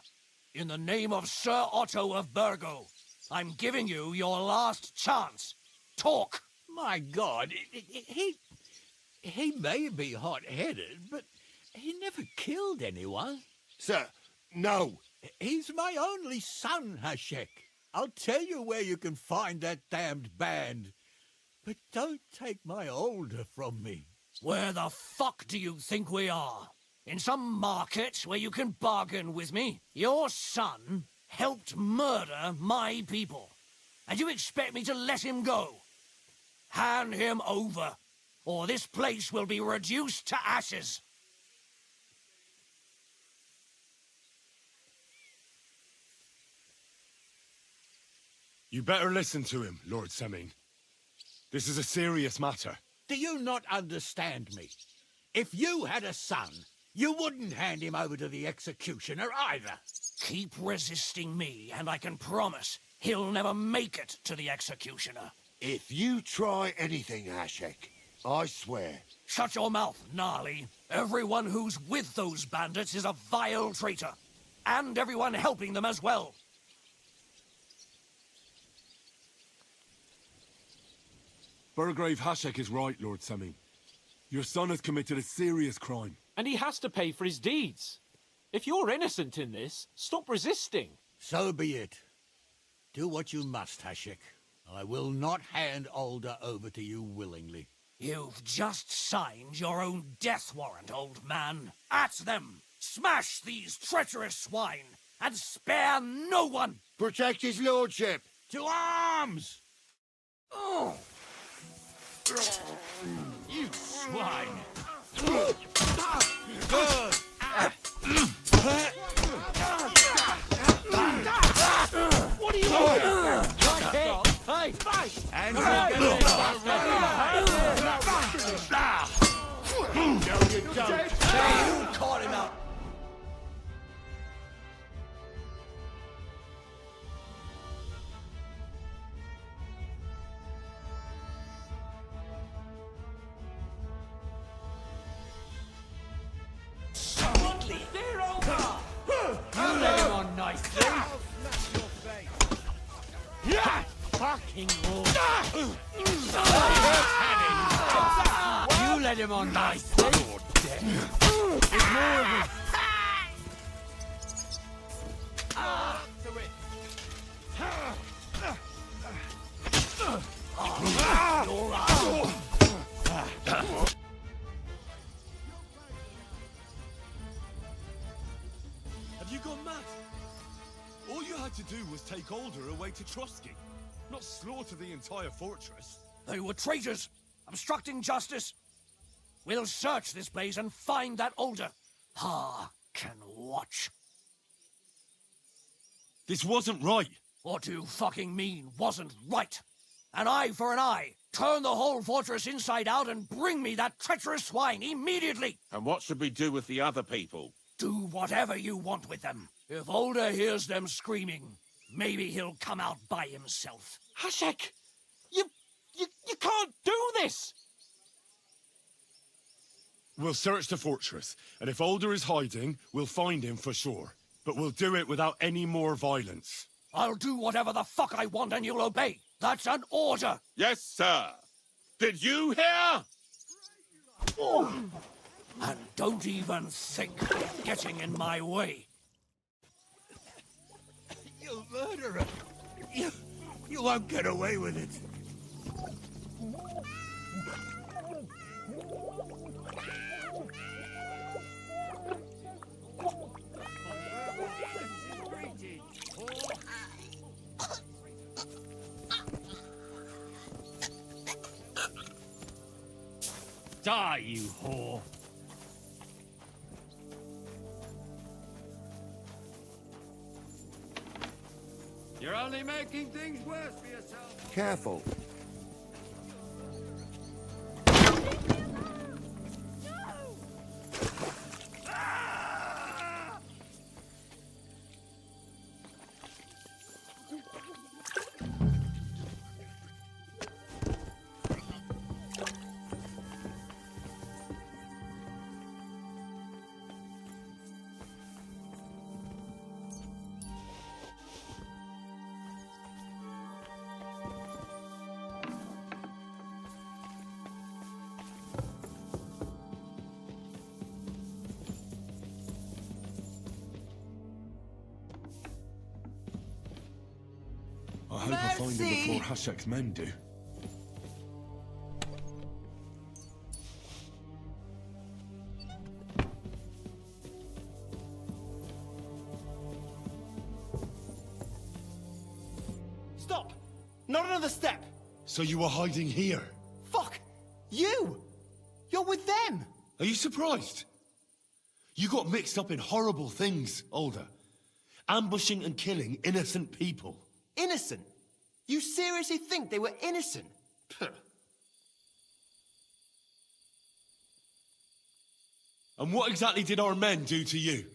Q: In the name of Sir Otto of Burgo, I'm giving you your last chance. Talk!
I: My God, he may be hot-headed, but he never killed anyone.
R: Sir, no.
I: He's my only son, Hashek. I'll tell you where you can find that damned band. But don't take my Older from me.
Q: Where the fuck do you think we are? In some market where you can bargain with me? Your son helped murder my people. And you expect me to let him go? Hand him over, or this place will be reduced to ashes.
A: You better listen to him, Lord Seming. This is a serious matter.
I: Do you not understand me? If you had a son, you wouldn't hand him over to the executioner either.
Q: Keep resisting me, and I can promise he'll never make it to the executioner.
R: If you try anything, Hashek, I swear.
Q: Shut your mouth, Gnarly. Everyone who's with those bandits is a vile traitor. And everyone helping them as well.
A: Burgrave Hashek is right, Lord Seming. Your son has committed a serious crime.
H: And he has to pay for his deeds. If you're innocent in this, stop resisting.
I: So be it. Do what you must, Hashek. I will not hand Older over to you willingly.
Q: You've just signed your own death warrant, old man. At them! Smash these treacherous swine, and spare no one!
R: Protect his lordship!
I: To arms!
Q: Oh!
I: You swine!
Q: What are you doing? Hey!
I: And
Q: No, you don't. Hey, you caught him out. You let him on nicely. Yeah! Fucking lord. You let him on nicely. Ignore him. You're right.
A: Have you gone mad? All you had to do was take Older away to Trotsky, not slaughter the entire fortress.
Q: They were traitors, obstructing justice. We'll search this place and find that Older. Can watch.
A: This wasn't right.
Q: What do you fucking mean, wasn't right? An eye for an eye. Turn the whole fortress inside out and bring me that treacherous swine immediately!
S: And what should we do with the other people?
Q: Do whatever you want with them. If Older hears them screaming, maybe he'll come out by himself.
H: Hashek! You can't do this!
A: We'll search the fortress, and if Alder is hiding, we'll find him for sure. But we'll do it without any more violence.
Q: I'll do whatever the fuck I want and you'll obey. That's an order.
S: Yes, sir. Did you hear?
Q: Oh. And don't even think of getting in my way.
I: You murderer! You won't get away with it.
G: Die, you whore!
N: You're only making things worse for yourself.
R: Careful.
A: I hope I find him before Hashek's men do.
P: Stop! Not another step!
A: So you were hiding here?
P: Fuck! You! You're with them!
A: Are you surprised? You got mixed up in horrible things, Alder. Ambushing and killing innocent people.
P: Innocent? You seriously think they were innocent? Puh.
A: And what exactly did our men do to you,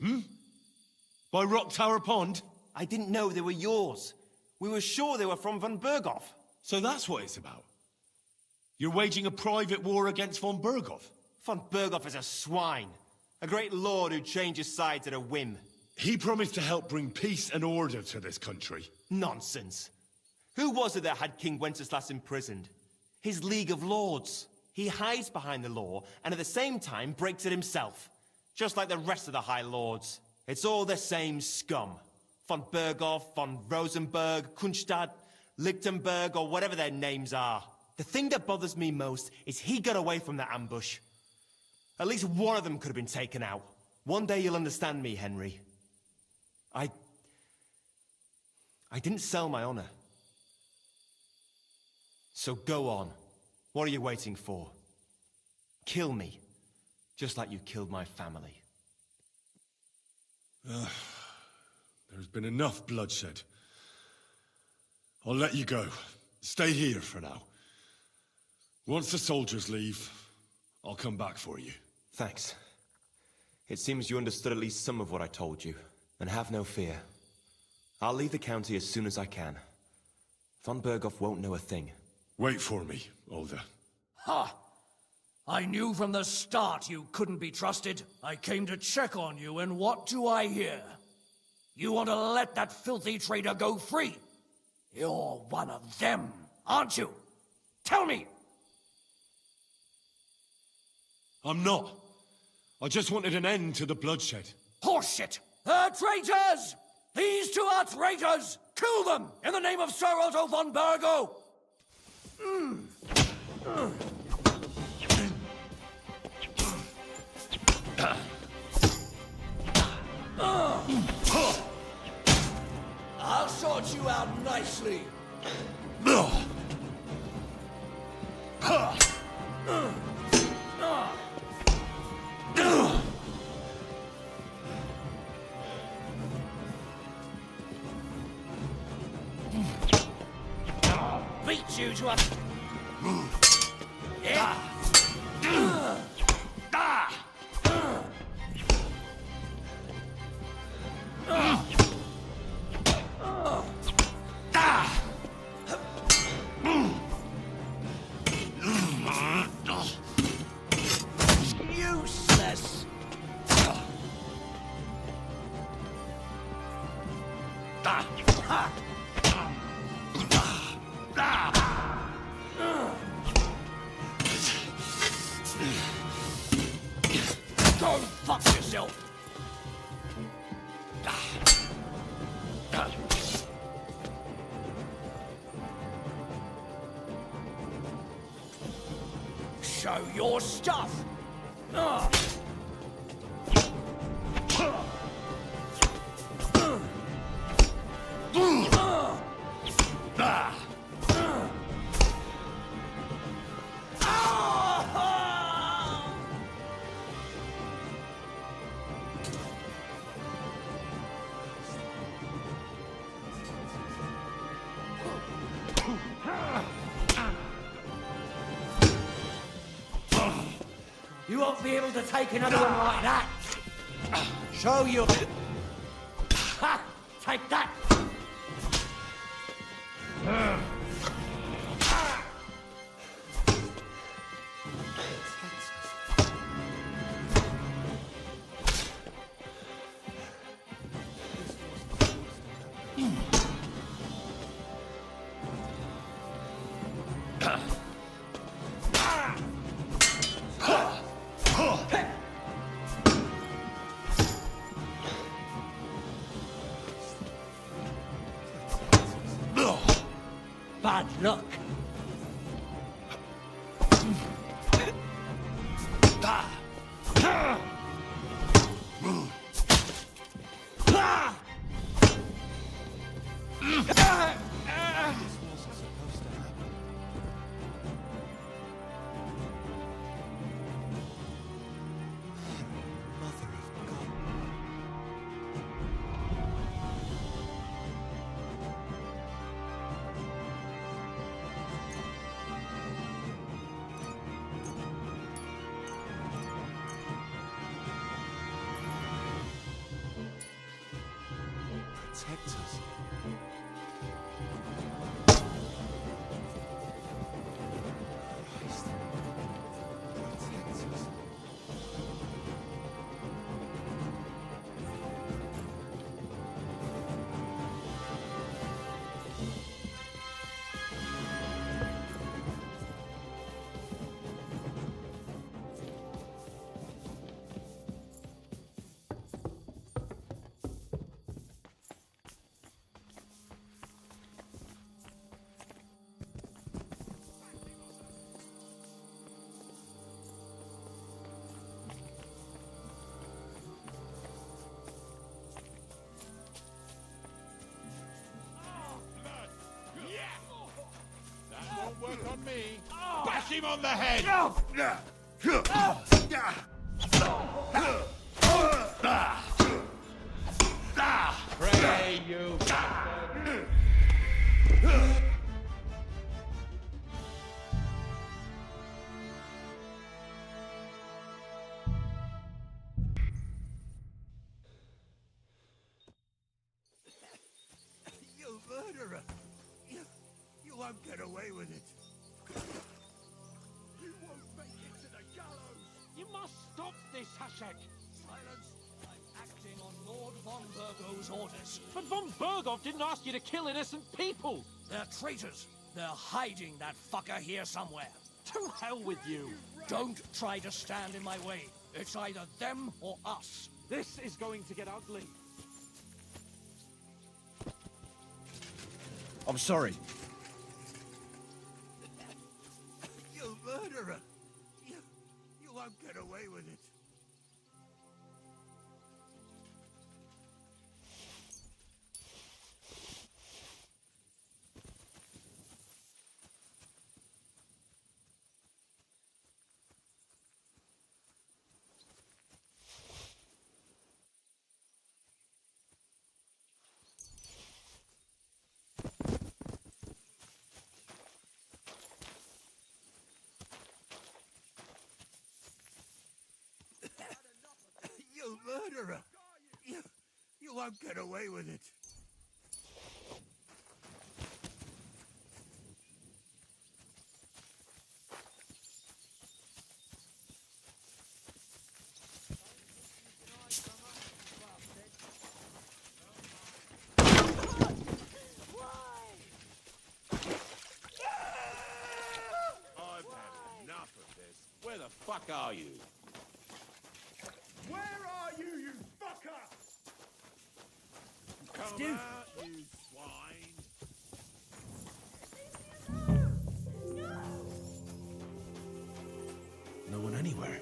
A: By Rock Tower Pond?
P: I didn't know they were yours. We were sure they were from von Berghoff.
A: So that's what it's about? You're waging a private war against von Berghoff?
P: Von Berghoff is a swine. A great lord who changes sides at a whim.
A: He promised to help bring peace and order to this country.
P: Nonsense. Who was it that had King Wenceslas imprisoned? His League of Lords. He hides behind the law, and at the same time breaks it himself. Just like the rest of the High Lords. It's all the same scum. Von Berghoff, von Rosenberg, Kunstadt, Lichtenberg, or whatever their names are. The thing that bothers me most is he got away from the ambush. At least one of them could have been taken out. One day you'll understand me, Henry. I didn't sell my honor. So go on. What are you waiting for? Kill me, just like you killed my family.
A: There's been enough bloodshed. I'll let you go. Stay here for now. Once the soldiers leave, I'll come back for you.
P: Thanks. It seems you understood at least some of what I told you. And have no fear. I'll leave the county as soon as I can. Von Berghoff won't know a thing.
A: Wait for me, Alder.
Q: Ha! I knew from the start you couldn't be trusted. I came to check on you, and what do I hear? You want to let that filthy traitor go free? You're one of them, aren't you? Tell me!
A: I'm not. I just wanted an end to the bloodshed.
Q: Horseshit! They're traitors! These two are traitors! Kill them in the name of Sir Otto von Bergo! I'll sort you out nicely. you to a... Yeah. Useless. Go fuck yourself. Show your stuff. You won't be able to take another one like that. Show you. Ha! Take that. Bad luck.
A: Protect us. Christ. Protect us.
S: Work on me. Bash him on the head. Pray, you bastard.
I: You murderer! You won't get away with it. You won't make it to the gallows!
Q: You must stop this, Hashek. Silence. I'm acting on Lord von Burgov's orders.
H: But von Burgov didn't ask you to kill innocent people.
Q: They're traitors. They're hiding that fucker here somewhere.
H: To hell with you.
Q: Don't try to stand in my way. It's either them or us.
H: This is going to get ugly.
C: I'm sorry.
I: You murderer! You won't get away with it. won't get away with it.
S: I've had enough of this. Where the fuck are you?
C: Where are you, you fucker?
S: Come
C: Stu.
S: out, you swine.
A: No one anywhere.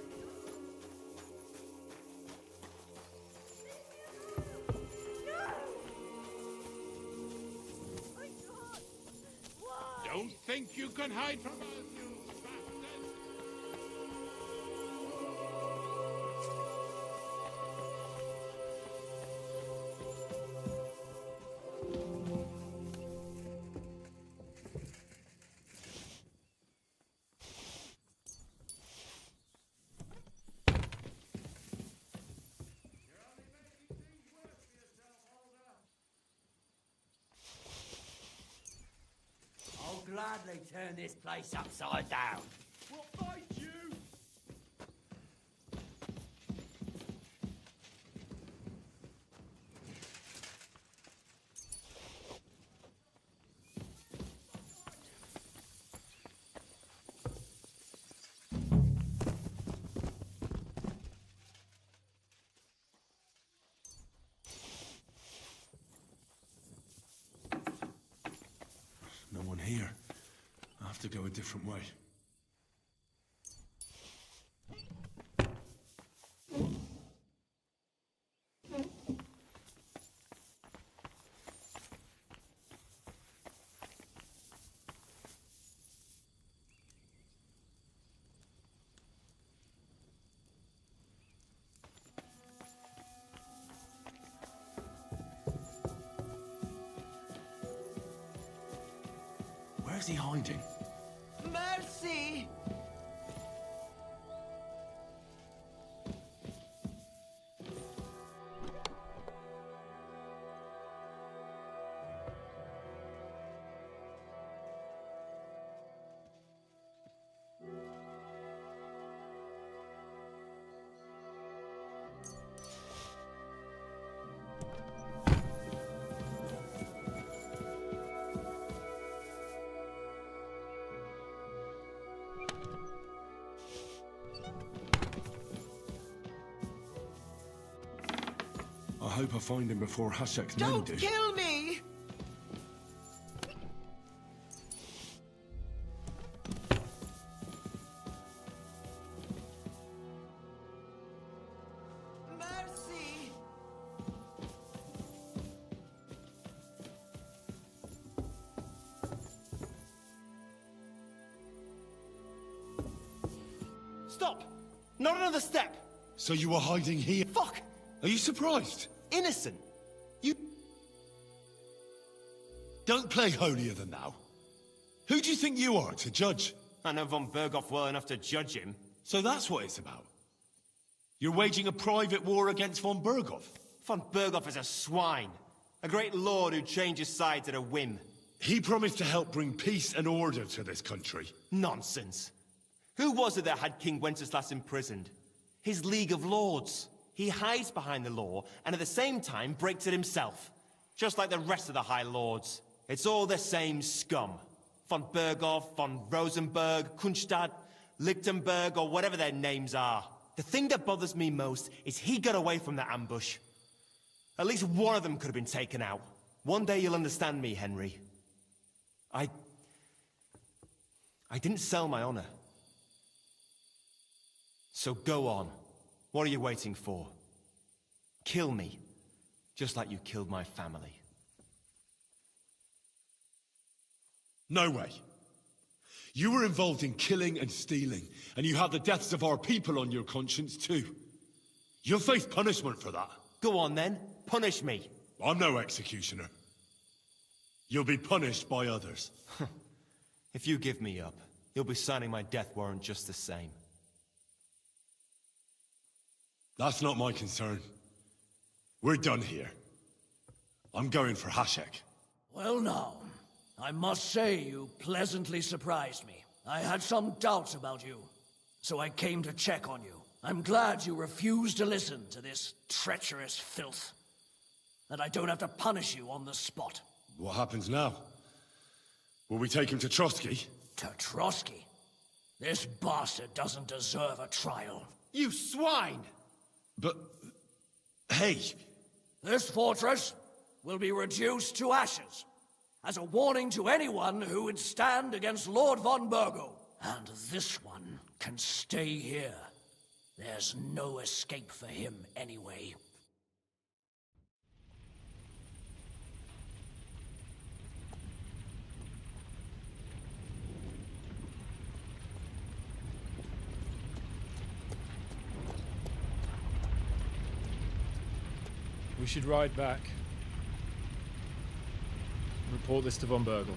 S: Don't think you can hide from us, you bastard!
L: I'll gladly turn this place upside down.
C: We'll fight you!
A: No one here. I have to go a different way. Where's he hiding?
L: Mercy!
A: I hope I find him before Hashek's men do.
L: Kill me! Mercy!
P: Stop! Not another step!
A: So you were hiding here?
P: Fuck!
A: Are you surprised?
P: Innocent! You...
A: Don't play holier than thou. Who do you think you are to judge?
P: I know von Berghoff well enough to judge him.
A: So that's what it's about. You're waging a private war against von Berghoff.
P: Von Berghoff is a swine. A great lord who changes sides at a whim.
A: He promised to help bring peace and order to this country.
P: Nonsense. Who was it that had King Wenceslas imprisoned? His League of Lords. He hides behind the law, and at the same time breaks it himself. Just like the rest of the High Lords. It's all the same scum. Von Berghoff, von Rosenberg, Kunstad, Lichtenberg, or whatever their names are. The thing that bothers me most is he got away from the ambush. At least one of them could have been taken out. One day you'll understand me, Henry. I didn't sell my honor. So go on. What are you waiting for? Kill me, just like you killed my family.
A: No way. You were involved in killing and stealing, and you have the deaths of our people on your conscience too. You'll face punishment for that.
P: Go on then, punish me.
A: I'm no executioner. You'll be punished by others.
P: If you give me up, you'll be signing my death warrant just the same.
A: That's not my concern. We're done here. I'm going for Hashek.
Q: Well now, I must say you pleasantly surprised me. I had some doubts about you, so I came to check on you. I'm glad you refused to listen to this treacherous filth. That I don't have to punish you on the spot.
A: What happens now? Will we take him to Trotsky?
Q: To Trotsky? This bastard doesn't deserve a trial.
P: You swine!
A: But... hey!
Q: This fortress will be reduced to ashes, as a warning to anyone who would stand against Lord von Burgo. And this one can stay here. There's no escape for him anyway.
G: We should ride back. Report this to von Burgle.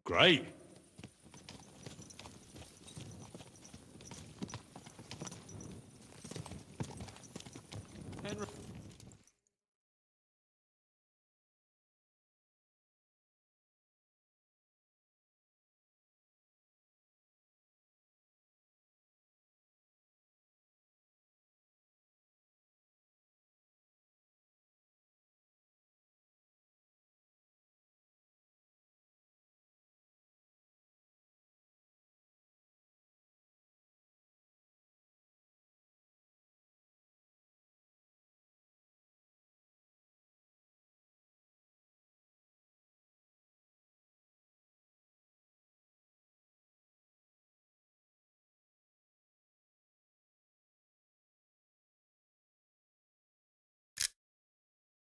A: Great.
H: Henry.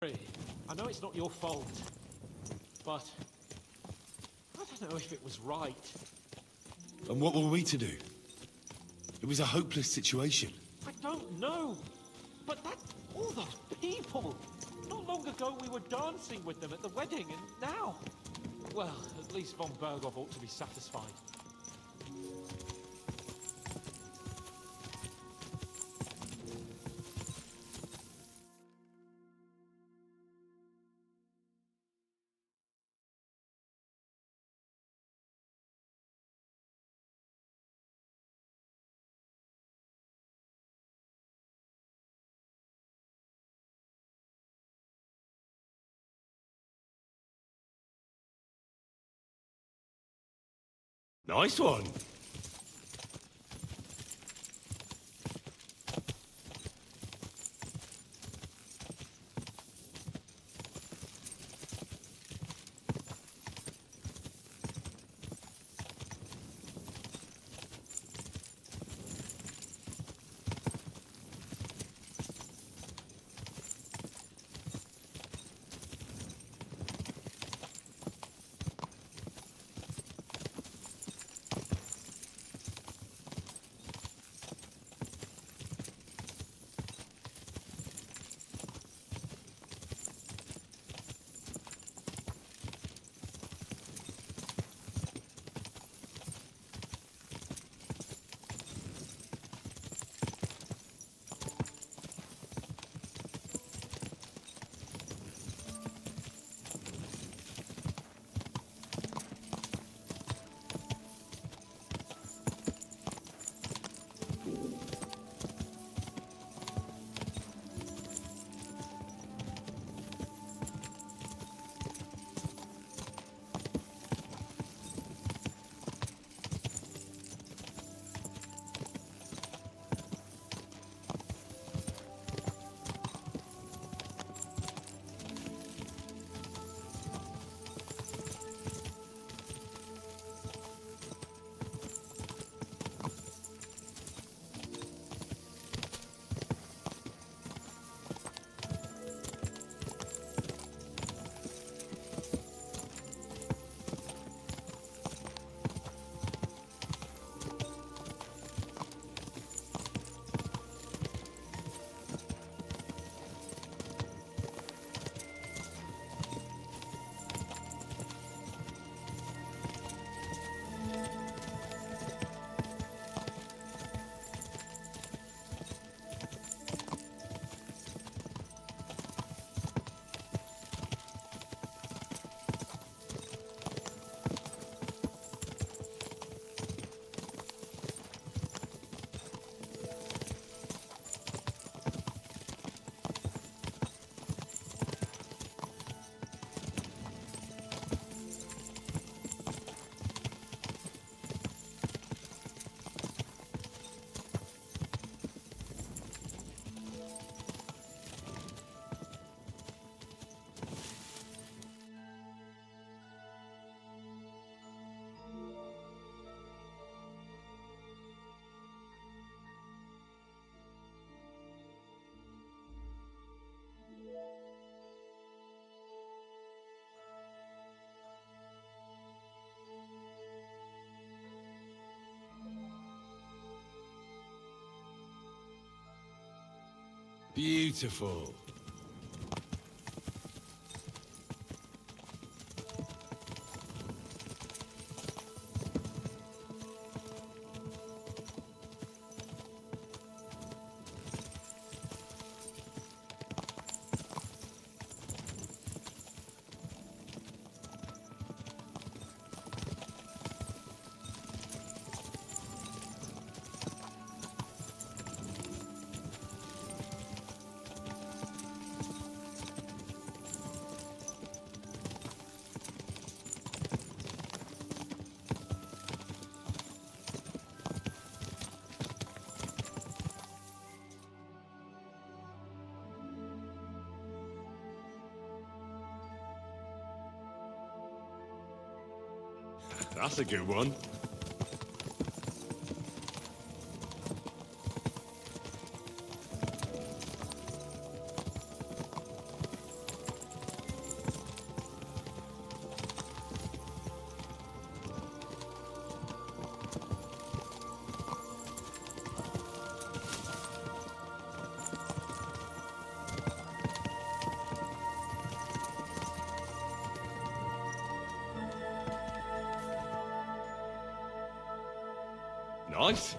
K: I know it's not your fault, but I don't know if it was right.
A: And what were we to do? It was a hopeless situation.
K: I don't know, but all those people. Not long ago we were dancing with them at the wedding, and now, well, at least von Burgov ought to be satisfied.
A: Nice one. Beautiful.
K: That's a good one. Nice.